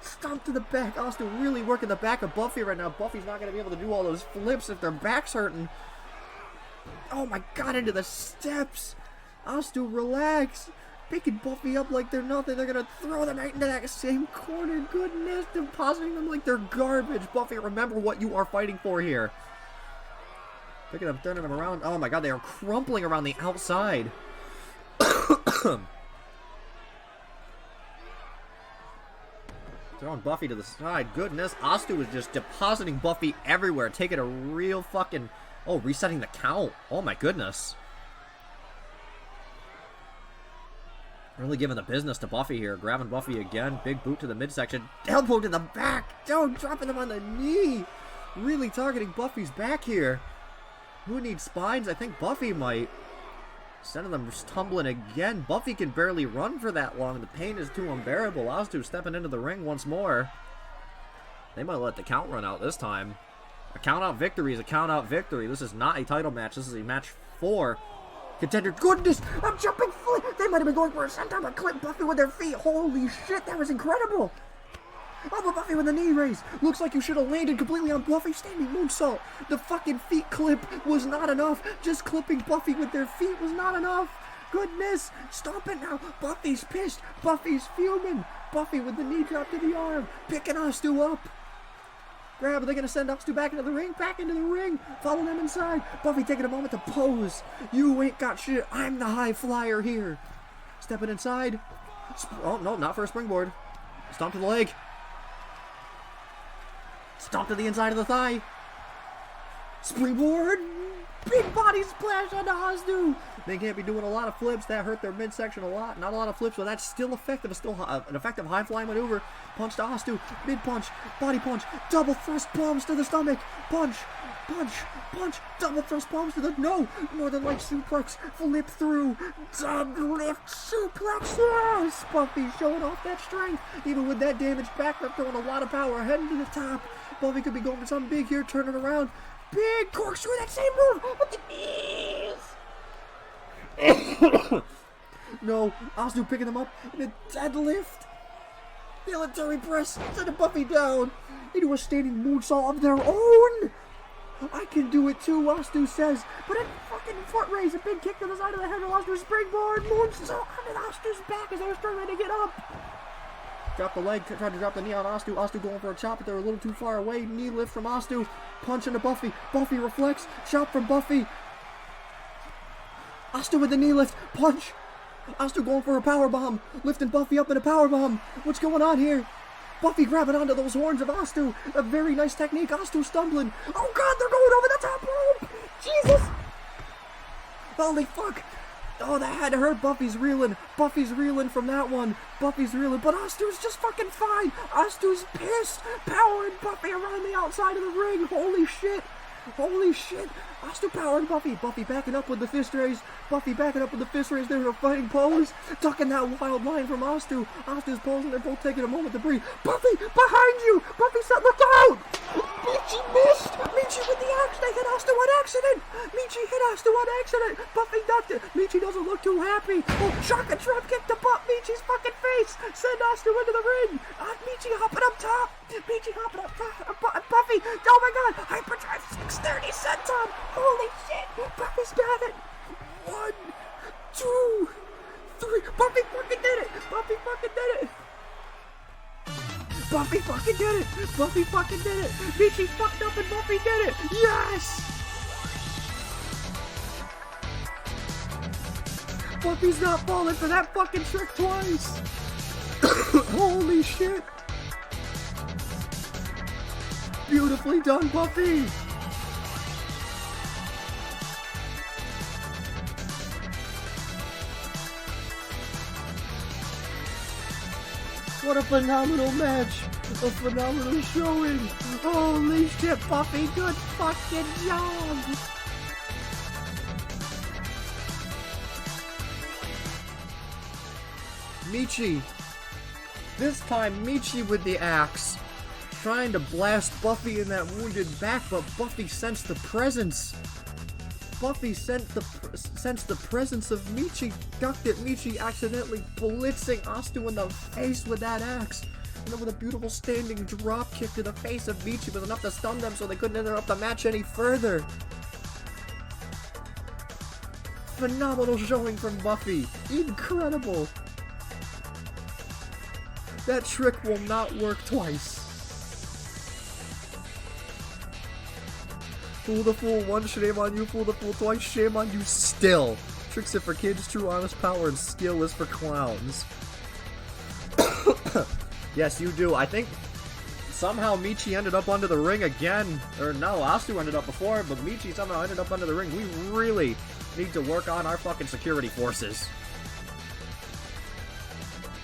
Stomp to the back. Astu really working the back of Buffy right now. Buffy's not going to be able to do all those flips if their back's hurting. Oh my god, into the steps. Astu, relax. Picking Buffy up like they're nothing. They're going to throw them right into that same corner. Goodness, depositing them like they're garbage. Buffy, remember what you are fighting for here. Picking up, turning them around. Oh my god, they are crumpling around the outside. Throwing Buffy to the side. Goodness, Astu is just depositing Buffy everywhere. Taking a real fucking... Oh, resetting the count. Oh my goodness. Really giving the business to Buffy here. Grabbing Buffy again. Big boot to the midsection. Elbow to the back. Don't dropping them on the knee. Really targeting Buffy's back here. Who needs spines? I think Buffy might. Sending them tumbling again. Buffy can barely run for that long. The pain is too unbearable. Astu stepping into the ring once more. They might let the count run out this time. A count out victory is a count out victory. This is not a title match. This is a match for contender. Goodness! I'm jumping flip! They might have been going for a senton, but clip Buffy with their feet. Holy shit, that was incredible! Oh, but Buffy with the knee raise. Looks like you should have landed completely on Buffy. Standing moonsault. The fucking feet clip was not enough. Just clipping Buffy with their feet was not enough. Goodness. Stop it now. Buffy's pissed. Buffy's fuming. Buffy with the knee drop to the arm. Picking Astu up. Grab. Are they going to send Astu back into the ring? Back into the ring. Follow them inside. Buffy taking a moment to pose. You ain't got shit. I'm the high flyer here. Stepping inside. Oh, no, not for a springboard. Stomp to the leg. Stomp to the inside of the thigh. Springboard. Big body splash onto Astu. They can't be doing a lot of flips. That hurt their midsection a lot. Not a lot of flips, but that's still effective. It's still an effective high-flying maneuver. Punch to Astu. Mid-punch. Body punch. Double thrust bombs to the stomach. Punch. Punch. Punch. Double thrust bombs to the... No. Northern Light suplex. Flip through. Deadlift suplex. Yes. Buffy showing off that strength. Even with that damaged back, they're throwing a lot of power. Heading to the top. Buffy could be going for something big here. Turning around. Big corkscrew, that same move with the knees. No, Astu picking them up in a deadlift. Military press, sending Buffy down into a standing moonsault of their own. I can do it too, Astu says. But a fucking foot raise, a big kick to the side of the head of Astu, springboard, moonsault onto Astu's back as they were struggling to get up. Drop the leg, tried to drop the knee on Astu. Astu going for a chop, but they're a little too far away. Knee lift from Astu. Punch into Buffy. Buffy reflects. Chop from Buffy. Astu with the knee lift. Punch. Astu going for a power bomb. Lifting Buffy up in a power bomb. What's going on here? Buffy grabbing onto those horns of Astu. A very nice technique. Astu stumbling. Oh God, they're going over the top rope. Jesus. Holy fuck. Oh, that had to hurt. Buffy's reeling. Buffy's reeling from that one. Buffy's reeling. But Astu's just fucking fine. Astu's pissed. Powering Buffy around the outside of the ring. Holy shit. Holy shit. Astu powering Buffy. Buffy backing up with the fist raise. Buffy backing up with the fist raise. They're in a fighting pose. Ducking that wild line from Astu. Astu's posing. They're both taking a moment to breathe. Buffy, behind you. Buffy said, look out. Michi missed. Michi with the axe. They hit Astu on accident. Michi hit Astu on accident. Buffy ducked it. Michi doesn't look too happy. Oh, shotgun trap kick to Michi's fucking face. Send Astu into the ring. Michi hopping up top. Michi hopping up top. Buffy. Oh my God. Hyperdrive 630 senton. Holy shit. Buffy's got it. 1, 2, 3. Buffy fucking did it. Buffy fucking did it. Buffy fucking did it! Buffy fucking did it! Michi fucked up and Buffy did it! Yes! Buffy's not falling for that fucking trick twice! Holy shit! Beautifully done, Buffy! What a phenomenal match! A phenomenal showing! Holy shit, Buffy, good fucking job! Michi. This time, Michi with the axe. Trying to blast Buffy in that wounded back, but Buffy sensed the presence. Buffy sensed the presence of Michi, ducked it. Michi accidentally blitzing Astu in the face with that axe. And then with a beautiful standing drop kick to the face of Michi was enough to stun them so they couldn't interrupt the match any further. Phenomenal showing from Buffy. Incredible. That trick will not work twice. Fool the fool once, shame on you. Fool the fool twice, shame on you still. Tricks it for kids, true honest power, and skill is for clowns. Yes, you do. I think somehow Michi ended up under the ring again. Or no, Astu ended up before, but Michi somehow ended up under the ring. We really need to work on our fucking security forces.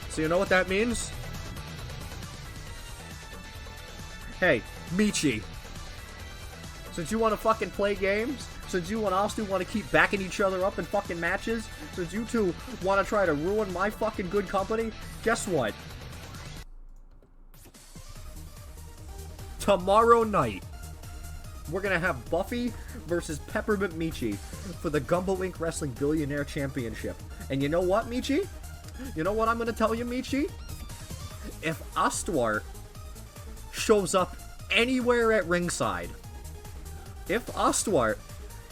So you know what that means? Hey, Michi. Since you want to fucking play games, since you and Astu want to keep backing each other up in fucking matches, since you two want to try to ruin my fucking good company, guess what? Tomorrow night, we're gonna have Buffy versus Peppermint Michi for the Gumbo Inc Wrestling Billionaire Championship. And you know what, Michi? You know what I'm gonna tell you, Michi? If Astuart shows up anywhere at ringside, if Astuart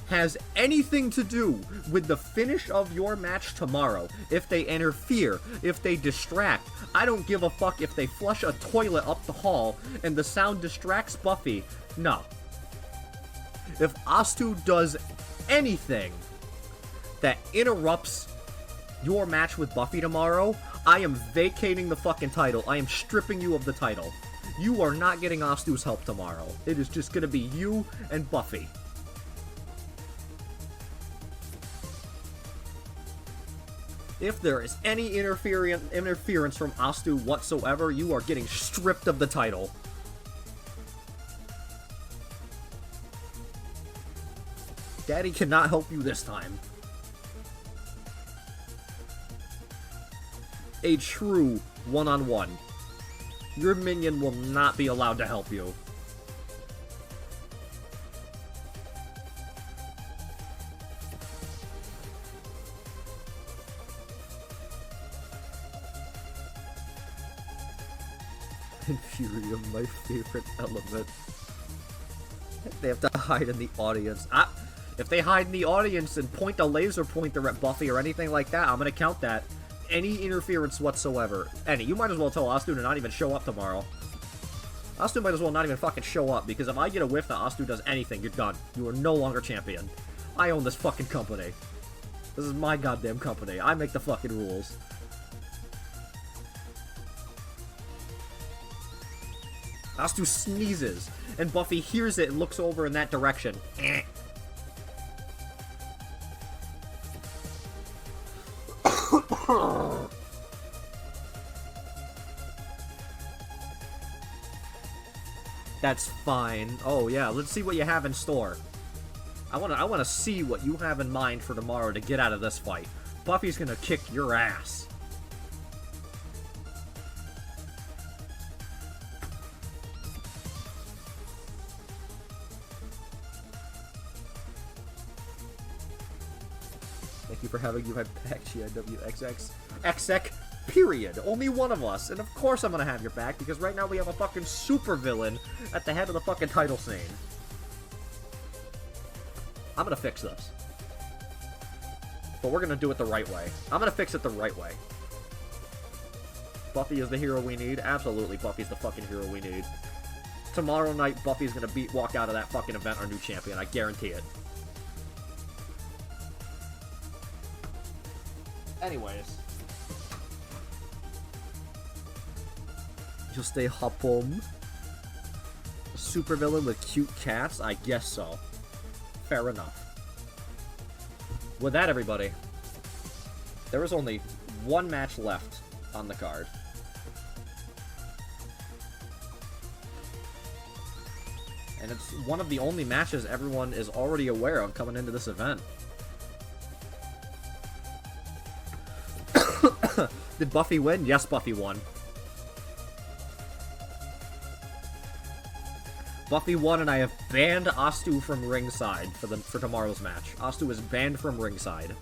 has anything to do with the finish of your match tomorrow, if they interfere, if they distract, I don't give a fuck if they flush a toilet up the hall and the sound distracts Buffy. No. If Astu does anything that interrupts your match with Buffy tomorrow, I am vacating the fucking title. I am stripping you of the title. You are not getting Astu's help tomorrow. It is just gonna be you and Buffy. If there is any interference from Astu whatsoever, you are getting stripped of the title. Daddy cannot help you this time. A true one-on-one. Your minion will not be allowed to help you. Infurium, my favorite element. They have to hide in the audience. If they hide in the audience and point a laser pointer at Buffy or anything like that, I'm gonna count that. Any interference whatsoever. Any. You might as well tell Astu to not even show up tomorrow. Astu might as well not even fucking show up, because if I get a whiff that Astu does anything, you're done. You are no longer champion. I own this fucking company. This is my goddamn company. I make the fucking rules. Astu sneezes, and Buffy hears it and looks over in that direction. That's fine. Oh yeah, let's see what you have in store. I wanna see what you have in mind for tomorrow to get out of this fight. Buffy's gonna kick your ass. Thank you for having you my back, GIW XX, period. Only one of us. And of course I'm gonna have your back, because right now we have a fucking super villain at the head of the fucking title scene. I'm gonna fix this. But we're gonna do it the right way. I'm gonna fix it the right way. Buffy is the hero we need? Absolutely, Buffy's the fucking hero we need. Tomorrow night, Buffy's gonna walk out of that fucking event our new champion. I guarantee it. Anyways. You'll stay home. A supervillain with cute cats? I guess so. Fair enough. With that, everybody, there is only one match left on the card. And it's one of the only matches everyone is already aware of coming into this event. Did Buffy win? Yes, Buffy won. Buffy won, and I have banned Astu from ringside for tomorrow's match. Astu is banned from ringside.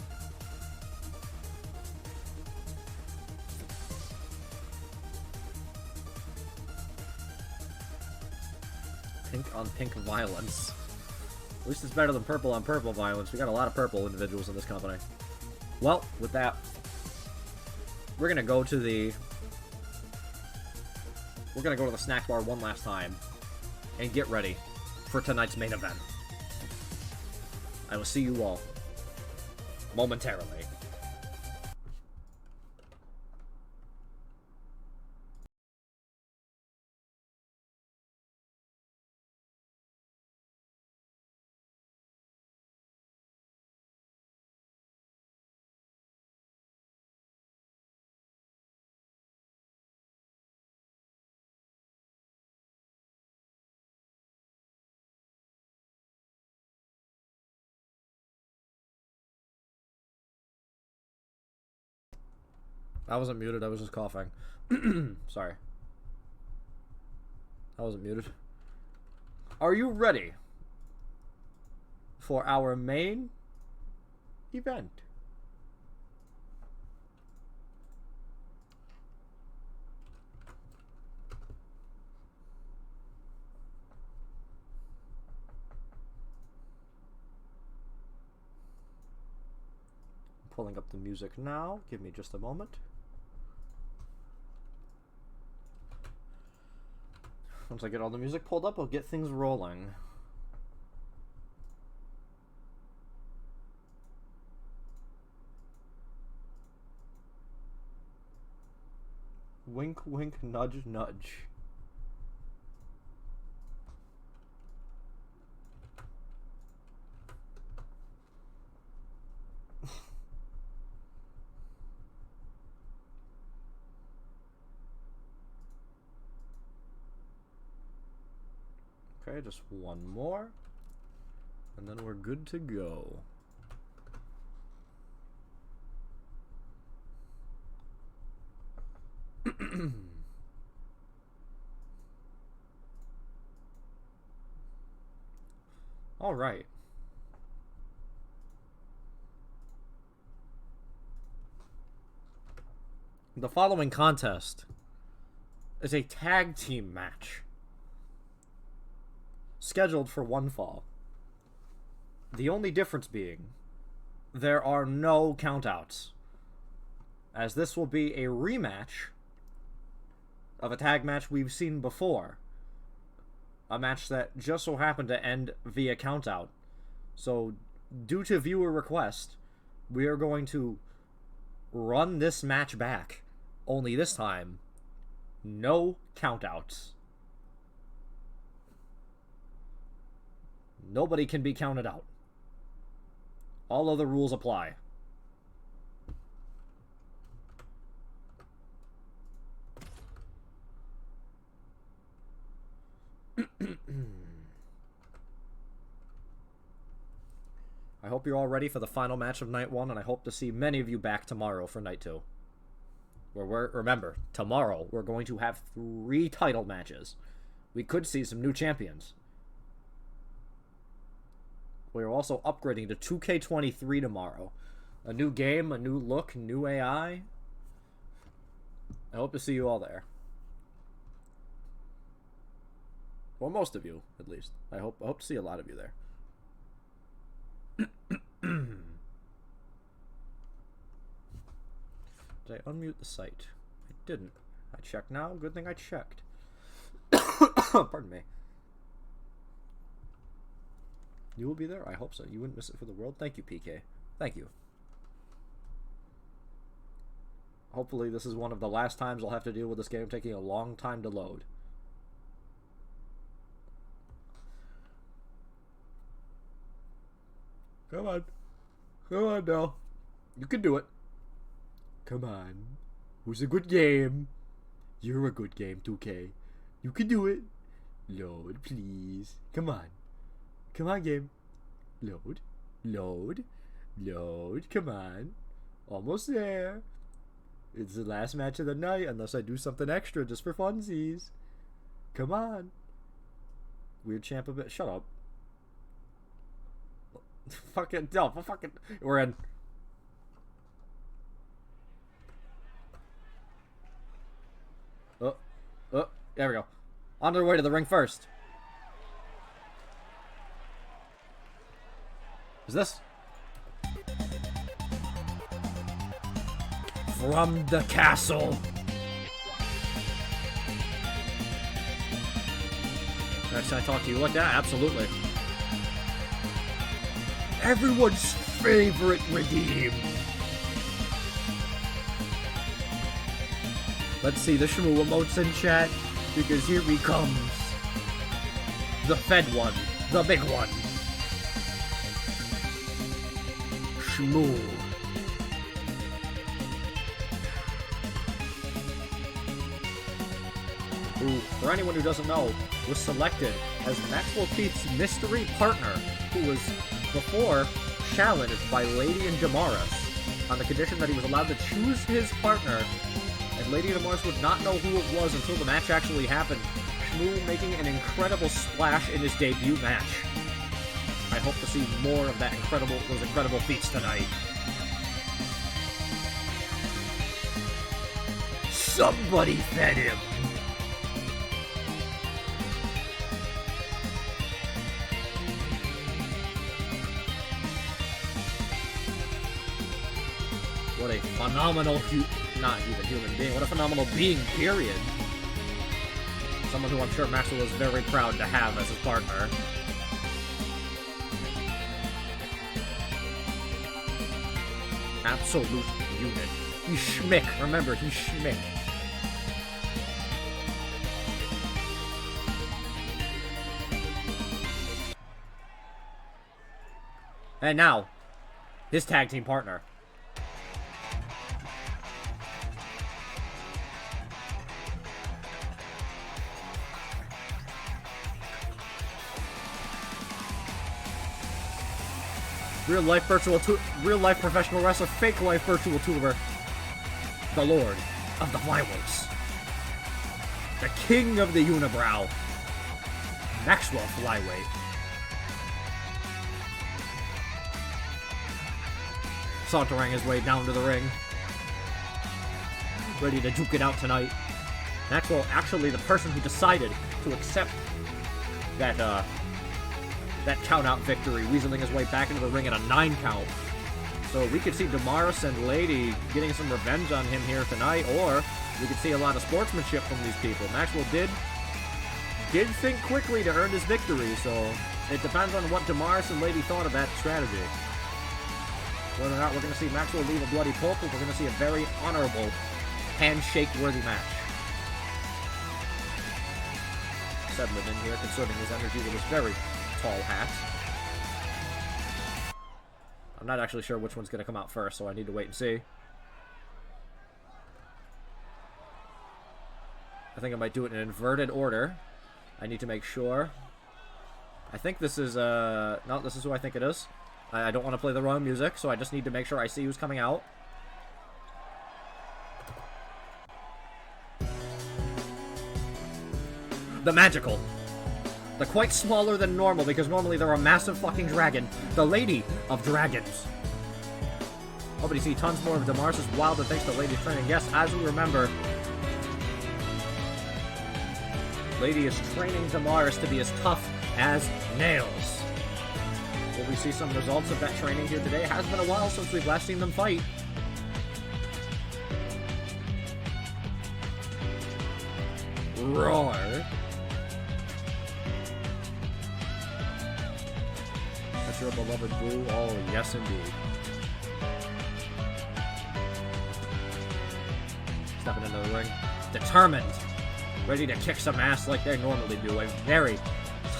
Pink on pink violence. At least it's better than purple on purple violence. We got a lot of purple individuals in this company. Well, with that, we're gonna go to the snack bar one last time and get ready for tonight's main event. I will see you all momentarily. I wasn't muted, I was just coughing. Sorry. I wasn't muted. Are you ready for our main event? I'm pulling up the music now. Give me just a moment. Once I get all the music pulled up, I'll get things rolling. Wink, wink, nudge, nudge. Okay, just one more. And then we're good to go. All right. The following contest is a tag team match scheduled for one fall. The only difference being there are no countouts, as this will be a rematch of a tag match we've seen before. A match that just so happened to end via countout. So, due to viewer request, we are going to run this match back. Only this time, no countouts. Nobody can be counted out. All other rules apply. I hope you're all ready for the final match of night 1, and I hope to see many of you back tomorrow for night 2. Remember, tomorrow we're going to have 3 title matches. We could see some new champions. We're also upgrading to 2K23 tomorrow. A new game, a new look, new AI. I hope to see you all there. Well, most of you, at least. I hope to see a lot of you there. Did I unmute the site? I didn't. I checked now. Good thing I checked. Pardon me. You will be there? I hope so. You wouldn't miss it for the world. Thank you, PK. Thank you. Hopefully this is one of the last times I'll have to deal with this game taking a long time to load. Come on. Come on now. You can do it. Come on. Who's a good game? You're a good game, 2K. You can do it. Load, please. Come on. Come on, game. Load. Load. Load. Come on. Almost there. It's the last match of the night unless I do something extra just for funsies. Come on. Weird champ a bit. Shut up. Fucking no, fucking we're in. There we go. On their way to the ring first. Is this? From the castle. Next time I talk to you like that, absolutely. Everyone's favorite redeem. Let's see the Shmoo emotes in chat, because here he comes. The fed one. The big one. Shmoo. Who, for anyone who doesn't know, was selected as Maxwell Keith's mystery partner, who was before challenged by Lady and Damaris on the condition that he was allowed to choose his partner, and Lady and Damaris would not know who it was until the match actually happened. Shmoo making an incredible splash in his debut match. I hope to see more of those incredible feats tonight. Somebody fed him! What a phenomenal, not even human being, what a phenomenal being, period. Someone who I'm sure Maxwell is very proud to have as his partner. Absolute unit. He's Schmick, remember, he's Schmick. And now, his tag team partner. Real life professional wrestler, fake life virtual tuber. The Lord of the Flyweights. The King of the Unibrow. Maxwell Flyweight. Sauntering his way down to the ring. Ready to duke it out tonight. Maxwell, actually the person who decided to accept that count-out victory, weaseling his way back into the ring at a 9 count. So we could see Damaris and Lady getting some revenge on him here tonight, or we could see a lot of sportsmanship from these people. Maxwell did think quickly to earn his victory, so it depends on what Damaris and Lady thought of that strategy. Whether or not we're going to see Maxwell leave a bloody pulp, or we're going to see a very honorable, handshake-worthy match. Settling in here, conserving his energy with his very tall hat. I'm not actually sure which one's going to come out first, so I need to wait and see. I think I might do it in inverted order. I need to make sure. I think this is, no, this is who I think it is. I don't want to play the wrong music, so I just need to make sure I see who's coming out. The Magical. The quite smaller than normal, because normally they're a massive fucking dragon. The Lady of Dragons. Hoping to see tons more of Damaris' Wild, and thanks to Lady's training. Yes, as we remember, Lady is training Damaris to be as tough as nails. Will we see some results of that training here today? It has been a while since we've last seen them fight. Roar. That's your beloved Boo. Oh, yes indeed. Stepping into the ring. Determined. Ready to kick some ass like they normally do. A very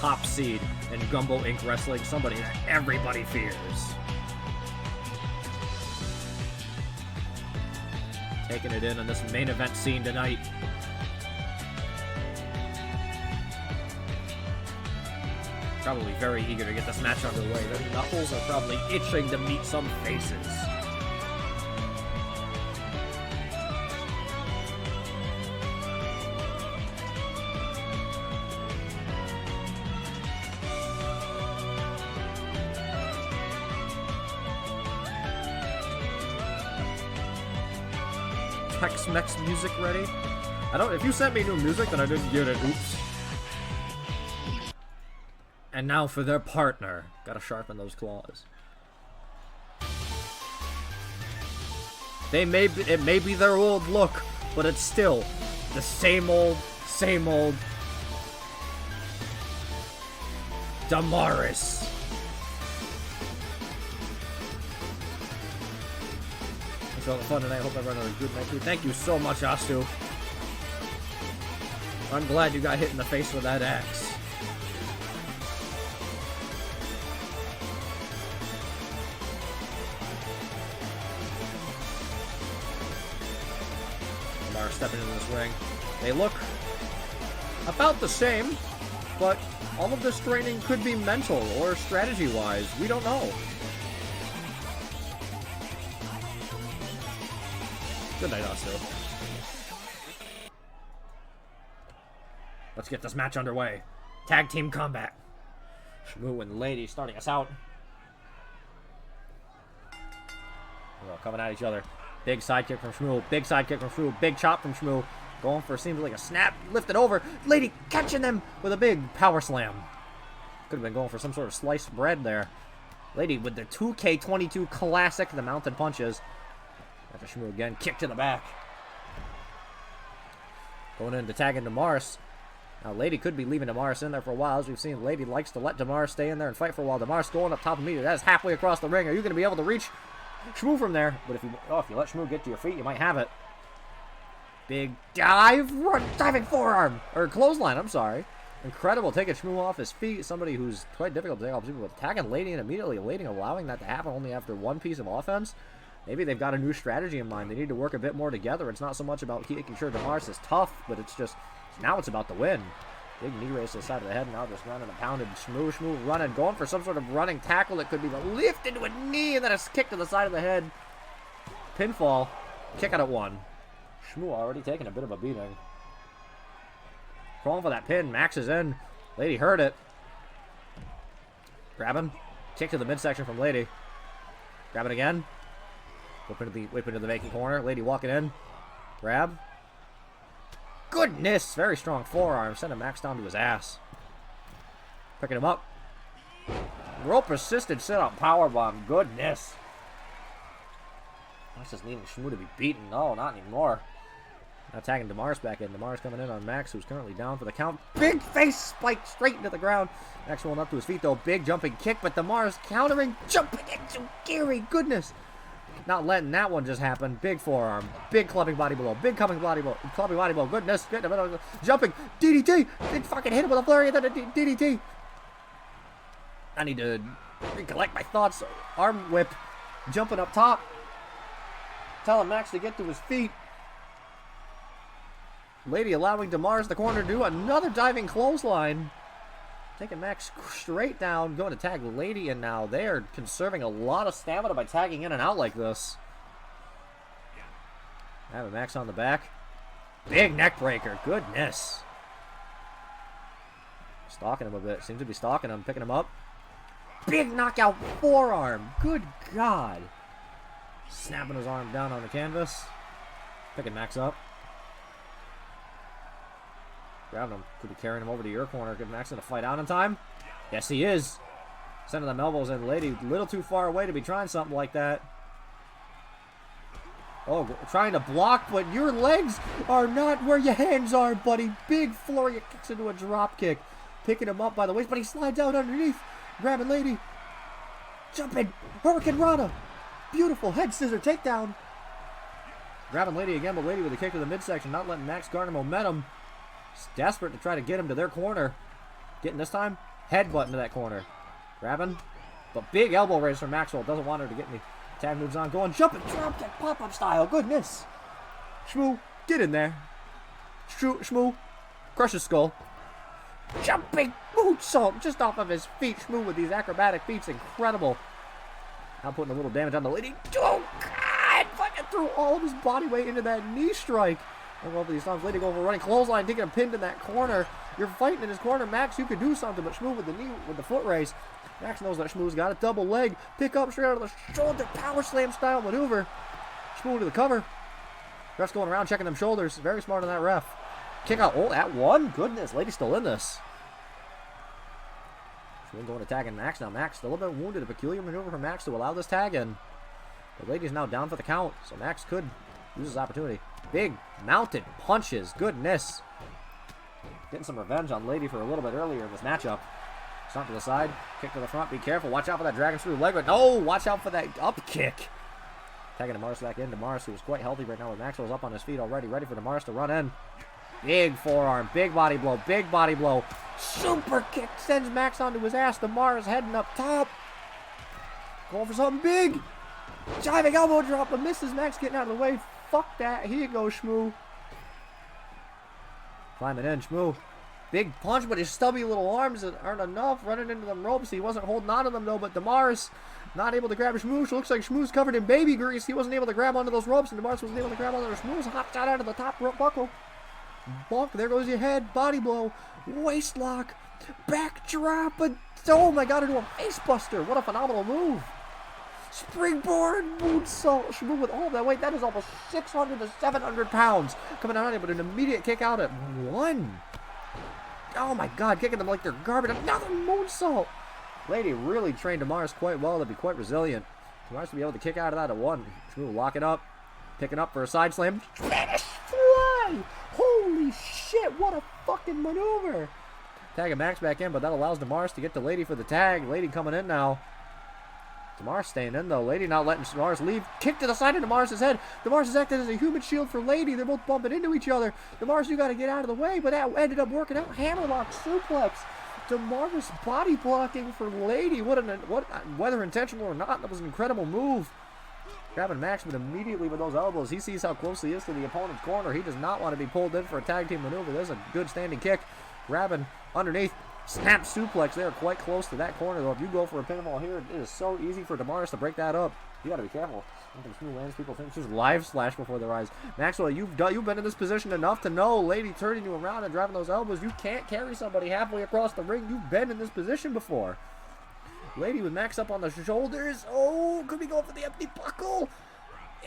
top seed in Gumbo Inc Wrestling. Somebody that everybody fears. Taking it in on this main event scene tonight. Probably very eager to get this match underway. Their knuckles are probably itching to meet some faces. Tex-Mex music ready? If you sent me new music then I didn't get it, oops. And now for their partner. Gotta sharpen those claws. It may be their old look, but it's still the same old Damaris. Thanks for all the fun tonight. I hope everyone had a good night too. Thank you so much, Astu. I'm glad you got hit in the face with that axe. Stepping into this ring. They look about the same, but all of this training could be mental or strategy-wise. We don't know. Good night, Astu. Let's get this match underway. Tag team combat. Shmoo and Lady starting us out. We're all coming at each other. Big sidekick from Shmoo. Big sidekick from Shmoo. Big chop from Shmoo. Going for seems like a snap. Lifted over. Lady catching them with a big power slam. Could have been going for some sort of sliced bread there. Lady with the 2K22 classic, the mounted punches. After Shmoo again. Kick to the back. Going in to tag into Damaris. Now Lady could be leaving Damaris in there for a while. As we've seen, Lady likes to let Damaris stay in there and fight for a while. Damaris going up top of Michi. That is halfway across the ring. Are you going to be able to reach Shmoo from there? But if you let Shmoo get to your feet, you might have it. Big dive, diving forearm, or clothesline, I'm sorry. Incredible, taking Shmoo off his feet. Somebody who's quite difficult to take off his feet, with attacking Lady and immediately Lady allowing that to happen only after one piece of offense. Maybe they've got a new strategy in mind. They need to work a bit more together. It's not so much about making sure Damaris is tough, but it's just, now it's about the win. Big knee race to the side of the head. Now just running a pounded. Shmoo running. Going for some sort of running tackle that could be the lift into a knee and then a kick to the side of the head. Pinfall. Kick out at 1. Shmoo already taking a bit of a beating. Crawling for that pin. Max is in. Lady heard it. Grab him. Kick to the midsection from Lady. Grab it again. Whip into the vacant corner. Lady walking in. Grab. Goodness! Very strong forearm. Sending Max down to his ass. Picking him up. Rope assisted sit-up powerbomb. Goodness. Max just needing Shmoo to be beaten. No, not anymore. Now tagging Damaris back in. Damaris coming in on Max, who's currently down for the count. Big face spike straight into the ground. Max rolling up to his feet, though. Big jumping kick, but Damaris countering. Jumping into Gary. Goodness. Not letting that one just happen. Big forearm. Big clubbing body blow. Big coming body blow. Clubbing body blow. Goodness. Jumping. DDT. Big fucking hit him with a flurry and then a DDT. I need to recollect my thoughts. Arm whip. Jumping up top. Telling Max to get to his feet. Lady allowing Damaris the corner to do another diving clothesline. Taking Max straight down, going to tag Lady in now. They are conserving a lot of stamina by tagging in and out like this. Having Max on the back. Big neck breaker. Goodness. Stalking him a bit. Seems to be stalking him. Picking him up. Big knockout forearm. Good God. Snapping his arm down on the canvas. Picking Max up. Grabbing him. Could be carrying him over to your corner. Get Max in to fight out in time. Yes, he is. Sending them elbows in. Lady a little too far away to be trying something like that. Oh, trying to block, but your legs are not where your hands are, buddy. Big flurry of kicks into a drop kick. Picking him up by the waist, but he slides out underneath. Grabbing Lady. Jumping. Hurricane Rana. Beautiful head scissor takedown. Grabbing Lady again, but Lady with a kick to the midsection. Not letting Max garner momentum. He's desperate to try to get him to their corner. Getting this time, headbutt into that corner. Grabbing, but big elbow raise from Maxwell. Doesn't want her to get any tag moves on. Going, jumping, drop kick, pop-up style. Goodness. Shmoo, get in there. Shmoo, crush his skull. Jumping moonsault just off of his feet. Shmoo with these acrobatic feats, incredible. Now putting a little damage on the Lady. Oh, God! Fucking threw all of his body weight into that knee strike. I'll go for these times. Lady going for a running clothesline, taking a pin in that corner. You're fighting in his corner, Max. You could do something, but Shmoo with the knee, with the foot race. Max knows that Shmoo's got a double leg. Pick up straight out of the shoulder, power slam style maneuver. Shmoo to the cover. Ref's going around checking them shoulders. Very smart on that ref. Kick out. Oh, that one. Goodness, Lady's still in this. Shmoo going to tag in Max now. Max still a bit wounded. A peculiar maneuver for Max to allow this tag in. The Lady's now down for the count, so Max could use his opportunity. Big mounted punches. Goodness. Getting some revenge on Lady for a little bit earlier in this matchup. Stomp to the side. Kick to the front. Be careful. Watch out for that dragon screw leg. But no, watch out for that up kick. Tagging Damaris back in. Damaris, who is quite healthy right now with Maxwell's up on his feet already. Ready for Damaris to run in. Big forearm. Big body blow. Big body blow. Super kick. Sends Max onto his ass. Damaris heading up top. Going for something big. Jiving elbow drop. But misses. Max getting out of the way. Fuck that. Here you go, Shmoo. Climbing in, Shmoo. Big punch, but his stubby little arms aren't enough. Running into them ropes. He wasn't holding on to them, though. But Damaris not able to grab Shmoo. Looks like Shmoo's covered in baby grease. He wasn't able to grab onto those ropes, and Damaris wasn't able to grab onto Shmoo's hot shot out of the top rope buckle. Bonk. There goes your head. Body blow. Waist lock. Backdrop. But, oh my God, into a face buster. What a phenomenal move. Springboard moonsault. Shmoo with all that weight. That is almost 600 to 700 pounds. Coming out on it, but an immediate kick out at 1. Oh my God, kicking them like they're garbage. Another moonsault. Lady really trained Damaris quite well to be quite resilient. Damaris to be able to kick out of that at 1. Shmoo locking up. Picking up for a side slam. Spanish fly. Holy shit, what a fucking maneuver. Tagging Max back in, but that allows Damaris to get to Lady for the tag. Lady coming in now. Damaris staying in, though. Lady not letting Damaris leave. Kick to the side of Damaris' head. Damaris is acting as a human shield for Lady. They're both bumping into each other. Damaris, you got to get out of the way, but that ended up working out. Hammerlock suplex. Damaris body blocking for Lady. Whether intentional or not, that was an incredible move. Grabbing Max, but immediately with those elbows, he sees how close he is to the opponent's corner. He does not want to be pulled in for a tag team maneuver. There's a good standing kick. grabbing underneath. Snap suplex. They are quite close to that corner, though. If you go for a pinfall here, it is so easy for Damaris to break that up. You gotta be careful. Something smooth lands, people think just live slash before their eyes. Maxwell, you've been in this position enough to know, lady turning you around and driving those elbows. You can't carry somebody halfway across the ring. You've been in this position before. Lady with Max up on the shoulders. Oh, could be going for the empty buckle.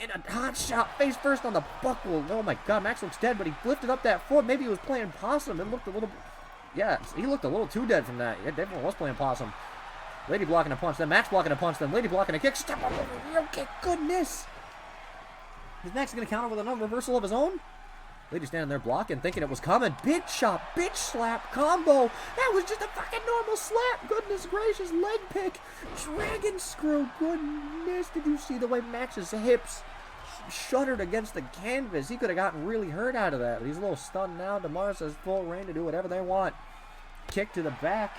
And a hot shot face first on the buckle. Oh my god, Max looks dead, but he lifted up that foot. Maybe he was playing possum. It looked a little... Yeah, he looked a little too dead from that. Yeah, definitely was playing possum. Lady blocking a punch, then Max blocking a punch, then Lady blocking a kick. Step up over the real kick. Goodness. Is Max going to counter with another reversal of his own? Lady standing there blocking, thinking it was coming. Big chop, bitch slap, combo. That was just a fucking normal slap. Goodness gracious, leg pick. Dragon screw. Goodness, did you see the way Max's hips shuddered against the canvas? He could have gotten really hurt out of that. But he's a little stunned now. Damaris has full reign to do whatever they want. Kick to the back.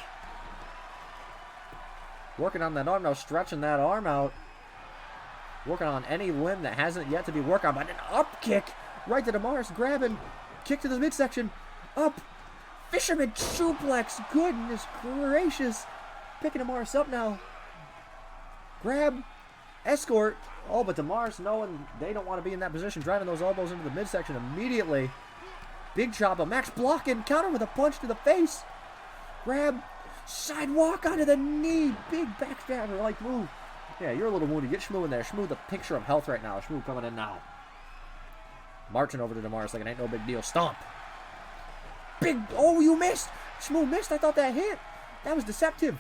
Working on that arm now, stretching that arm out. Working on any limb that hasn't yet to be worked on. But an up kick right to Damaris, grabbing. Kick to the midsection. Up. Fisherman suplex. Goodness gracious. Picking Damaris up now. Grab. Escort. Oh, but Damaris knowing they don't want to be in that position, driving those elbows into the midsection immediately. Big chop, but Max blocking. Counter with a punch to the face. Grab. Sidewalk onto the knee. Big backstabber like move. Yeah, you're a little wounded. Get Shmoo in there. Shmoo the picture of health right now. Shmoo coming in now. Marching over to Damaris like it ain't no big deal. Stomp. Big. Oh, you missed. Shmoo missed. I thought that hit. That was deceptive.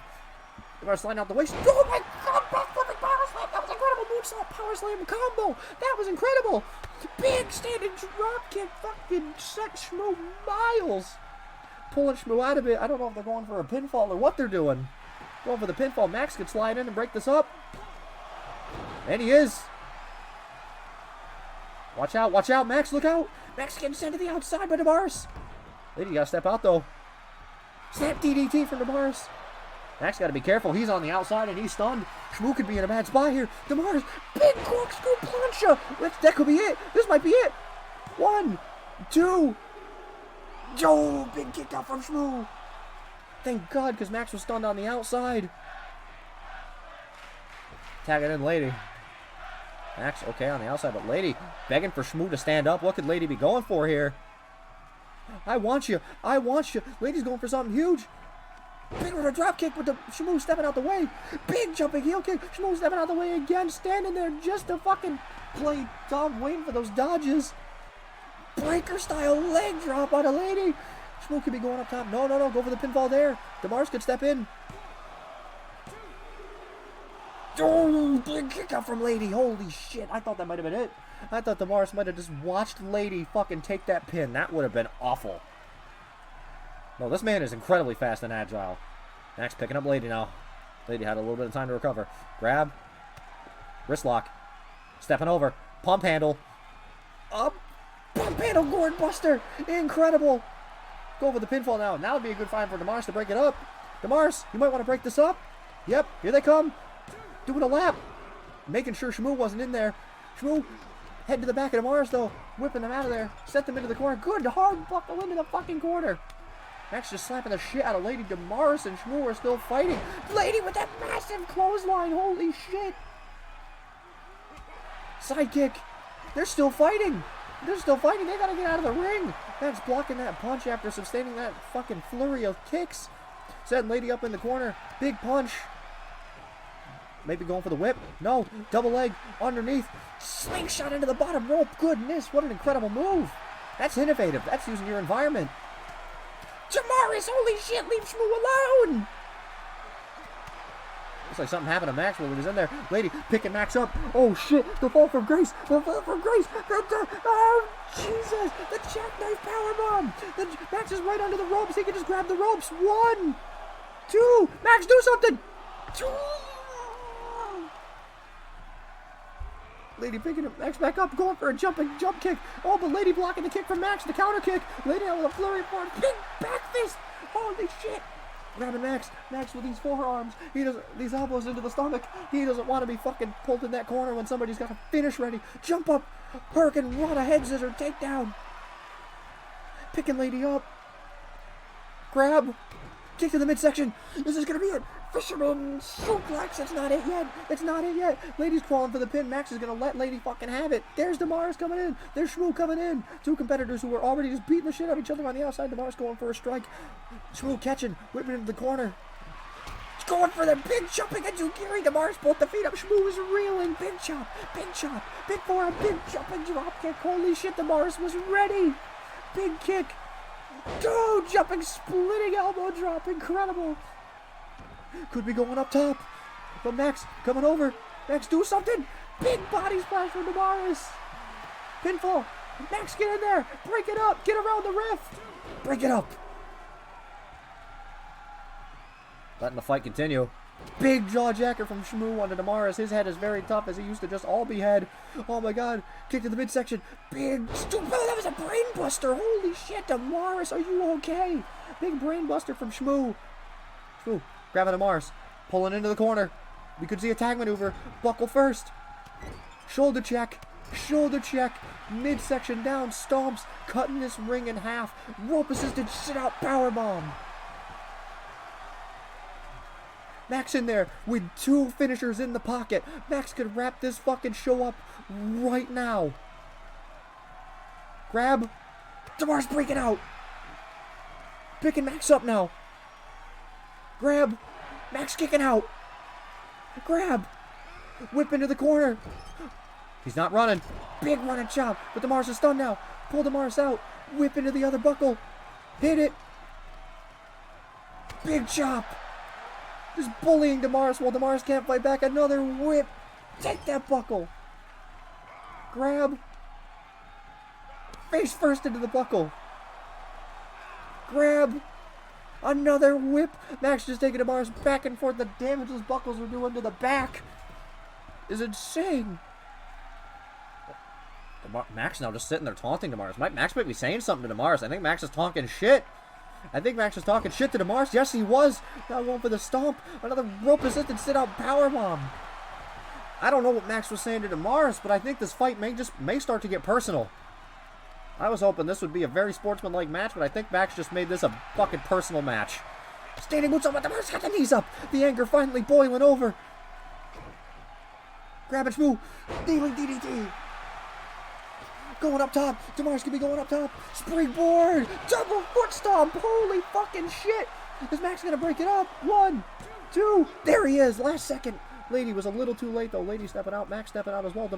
Damaris sliding out the waist. Oh my god. Backflipping power slam. That was incredible. Moonsault power slam combo. That was incredible. Big standing drop kick. Fucking set Shmoo miles. Pulling Shmoo out of it. I don't know if they're going for a pinfall or what they're doing. Going for the pinfall. Max could slide in and break this up. And he is. Watch out, Max, look out. Max getting sent to the outside by Damaris. Lady gotta step out though. Snap DDT from Damaris. Max gotta be careful. He's on the outside and he's stunned. Shmoo could be in a bad spot here. Damaris, big corkscrew plancha. That could be it. This might be it. 1, 2. Oh, big kick out from Shmoo. Thank God, because Max was stunned on the outside. Tagging in Lady. Max, okay, on the outside, but Lady begging for Shmoo to stand up. What could Lady be going for here? I want you. I want you. Lady's going for something huge. Big with a drop kick with the Shmoo stepping out the way. Big jumping heel kick. Shmoo stepping out the way again. Standing there just to fucking play dumb, waiting for those dodges. Breaker style leg drop on a Lady. Shmoo could be going up top. No. Go for the pinfall there. Damaris could step in. Oh, big kick out from Lady. Holy shit. I thought that might have been it. I thought Damaris might have just watched Lady fucking take that pin. That would have been awful. No, this man is incredibly fast and agile. Max picking up Lady now. Lady had a little bit of time to recover. Grab. Wrist lock. Stepping over. Pump handle. Up. Pump handle gourd buster. Incredible. Go for the pinfall now. Now would be a good find for Damaris to break it up. Damaris, you might want to break this up. Yep, here they come. Doing a lap. Making sure Shmoo wasn't in there. Shmoo heading to the back of Damaris though. Whipping them out of there. Set them into the corner. Good hard buckle into the fucking corner. Max just slapping the shit out of Lady. Damaris and Shmoo are still fighting. Lady with that massive clothesline. Holy shit. Sidekick. They're still fighting. They're still fighting. They gotta get out of the ring. Max blocking that punch after sustaining that fucking flurry of kicks. Setting Lady up in the corner. Big punch. Maybe going for the whip. No. Double leg underneath. Slingshot into the bottom rope. Goodness, what an incredible move. That's innovative. That's using your environment. Damaris, holy shit, leave Shmoo alone. Looks like something happened to Max while he was in there. Lady picking Max up. Oh shit, the fall from grace. The fall from grace. Oh Jesus, the jackknife powerbomb. Max is right under the ropes. He can just grab the ropes. 1, 2. Max, do something. 2. Lady picking Max back up, going for a jump kick. Oh, but Lady blocking the kick from Max, the counter kick. Lady out with a flurry for a big back fist. Holy shit. Grabbing Max with these forearms. These elbows into the stomach. He doesn't want to be fucking pulled in that corner when somebody's got a finish ready. Jump up, Hurricane Rana head scissor takedown. Picking Lady up. Grab. Kick to the midsection. This is going to be it. Fisherman suplex. It's not it yet. It's not it yet. Lady's crawling for the pin. Max is going to let Lady fucking have it. There's Damaris coming in. There's Shmoo coming in. Two competitors who were already just beating the shit out of each other on the outside. Damaris going for a strike. Shmoo catching. Whipping into the corner. He's going for the big jumping into Gary. Damaris both the feet up. Shmoo is reeling. Big chop. Big chop. Big forearm. Big jumping drop kick. Holy shit. Damaris was ready. Big kick. Dude, jumping, splitting elbow drop, incredible. Could be going up top, but Max coming over. Max, do something. Big body splash from Damaris. Pinfall. Max, get in there. Break it up. Get around the ref. Break it up. Letting the fight continue. Big jaw jacker from Shmoo onto Damaris. His head is very tough as he used to just all be head. Oh my god. Kick to the midsection. Big. Oh, that was a brain buster. Holy shit, Damaris. Are you okay? Big brain buster from Shmoo. Shmoo grabbing Damaris. Pulling into the corner. We could see a tag maneuver. Buckle first. Shoulder check. Shoulder check. Midsection down. Stomps. Cutting this ring in half. Rope assisted sit out powerbomb. Max in there with two finishers in the pocket. Max could wrap this fucking show up right now. Grab. Damaris breaking out. Picking Max up now. Grab. Max kicking out. Grab. Whip into the corner. He's not running. Big running chop. But Damaris is stunned now. Pull Damaris out. Whip into the other buckle. Hit it. Big chop. Just bullying Damaris while Damaris can't fight back. Another whip. Take that buckle. Grab. Face first into the buckle. Grab. Another whip. Max just taking Damaris back and forth. The damage those buckles are doing to the back is insane. Max now just sitting there taunting Damaris. Max might be saying something to Damaris. I think Max is talking shit. I think Max was talking shit to Damaris. Yes, he was. Now going for the stomp. Another rope-assisted sit-out powerbomb. I don't know what Max was saying to Damaris, but I think this fight may start to get personal. I was hoping this would be a very sportsmanlike match, but I think Max just made this a fucking personal match. Standing boots up, but Damaris got the knees up. The anger finally boiling over. Grab and Shmoo. Kneeling DDT. Going up top. Damaris could be going up top. Springboard. Double foot stomp. Holy fucking shit. Is Max going to break it up? 1, 2. There he is. Last second. Lady was a little too late though. Lady stepping out. Max stepping out as well.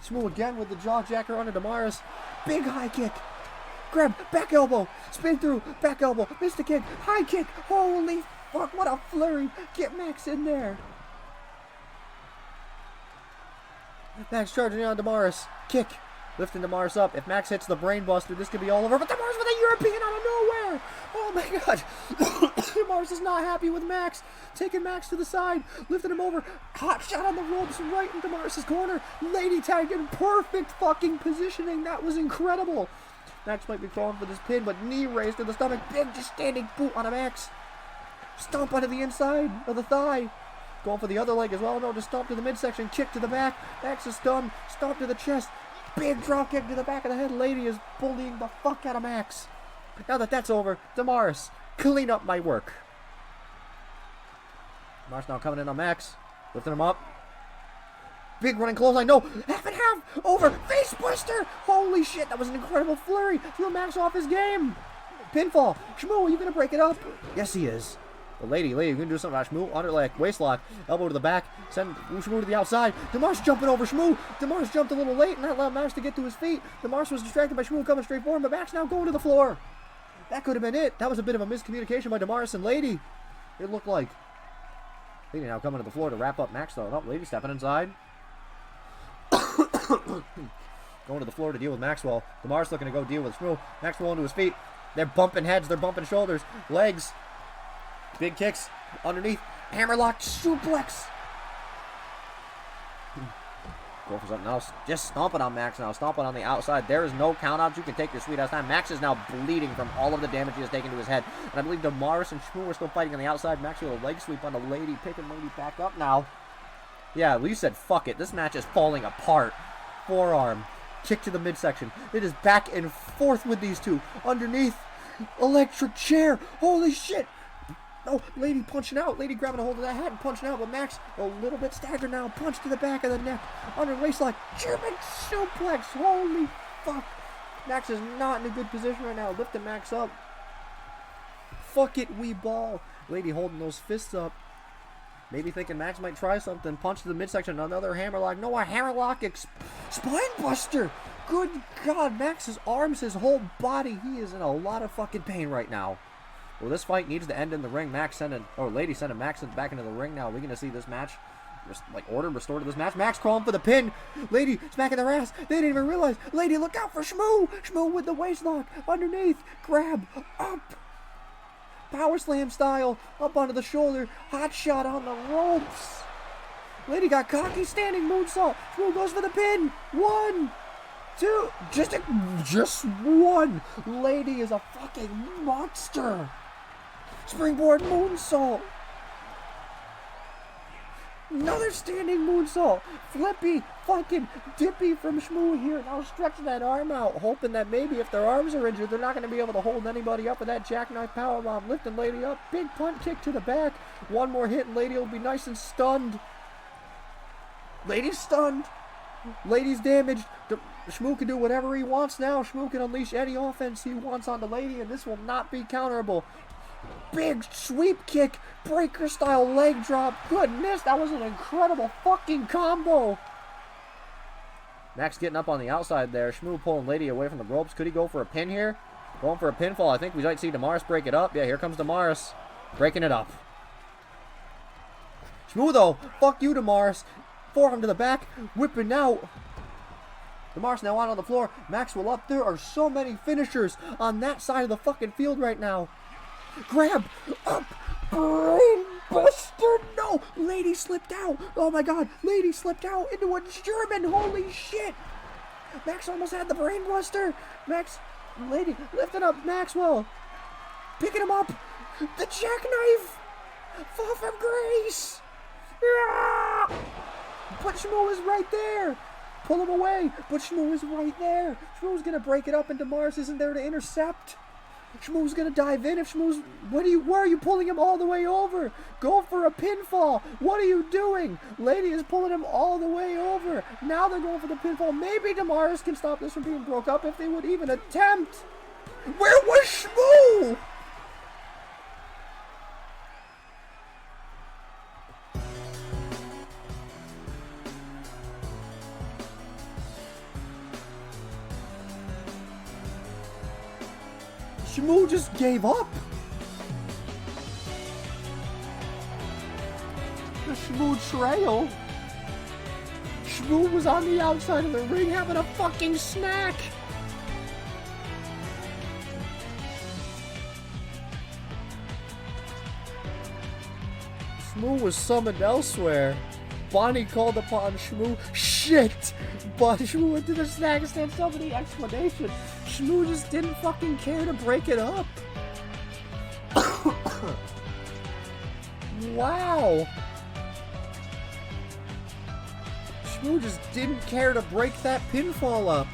Shmoo again with the jaw jacker onto Damaris. Big high kick. Grab. Back elbow. Spin through. Back elbow. Missed the kick. High kick. Holy fuck. What a flurry. Get Max in there. Max charging on Damaris. Kick. Lifting Damaris up. If Max hits the brainbuster, this could be all over. But Damaris with a European out of nowhere. Oh my god. Damaris is not happy with Max. Taking Max to the side. Lifting him over. Hot shot on the ropes right in Damaris' corner. Lady tagged in perfect fucking positioning. That was incredible. Max might be crawling for this pin, but knee raised to the stomach. Big just standing boot on a Max. Stomp onto the inside of the thigh. Going for the other leg as well. No, just stomp to the midsection. Kick to the back. Max is stunned. Stomp to the chest. Big drop kick to the back of the head. Lady is bullying the fuck out of Max. Now that that's over, Damaris, clean up my work. Damaris now coming in on Max. Lifting him up. Big running clothesline. No, half and half. Over. Face buster. Holy shit, that was an incredible flurry. Threw Max off his game. Pinfall. Shmoo, are you going to break it up? Yes, he is. The lady, you gonna do something about Shmoo? Under leg, waist lock, elbow to the back, send Shmoo to the outside. Damaris jumping over Shmoo. Damaris jumped a little late and that allowed Max to get to his feet. Damaris was distracted by Shmoo coming straight for him, but Max now going to the floor. That could have been it. That was a bit of a miscommunication by Damaris and Lady. It looked like. Lady now coming to the floor to wrap up Max though. Oh, Lady stepping inside. Going to the floor to deal with Maxwell. Damaris looking to go deal with Shmoo. Maxwell onto his feet. They're bumping heads. They're bumping shoulders. Legs. Big kicks underneath. Hammerlock suplex. Go for something else. Just stomping on Max now. Stomping on the outside. There is no count outs. You can take your sweet ass time. Max is now bleeding from all of the damage he has taken to his head. And I believe Damaris and Shmoo are still fighting on the outside. Max with a leg sweep on the Lady. Picking Lady back up now. Yeah, Lee said fuck it. This match is falling apart. Forearm. Kick to the midsection. It is back and forth with these two. Underneath. Electric chair. Holy shit. Oh, lady punching out. Lady grabbing a hold of that hat and punching out. But Max a little bit staggered now. Punch to the back of the neck. Under waistlock. German suplex. Holy fuck. Max is not in a good position right now. Lifting Max up. Fuck it, we ball. Lady holding those fists up. Maybe thinking Max might try something. Punch to the midsection. Another hammerlock. No, a hammerlock. Spine buster. Good God. Max's arms, his whole body. He is in a lot of fucking pain right now. Well, this fight needs to end in the ring. Lady sending Max back into the ring now. We're going to see this match. Order restored to this match. Max crawling for the pin. Lady smacking their ass. They didn't even realize. Lady, look out for Shmoo. Shmoo with the waistlock. Underneath. Grab. Up. Power slam style. Up onto the shoulder. Hot shot on the ropes. Lady got cocky. Standing moonsault. Shmoo goes for the pin. 1, 2. Just one. Lady is a fucking monster. Springboard moonsault. Another standing moonsault. Flippy, fucking dippy from Shmoo here. Now stretching that arm out, hoping that maybe if their arms are injured, they're not going to be able to hold anybody up with that jackknife powerbomb. Lifting Lady up. Big punt kick to the back. One more hit and Lady will be nice and stunned. Lady's stunned. Lady's damaged. Shmoo can do whatever he wants now. Shmoo can unleash any offense he wants on the Lady, and this will not be counterable. Big sweep kick, breaker style leg drop. Goodness, that was an incredible fucking combo. Max getting up on the outside there. Shmoo pulling Lady away from the ropes. Could he go for a pin here? Going for a pinfall. I think we might see Damaris break it up. Yeah, here comes Damaris. Breaking it up. Shmoo though, fuck you Damaris. Forearm to the back, whipping out. Damaris now on the floor. Maxwell up. There are so many finishers on that side of the fucking field right now. Grab. Up. Brain buster. No. Lady slipped out. Oh my God. Lady slipped out into a German. Holy shit. Max almost had the brain buster. Lady lifting up Maxwell. Picking him up. The jackknife. Fall from grace. Ah! But Shmoo is right there. Pull him away. But Shmoo is right there. Shmoo's going to break it up and Damaris isn't there to intercept. Shmoo's going to dive in. If Shmoo's... Why are you pulling him all the way over? Go for a pinfall. What are you doing? Lady is pulling him all the way over. Now they're going for the pinfall. Maybe Damaris can stop this from being broke up if they would even attempt. Where was Shmoo? Shmoo just gave up. The Shmoo trail. Shmoo was on the outside of the ring having a fucking snack. Shmoo was summoned elsewhere. Bonnie called upon Shmoo. Shit! But Shmoo went to the snack stand. So many explanations. Shmoo just didn't fucking care to break it up. Wow. Shmoo just didn't care to break that pinfall up.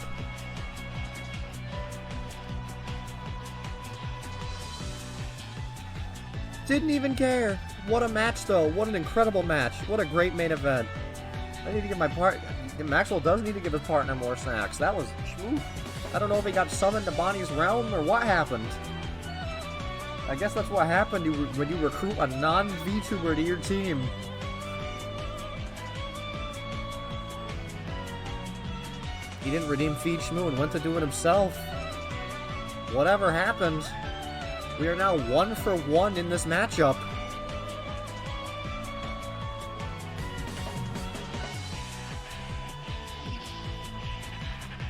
Didn't even care. What a match, though. What an incredible match. What a great main event. I need to give my Maxwell does need to give his partner more snacks. That was Shmoo. I don't know if he got summoned to Bonnie's realm or what happened. I guess that's what happened when you recruit a non-VTuber to your team. He didn't redeem Feed Shmoo and went to do it himself. Whatever happened, we are now 1 for 1 in this matchup.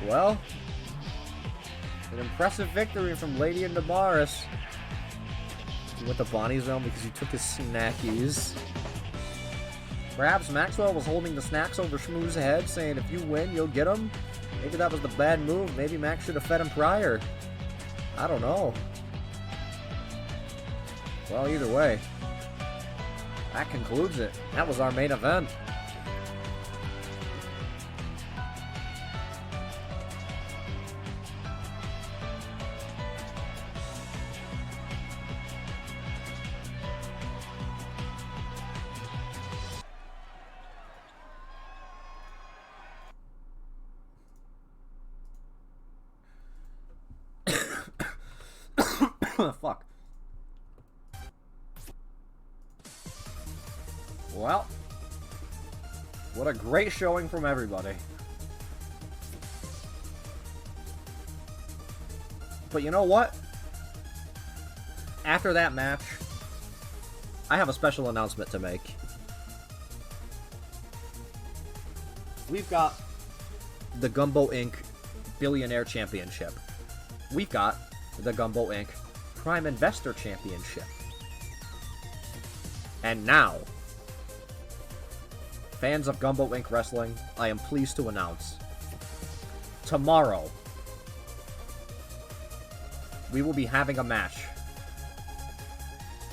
Well, an impressive victory from Lady and Damaris. He went to Bonnie's realm because he took his snackies. Perhaps Maxwell was holding the snacks over Shmoo's head, saying if you win, you'll get them. Maybe that was the bad move. Maybe Max should have fed him prior. I don't know. Well, either way, that concludes it. That was our main event. Fuck. Well, what a great showing from everybody. But you know what? After that match, I have a special announcement to make. We've got the Gumbo Inc Billionaire Championship. We've got the Gumbo Inc Prime Investor Championship. And now, fans of Gumbo Inc Wrestling, I am pleased to announce, tomorrow, we will be having a match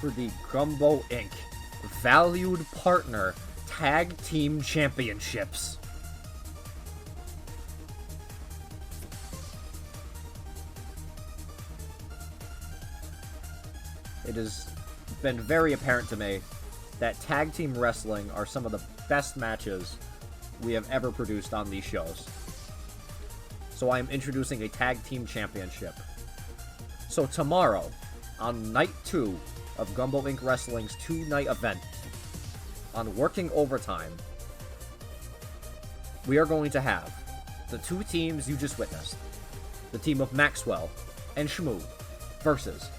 for the Gumbo Inc Valued Partner Tag Team Championships. It has been very apparent to me that tag team wrestling are some of the best matches we have ever produced on these shows. So I am introducing a tag team championship. So tomorrow, on night 2 of Gumbo Inc Wrestling's 2-night event, on Working Overtime, we are going to have the 2 teams you just witnessed, the team of Maxwell and Shmoo versus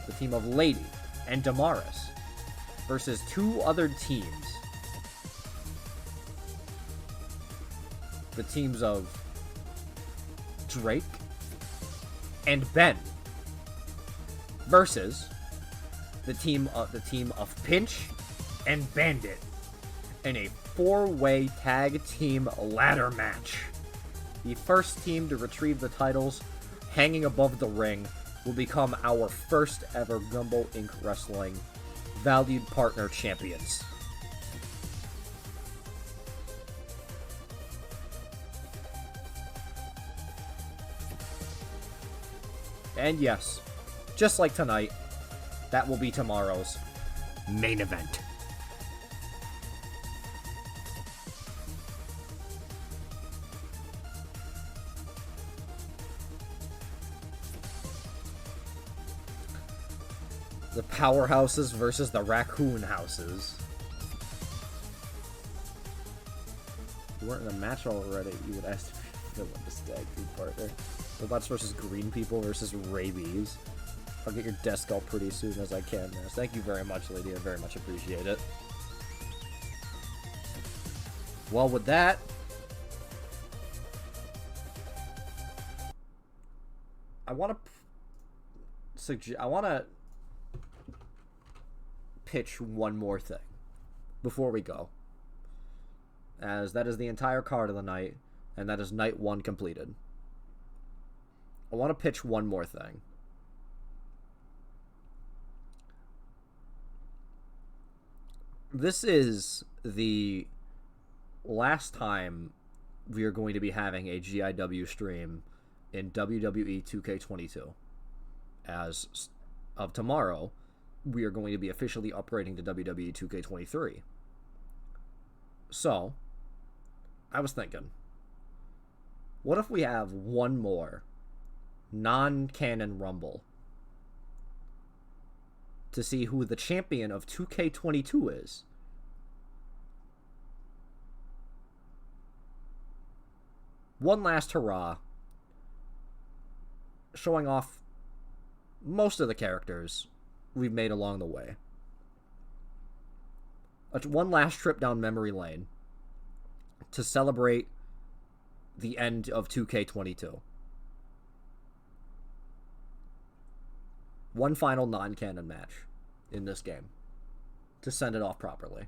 the team of Lady and Damaris versus 2 other teams. The teams of Drake and Ben versus the team of Pinch and Bandit in a 4-way tag team ladder match. The first team to retrieve the titles hanging above the ring will become our first ever Gumbo Inc Wrestling Valued Partner Champions. And yes, just like tonight, that will be tomorrow's main event. The Powerhouses versus the Raccoon Houses. If you weren't in a match already, you would ask if you want this tag team partner. Robots versus Green People versus Rabies. I'll get your desk all pretty soon as I can. Thank you very much, lady. I very much appreciate it. Well, with that, I want to pitch one more thing before we go, as that is the entire card of the night, and that is night 1 completed. I want to pitch one more thing. This is the last time we are going to be having a GIW stream in WWE 2K22. As of tomorrow, we are going to be officially upgrading to WWE 2K23. So, I was thinking, what if we have one more non-canon Rumble to see who the champion of 2K22 is? One last hurrah, showing off most of the characters we've made along the way. One last trip down memory lane to celebrate the end of 2K22. One final non-canon match in this game to send it off properly.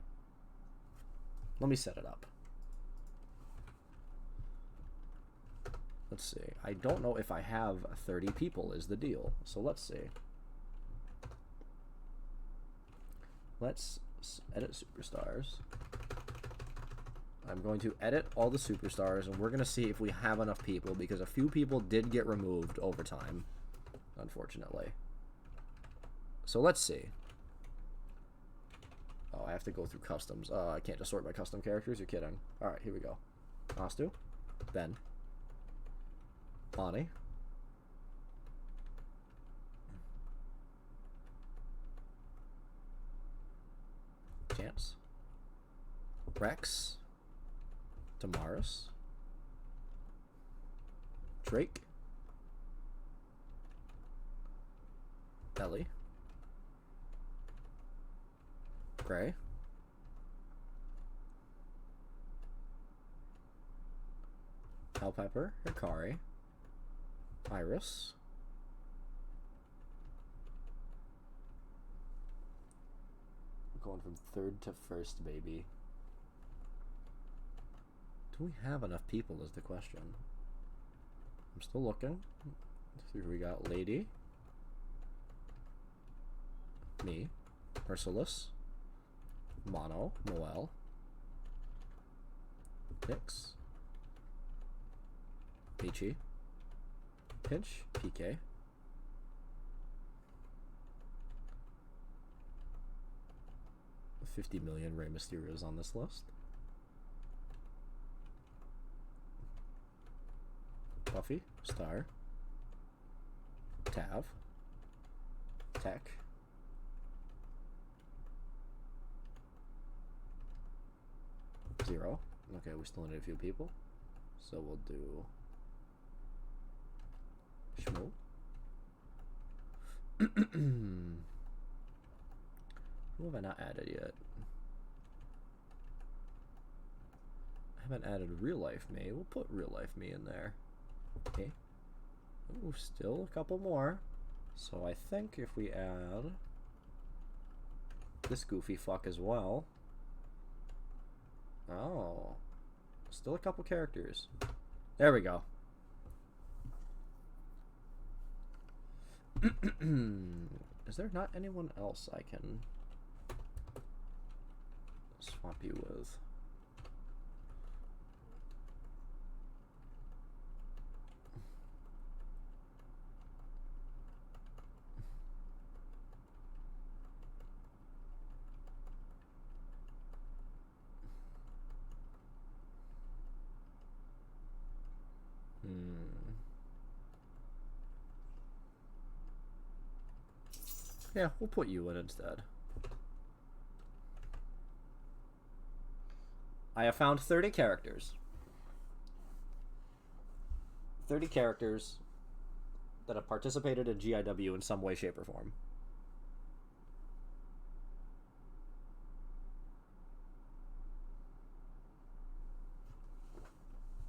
Let me set it up. Let's see. I don't know if I have 30 people is the deal. So let's see. Let's edit superstars. I'm going to edit all the superstars, and we're going to see if we have enough people, because a few people did get removed over time, unfortunately. So let's see. Oh, I have to go through customs. I can't just sort by custom characters. You're kidding. Alright, here we go. Astu, Ben, Bonnie, Chance. Rex. Damaris. Drake. Ellie. Gray. Pepper. Hikari. Iris. Going from third to first, baby. Do we have enough people is the question. I'm still looking. Here we got Lady. Me. Merciless. Mono. Moel. Nix. Michi. Pinch. PK. $50 million Rey Mysterios on this list. Buffy, Star, Tav, Tech, Zero. Okay, we still need a few people, so we'll do Shmoo. Who have I not added yet? I haven't added Real Life Me. We'll put Real Life Me in there. Okay. Ooh, still a couple more. So I think if we add this goofy fuck as well. Oh. Still a couple characters. There we go. Is there not anyone else I can swap you with? Yeah, we'll put you in instead. I have found 30 characters. 30 characters that have participated in GIW in some way, shape, or form.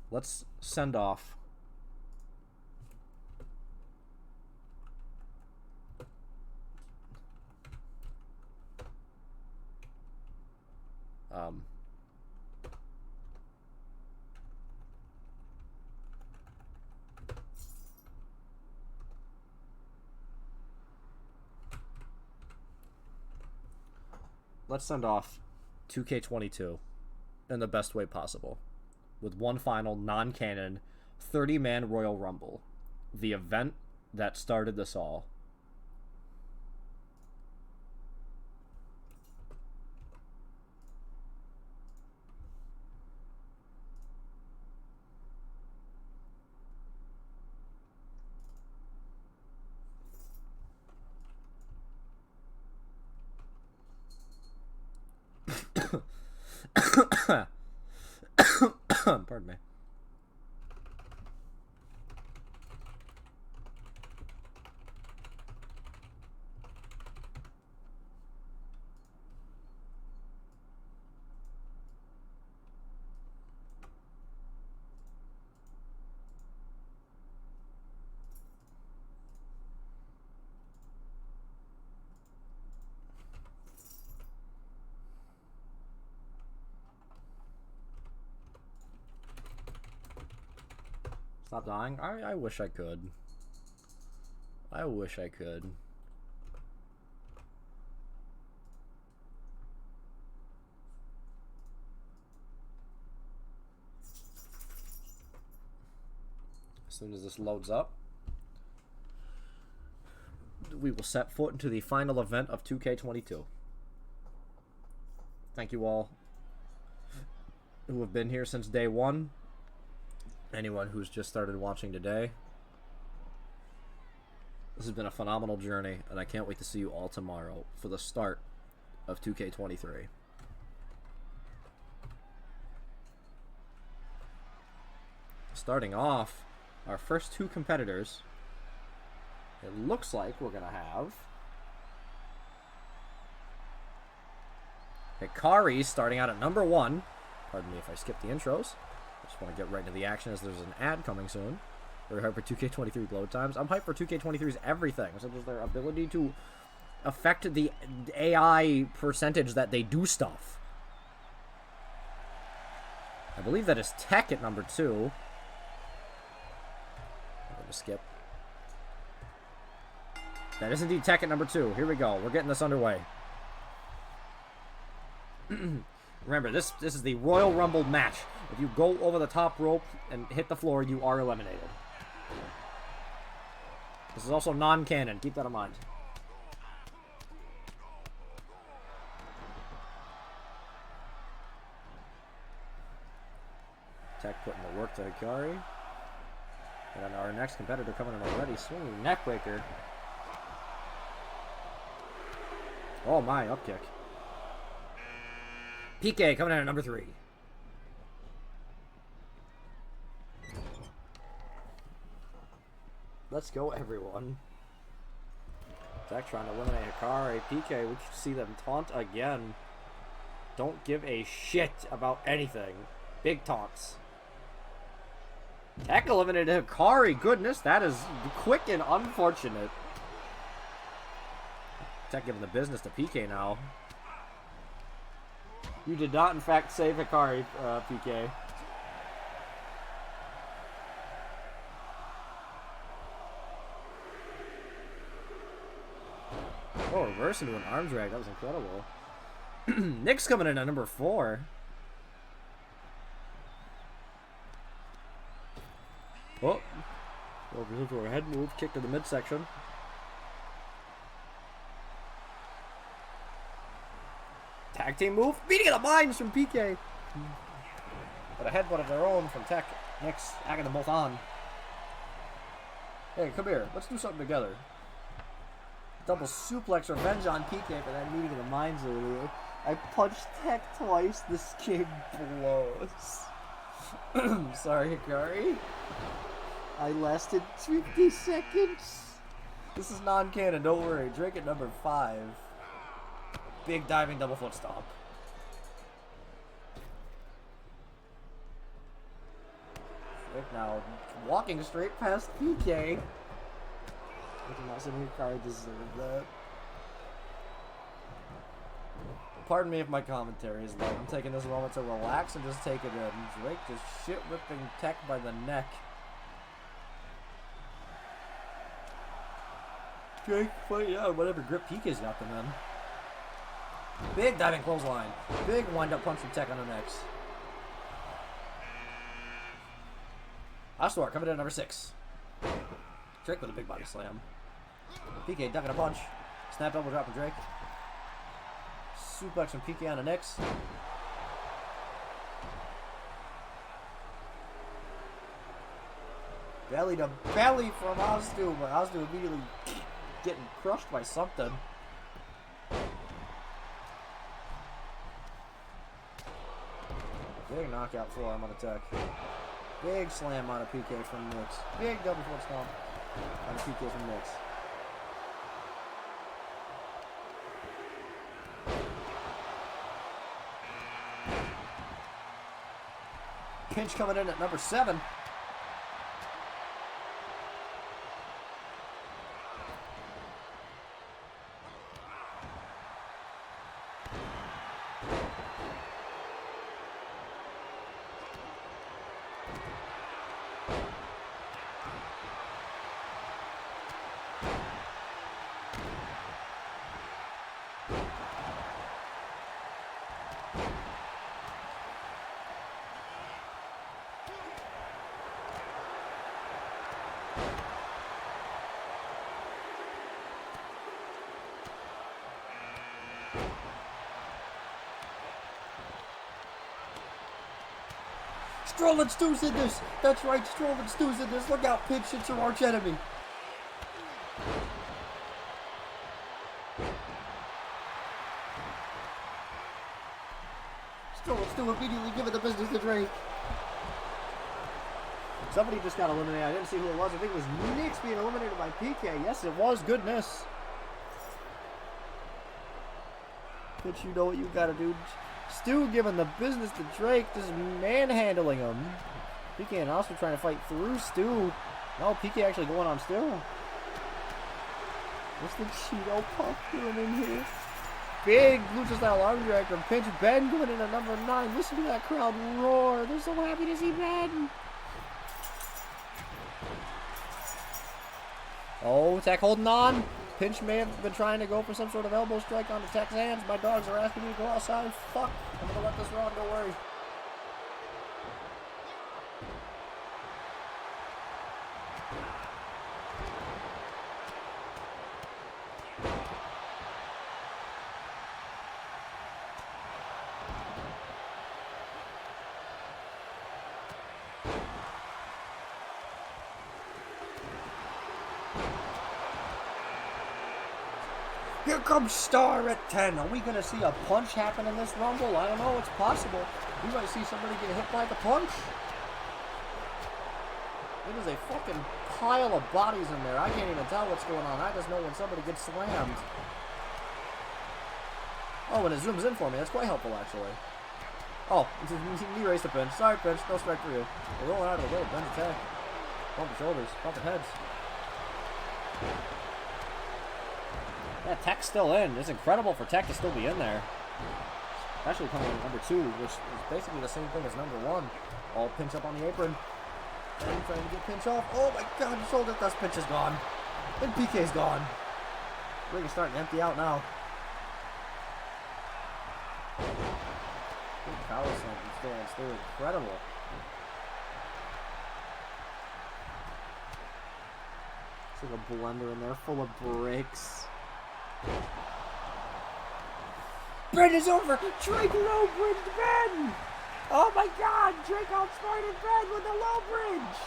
Let's send off let's send off 2K22 in the best way possible with one final non-canon 30-man Royal Rumble, the event that started this all. Pardon me. Stop dying? I wish I could. I wish I could. As soon as this loads up, we will set foot into the final event of 2K22. Thank you all who have been here since day one. Anyone who's just started watching today. This has been a phenomenal journey, and I can't wait to see you all tomorrow for the start of 2K23. Starting off, our first two competitors, it looks like we're going to have Hikari starting out at number 1. Pardon me if I skip the intros. I just want to get right into the action as there's an ad coming soon. We're hyped for 2K23 load times. I'm hyped for 2K23's everything, such as their ability to affect the AI percentage that they do stuff. I believe that is Tech at number 2. I'm going to skip. That is indeed Tech at number 2. Here we go. We're getting this underway. Remember, this is the Royal Rumble match. If you go over the top rope and hit the floor, you are eliminated. This is also non-canon. Keep that in mind. Tech putting the work to Hikari. And then our next competitor coming in already. Swinging neckbreaker. Oh my, up kick. PK coming in at number 3. Let's go, everyone. Tech trying to eliminate Hikari. PK, we can see them taunt again. Don't give a shit about anything. Big taunts. Tech eliminated Hikari. Goodness, that is quick and unfortunate. Tech giving the business to PK now. You did not, in fact, save Hikari, PK. Oh, reverse into an arm drag. That was incredible. Nick's coming in at number 4. Oh. Over for a head move. Kick to the midsection. Tag team move. Meeting of the minds from PK. But a headbutt of their own from Tech. Nick's acting them both on. Hey, come here. Let's do something together. Double suplex revenge on PK for that meeting of the minds earlier. I punched Tech twice. This game blows. Sorry, Hikari. I lasted 50 seconds. This is non-canon. Don't worry. Drink at number 5. Big diving double foot stomp. Rick now walking straight past PK. I did not say Hikari deserved that. Pardon me if my commentary is low. I'm taking this moment to relax and just take it in. Drake just shit whipping Tech by the neck. Drake fighting out whatever grip PK's got them in. Big diving clothesline. Big wind-up punch from Tech on the necks. Astor coming in at number 6. Drake with a big body slam. PK ducking a punch. Snap elbow drop from Drake. Suplex from PK on the necks. Belly to belly from Astor, but Astor immediately getting crushed by something. Big knockout forearm on Tech. Big slam on a PK from Nix. Big double foot stomp on a PK from Nix. Pinch coming in at number 7. Stroll and Stu's in this. That's right, Stroll and Stu's in this. Look out, Pinch, it's your arch enemy. Stroll and Stu immediately giving the business to Drake. Somebody just got eliminated. I didn't see who it was. I think it was Nix being eliminated by PK. Yes, it was. Goodness. But you know what you gotta do. Stu giving the business to Drake, just manhandling him. PK and Oscar trying to fight through Stu. No, PK actually going on Stu. What's the Cheeto Puff doing in here? Big lucha style arm drag from Pinch. Ben going in at number 9. Listen to that crowd roar. They're so happy to see Ben. Oh, Tech holding on. Pinch may have been trying to go for some sort of elbow strike onto Tech's hands. My dogs are asking me to go outside. Fuck. I'm going to let this run. Don't worry. Here comes Star at 10. Are we going to see a punch happen in this Rumble? I don't know. It's possible. We might see somebody get hit by the punch. It is a fucking pile of bodies in there. I can't even tell what's going on. I just know when somebody gets slammed. Oh, and it zooms in for me. That's quite helpful, actually. Oh, he erased the pinch. Sorry, pinch. No strike for you. We're rolling out of the way. Ben's attack. Bumping shoulders. Bumping heads. Yeah, Tech's still in. It's incredible for Tech to still be in there. Especially coming in number 2, which is basically the same thing as number 1. All pinch up on the apron. And trying to get pinch off. Oh my god, shoulder thrust pinch is gone. And PK's gone. Ring is starting to empty out now. Big power slam from Stu on Stu. Incredible. It's like a blender in there full of bricks. Bridge is over! Drake low bridge Ben! Oh my god! Drake outsmarted Ben with a low bridge!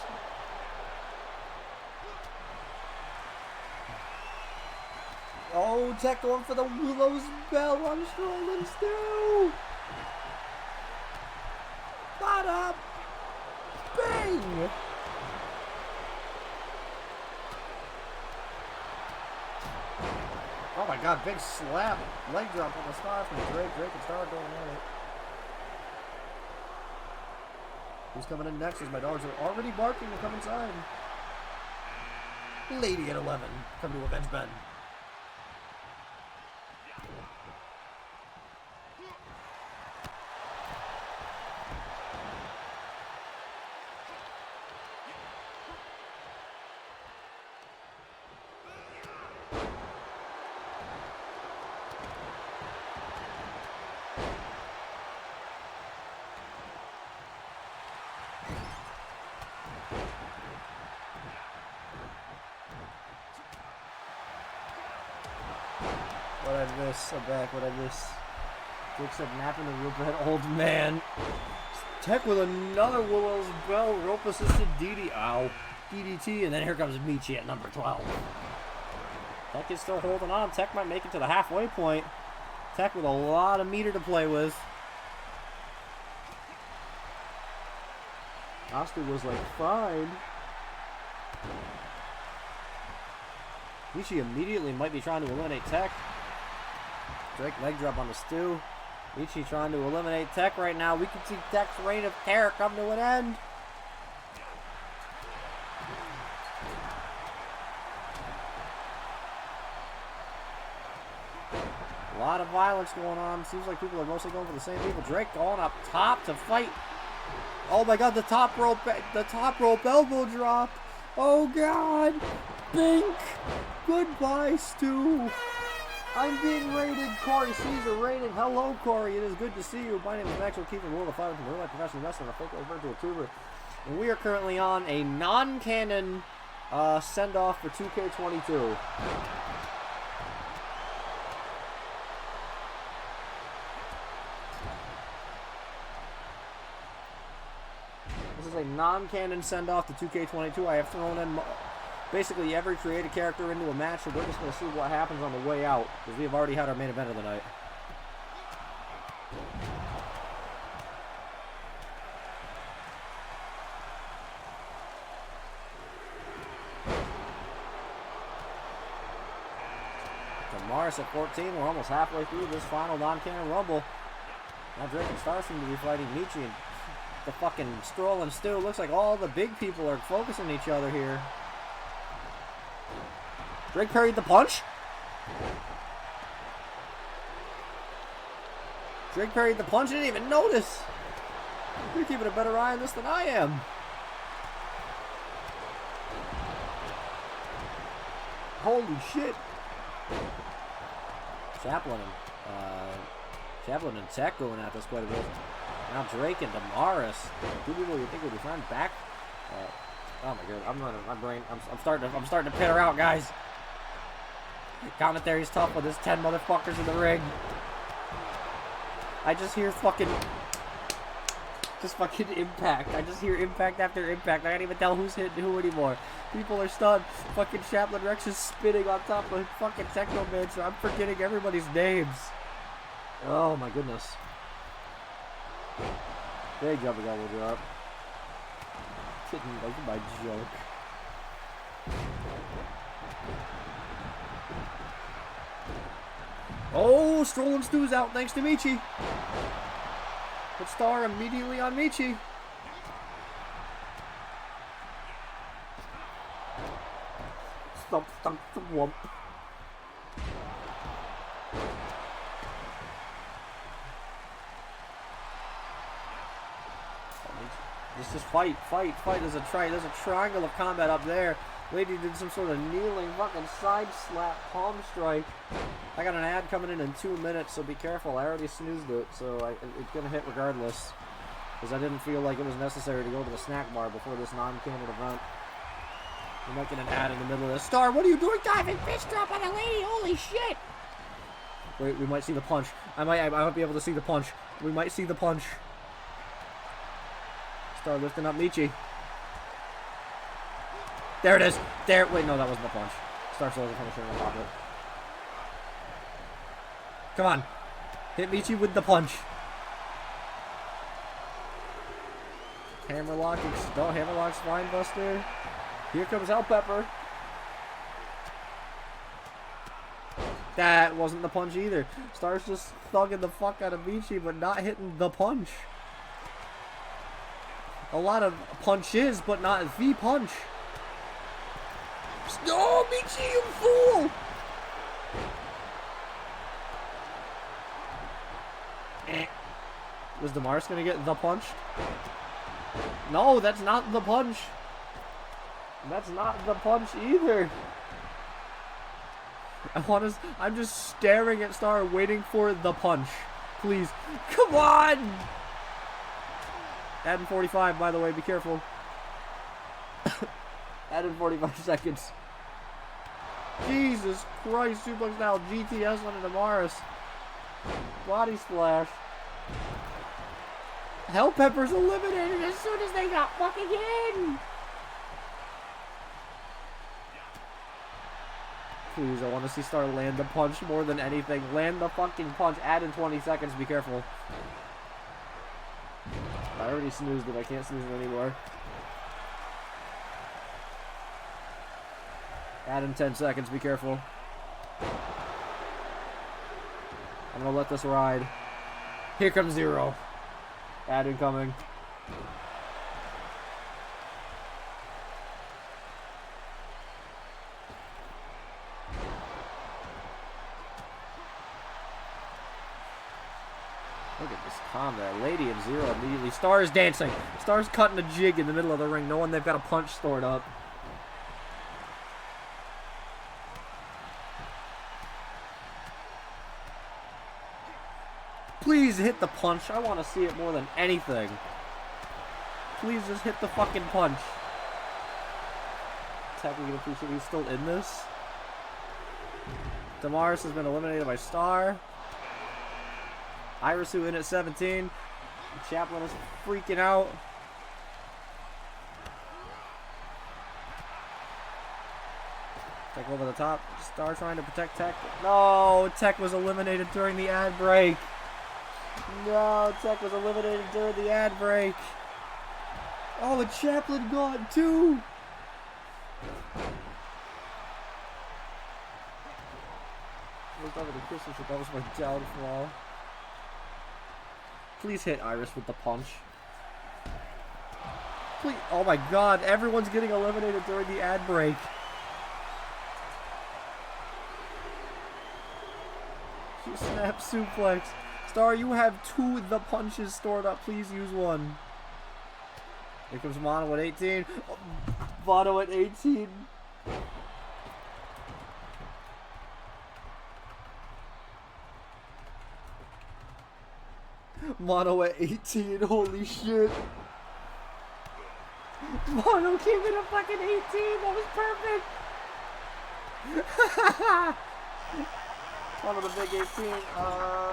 Oh, Tech going for the Willow's Bell on Strowman Stu! Bada! Bing! Oh my god, big slap, leg drop on the Star from Drake. Drake and Star going at it. Who's coming in next as my dogs are already barking to come inside. Lady at 11, come to avenge Ben. What I miss? I'm back. What I miss? Dick said napping the real bad old man. Tech with another Willow's Bell. Rope assisted DD. Ow. DDT. And then here comes Michi at number 12. Tech is still holding on. Tech might make it to the halfway point. Tech with a lot of meter to play with. Oscar was like, fine. Michi immediately might be trying to eliminate Tech. Drake leg drop on the Stu. Michi trying to eliminate Tech right now. We can see Tech's reign of terror come to an end. A lot of violence going on. Seems like people are mostly going for the same people. Drake going up top to fight. Oh my god, the top rope elbow drop. Oh god. Bink. Goodbye, Stu. I'm being rated. Corey Caesar rated. Hello, Corey. It is good to see you. My name is Maxwell Keefer, World of Fire, from Real Life Professional Wrestler, a folk virtual tuber. And we are currently on a non-canon send-off for 2K22. This is a non-canon send-off to 2K22. I have thrown in basically every created character into a match, so we're just going to see what happens on the way out, because we have already had our main event of the night. Morris at 14. We're almost halfway through this final non-canon rumble. Now Drake and Star seem to be fighting Michi, and the fucking Stroll and Stu. Looks like all the big people are focusing on each other here. Drake parried the punch. Drake parried the punch. Didn't even notice. You're keeping a better eye on this than I am. Holy shit. Chaplin and Tech going at this quite a bit. Now Drake and Damaris. Two people you think would be fine back. Oh my god, I'm running my brain. I'm starting to pit her out, guys. Commentary's tough with his 10 motherfuckers in the ring. I just hear fucking impact. I just hear impact after impact. I can't even tell who's hitting who anymore. People are stunned. Fucking Chaplin Rex is spinning on top of fucking Techno Man, so I'm forgetting everybody's names. Oh my goodness. Big jumping elbow drop. Didn't like my joke. Oh, Stroll and Stu's out thanks to Michi. Put Star immediately on Michi. Stump, stump, wump. This is fight. There's a triangle of combat up there. Lady did some sort of kneeling fucking side slap palm strike. I got an ad coming in 2 minutes, so be careful. I already snoozed it, so it's gonna hit regardless. Because I didn't feel like it was necessary to go to the snack bar before this non-canon event. We might get an ad in the middle of this. Star, what are you doing? Diving fish drop on a lady! Holy shit! Wait, we might see the punch. I might be able to see the punch. We might see the punch. Star lifting up Michi. There it is. There. Wait, no, that wasn't the punch. Star still has a finisher in the pocket. Come on. Hit Michi with the punch. Hammerlock. No, Hammerlock Spinebuster. Here comes Hell Pepper. That wasn't the punch either. Star's just thugging the fuck out of Michi, but not hitting the punch. A lot of punches, but not the punch. No, Michi, you fool! Was Damaris gonna get the punch? No, that's not the punch. That's not the punch either. I'm just staring at Star, waiting for the punch. Please, come on! Add in 45, by the way, be careful. Add in 45 seconds. Jesus Christ, suplex now, GTS on Damaris. Body splash. Hell Pepper's eliminated as soon as they got fucking in. Please, I want to see Star land the punch more than anything. Land the fucking punch. Add in 20 seconds, be careful. I already snoozed it, I can't snooze it anymore. Add in 10 seconds, be careful. I'm gonna let this ride. Here comes 0. Add incoming. Look at this combat. Lady and 0 immediately. Star is dancing. Star's cutting a jig in the middle of the ring, knowing they've got a punch stored up. Please hit the punch. I want to see it more than anything. Please just hit the fucking punch. Technically, appreciate he's still in this. Damaris has been eliminated by Star. Irisu in at 17. Chaplin is freaking out. Tech over the top. Star trying to protect Tech. No, Tech was eliminated during the ad break. No, Tech was eliminated during the ad break. Oh, and Chaplin gone too. First time with the Christmas shit, that was my downfall. Please hit Iris with the punch. Please. Oh my god, everyone's getting eliminated during the ad break. She snapped suplex. Star, you have 2 the punches stored up. Please use one. Here comes Mono at 18. Oh, Mono at 18. Mono at 18. Holy shit. Mono came in at fucking 18. That was perfect. Mono the big 18.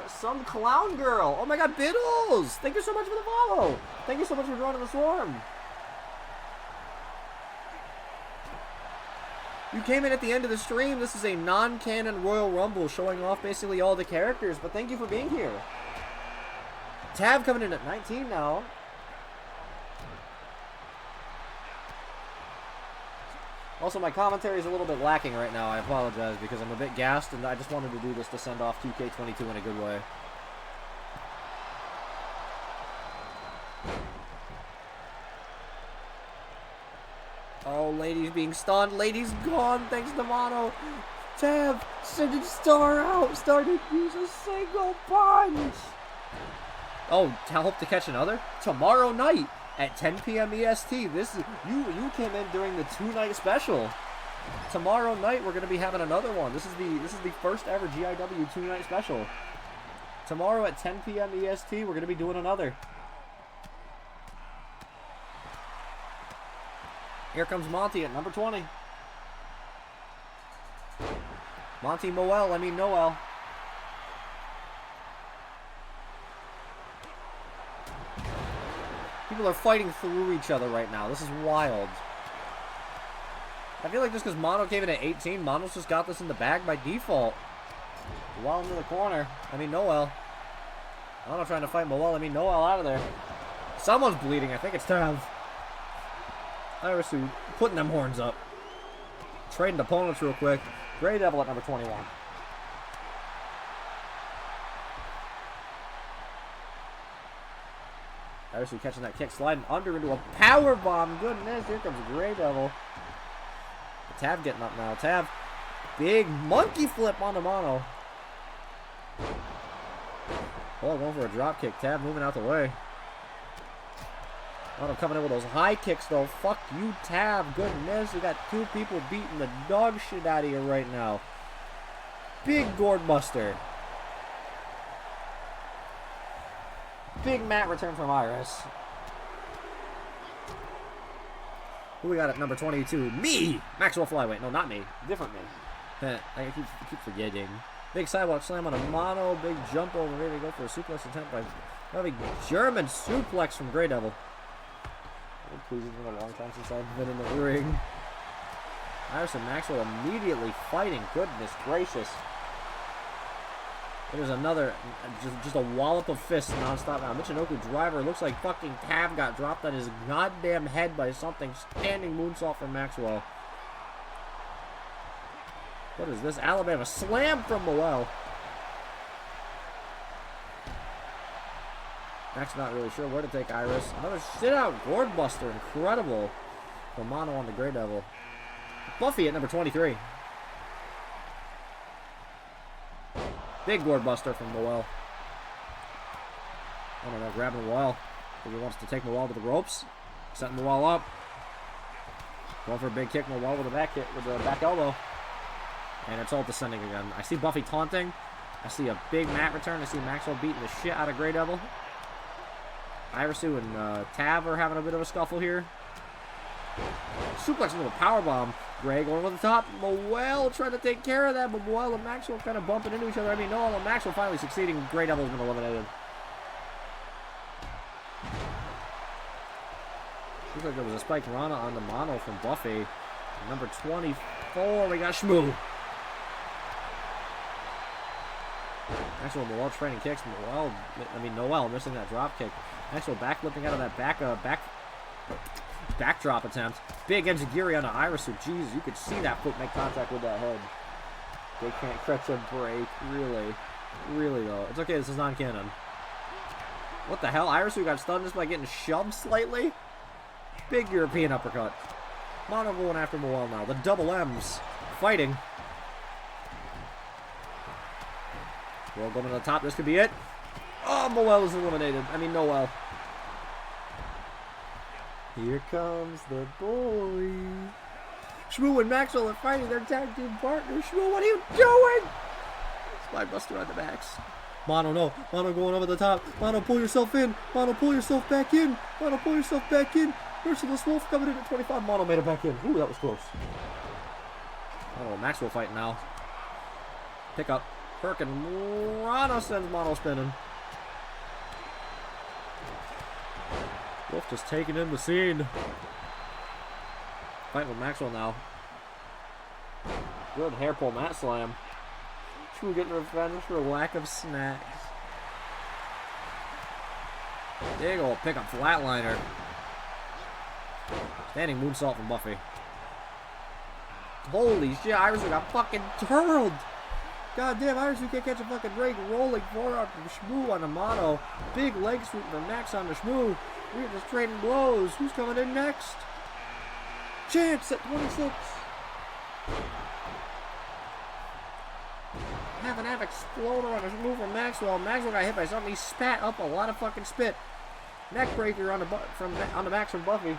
Some clown girl. Oh my god, Biddles. Thank you so much for the follow. Thank you so much for joining the swarm. You came in at the end of the stream. This is a non-canon Royal Rumble showing off basically all the characters, but thank you for being here. Tav coming in at 19 now. Also, my commentary is a little bit lacking right now. I apologize because I'm a bit gassed, and I just wanted to do this to send off 2K22 in a good way. Oh, Lady's being stunned. Lady's gone thanks to Mono. Tav, sending Star out. Star didn't use a single punch. Oh, I hope to catch another tomorrow night at 10 p.m. EST. This is you came in during the 2-night special. Tomorrow night we're gonna be having another one. This is the first ever GIW 2-night special. Tomorrow at 10 p.m. EST we're gonna be doing another. Here comes Monty at number 20. Monty Noel. People are fighting through each other right now. This is wild. I feel like just because Mono came in at 18, Mono's just got this in the bag by default. Well into the corner. Noel. Mono trying to fight Noel. Noel out of there. Someone's bleeding. I think it's Tav. Irisu putting them horns up. Trading opponents real quick. Grey Devil at number 21. Irisu catching that kick, sliding under into a power bomb. Goodness, here comes Grey Devil. Tav getting up now. Tav, big monkey flip on the Mono. Oh, going for a drop kick. Tav moving out the way. Mono coming in with those high kicks though. Fuck you, Tav. Goodness, we got 2 people beating the dog shit out of you right now. Big gourd buster. Big mat return from Iris. Who we got at number 22? Me! Maxwell Flyweight. No, not me. Different me. I keep forgetting. Big sidewalk slam on a Mono. Big jump over. Maybe go for a suplex attempt by a big German suplex from Grey Devil. Please, it's been a long time since I've been in the ring. Iris and Maxwell immediately fighting. Goodness gracious. There's another, just a wallop of fists nonstop now. Michinoku driver. Looks like fucking Tav got dropped on his goddamn head by something. Standing moonsault from Maxwell. What is this? Alabama slam from Moel. Max not really sure where to take Iris. Another shit out gourd buster. Incredible. From Mono on the Grey Devil. Buffy at number 23. Big gourd buster from Noel. Oh no, grabbing Noel. He wants to take Noel to the ropes. Setting Noel up. Going for a big kick. Noel with a back kick with a back elbow. And it's all descending again. I see Buffy taunting. I see a big mat return. I see Maxwell beating the shit out of Grey Devil. Irisu and Tav are having a bit of a scuffle here. Suplex into a powerbomb. Grey going over the top. Moel trying to take care of that, but Moel and Maxwell kind of bumping into each other. Noel and Maxwell finally succeeding. Grey Devil's been eliminated. Looks like there was a spiked Rana on the Mono from Buffy. Number 24, we got Shmoo. Maxwell and Noel trading kicks. Noel missing that drop kick. Maxwell backflipping out of that backdrop attempt. Big enziguri on Irisu. Jeez, you could see that foot make contact with that head. They can't catch a break. Really. Really, though. It's okay. This is non-canon. What the hell? Irisu got stunned just by getting shoved slightly? Big European uppercut. Mono going after Moel now. The double M's. Fighting. Moel going to the top. This could be it. Oh, Moel is eliminated. I mean, Noel. Here comes the boy. Shmoo and Maxwell are fighting their tag team partner. Shmoo, what are you doing? Spinebuster on the backs. Mono, no. Mono going over the top. Mono, pull yourself in. Mono, pull yourself back in. Mono, pull yourself back in. Merciless Wolf coming in at 25. Mono made it back in. Ooh, that was close. Oh, Maxwell fighting now. Pick up. Perkin. Rana sends Mono spinning. Wolf just taking in the scene. Fighting with Maxwell now. Good hair pull mat slam. Shmoo getting revenge for lack of snacks. Big ol' pick up flatliner. Standing moonsault from Buffy. Holy shit, Irisu got fucking turtled. God damn, Irisu can't catch a fucking break. Rolling forearm from Shmoo on the Mono. Big leg sweep from Max on the Shmoo. We're just trading blows. Who's coming in next? Chance at 26. Have an exploder on his move from Maxwell. Maxwell got hit by something. He spat up a lot of fucking spit. Neck breaker on the Max from Buffy.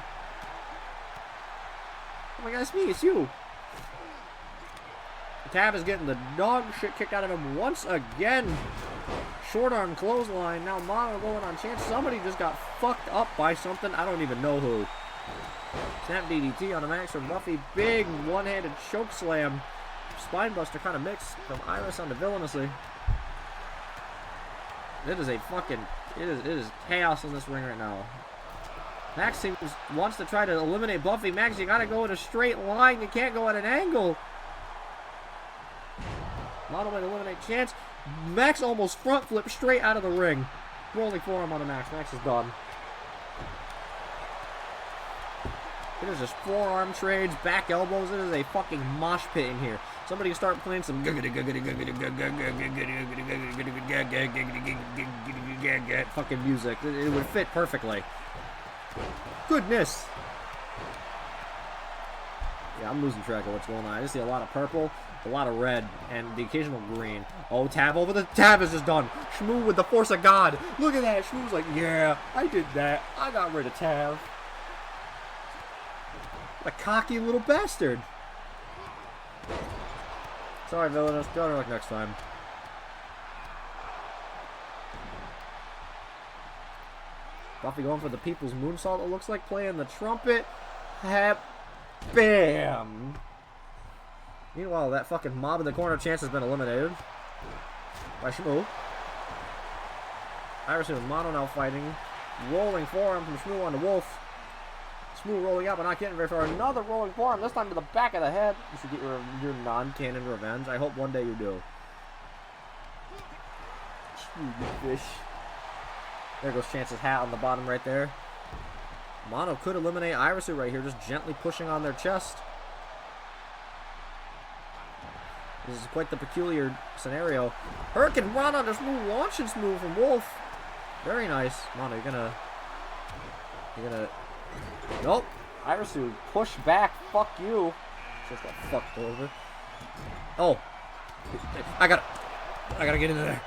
Oh my god, it's me, it's you. Tab is getting the dog shit kicked out of him once again. Short arm clothesline. Now Mono going on Chance. Somebody just got fucked up by something. I don't even know who. Snap DDT on the Max from Buffy. Big one-handed choke slam. Spinebuster kind of mixed from Iris on the Villainously. It is a fucking... It is chaos in this ring right now. Max wants to try to eliminate Buffy. Max, you gotta go in a straight line. You can't go at an angle. Mono way to eliminate Chance. Max almost front flip straight out of the ring. Rolling forearm on the Max. Max is done. It is just forearm trades, back elbows. It is a fucking mosh pit in here. Somebody start playing some fucking music. It would fit perfectly. Goodness. Yeah, I'm losing track of what's going on. I just see a lot of purple, a lot of red, and the occasional green. Oh, Tab over the... Tab is just done. Shmoo with the force of God. Look at that. Shmoo's like, yeah, I did that. I got rid of Tab. A cocky little bastard. Sorry, villainous. Better luck next time. Buffy going for the people's moonsault. It looks like playing the trumpet. Bam! Meanwhile, that fucking mob in the corner Chance has been eliminated by Shmoo. Iris and Mono now fighting. Rolling forearm from Shmoo on the Wolf. Shmoo rolling up and not getting very far. Another rolling forearm, this time to the back of the head. You should get your non-canon revenge. I hope one day you do. Shmoo, you fish. There goes Chance's hat on the bottom right there. Mono could eliminate Irisu right here, just gently pushing on their chest. This is quite the peculiar scenario. Hurricane Run on this move, launching move from Wolf. Very nice. Mono, you're gonna... Nope. Irisu, push back. Fuck you. Just got fucked over. Oh. I gotta get into there.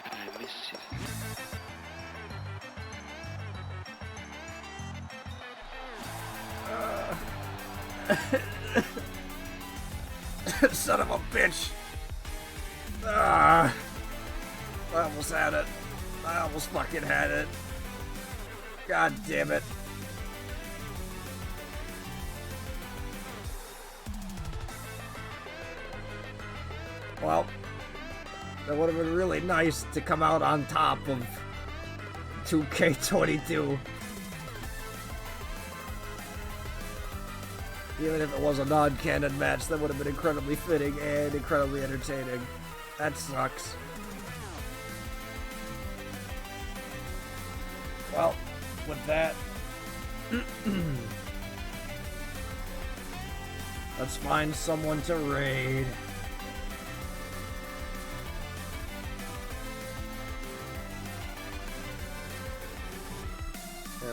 I miss you. Son of a bitch. I almost had it. I almost fucking had it. God damn it. Well, that would have been really nice to come out on top of 2K22. Even if it was a non-canon match, that would have been incredibly fitting and incredibly entertaining. That sucks. Well, with that, let's find someone to raid.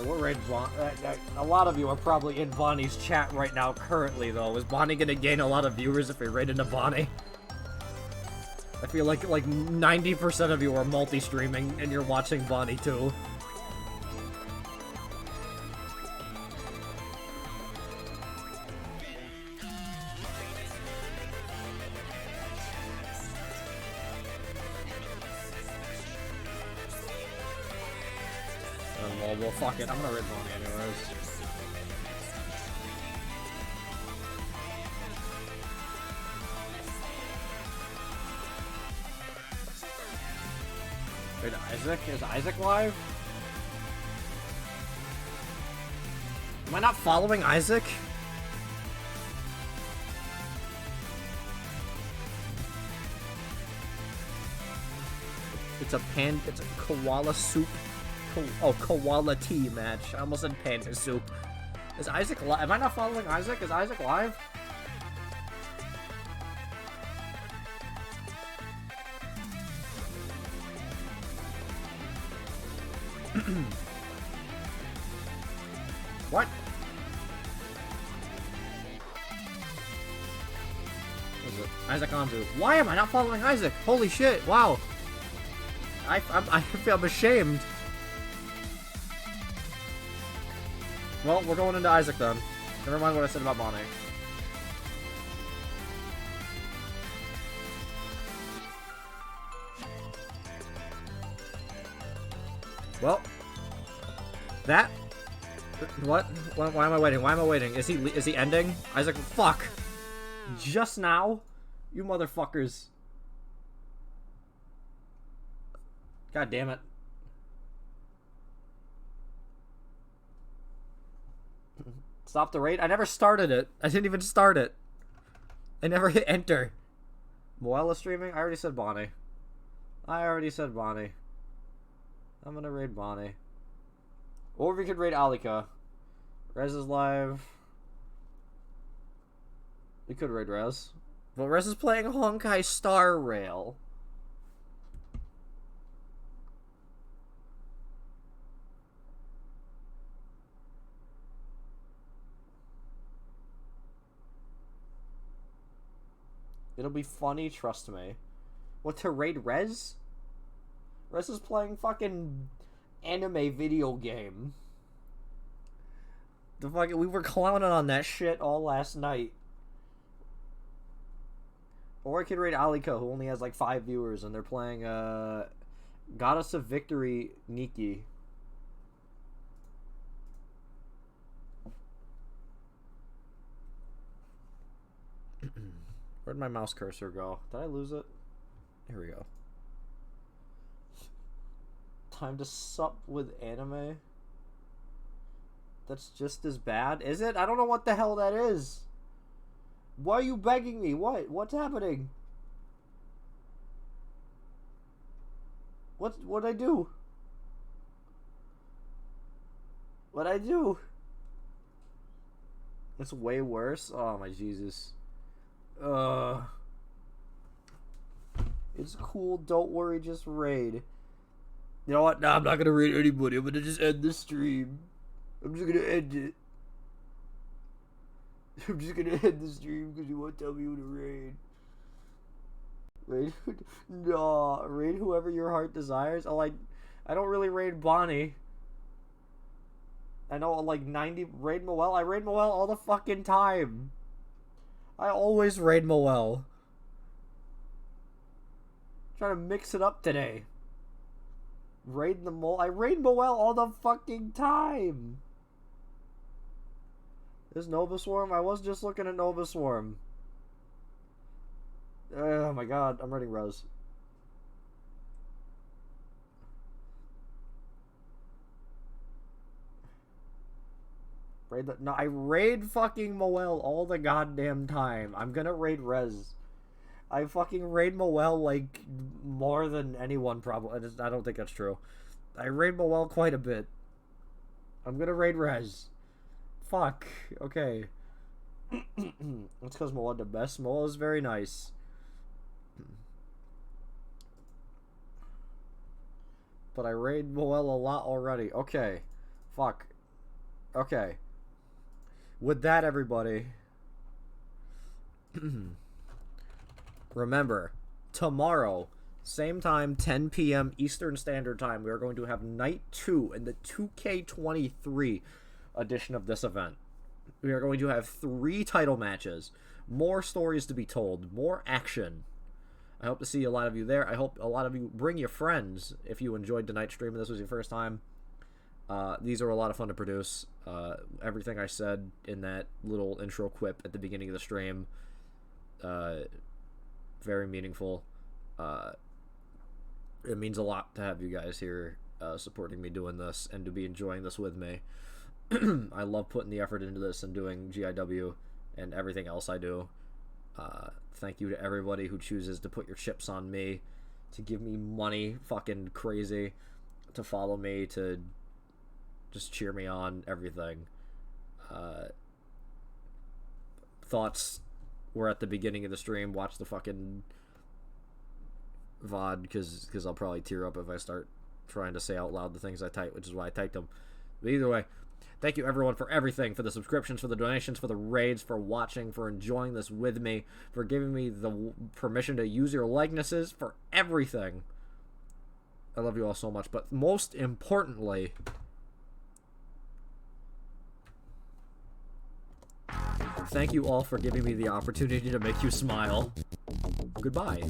We'll raid Bonnie. A lot of you are probably in Bonnie's chat right now currently, though. Is Bonnie gonna gain a lot of viewers if we raid into Bonnie? I feel like 90% of you are multi-streaming and you're watching Bonnie too. Well, fuck it. I'm gonna raid Bonnie anyways. Wait, Isaac? Is Isaac live? Am I not following Isaac? It's a koala soup. Koala tea match. I almost said panda soup. Is Isaac live? Am I not following Isaac? Is Isaac live? What? What is it? Isaac Anzu. Why am I not following Isaac? Holy shit! Wow. I feel I'm ashamed. Well, we're going into Isaac then. Never mind what I said about Bonnie. Well, that. What? Why am I waiting? Why am I waiting? Is he ending? Isaac, fuck! Just now, you motherfuckers! God damn it! Stop the raid? I never started it. I didn't even start it. I never hit enter. Moella streaming? I already said Bonnie. I'm gonna raid Bonnie. Or we could raid Alika. Rez is live. We could raid Rez. But Rez is playing Honkai Star Rail. It'll be funny, trust me. What, to raid Rez? Rez is playing fucking anime video game. The fucking, we were clowning on that shit all last night. Or I could raid Alika, who only has like 5 viewers, and they're playing Goddess of Victory Nikki. Where'd my mouse cursor go? Did I lose it? Here we go. Time to sup with anime? That's just as bad? Is it? I don't know what the hell that is. Why are you begging me? What? What's happening? What'd I do? What'd I do? It's way worse? Oh my Jesus. It's cool, don't worry, just raid. You know what? Nah, I'm not gonna raid anybody. I'm gonna just end the stream. I'm just gonna end it. I'm just gonna end the stream because you won't tell me who to raid. Raid? Nah, raid whoever your heart desires. I don't really raid Bonnie. I know like 90 raid Moel. I raid Moel all the fucking time. I always raid Moel. Trying to mix it up today. Raid the Mole. I raid Moel all the fucking time. Is Nova Swarm? I was just looking at Nova Swarm. Oh my god, I'm raiding Rose. No, I raid fucking Moel all the goddamn time. I'm gonna raid Rez. I fucking raid Moel like more than anyone probably. I don't think that's true. I raid Moel quite a bit. I'm gonna raid Rez. Fuck. Okay. It's because Moel the best. Moel is very nice. But I raid Moel a lot already. Okay. Fuck. Okay. With that, everybody, remember, tomorrow, same time, 10 p.m. Eastern Standard Time, we are going to have Night 2 in the 2K23 edition of this event. We are going to have 3 title matches, more stories to be told, more action. I hope to see a lot of you there. I hope a lot of you bring your friends if you enjoyed tonight's stream and this was your first time. These are a lot of fun to produce. Everything I said in that little intro quip at the beginning of the stream, very meaningful. It means a lot to have you guys here supporting me doing this and to be enjoying this with me. I love putting the effort into this and doing GIW and everything else I do. Thank you to everybody who chooses to put your chips on me, to give me money, fucking crazy, to follow me, to just cheer me on, everything. Thoughts were at the beginning of the stream. Watch the fucking VOD, because I'll probably tear up if I start trying to say out loud the things I type, which is why I typed them. But either way, thank you everyone for everything, for the subscriptions, for the donations, for the raids, for watching, for enjoying this with me, for giving me the permission to use your likenesses, for everything. I love you all so much, but most importantly, thank you all for giving me the opportunity to make you smile. Goodbye.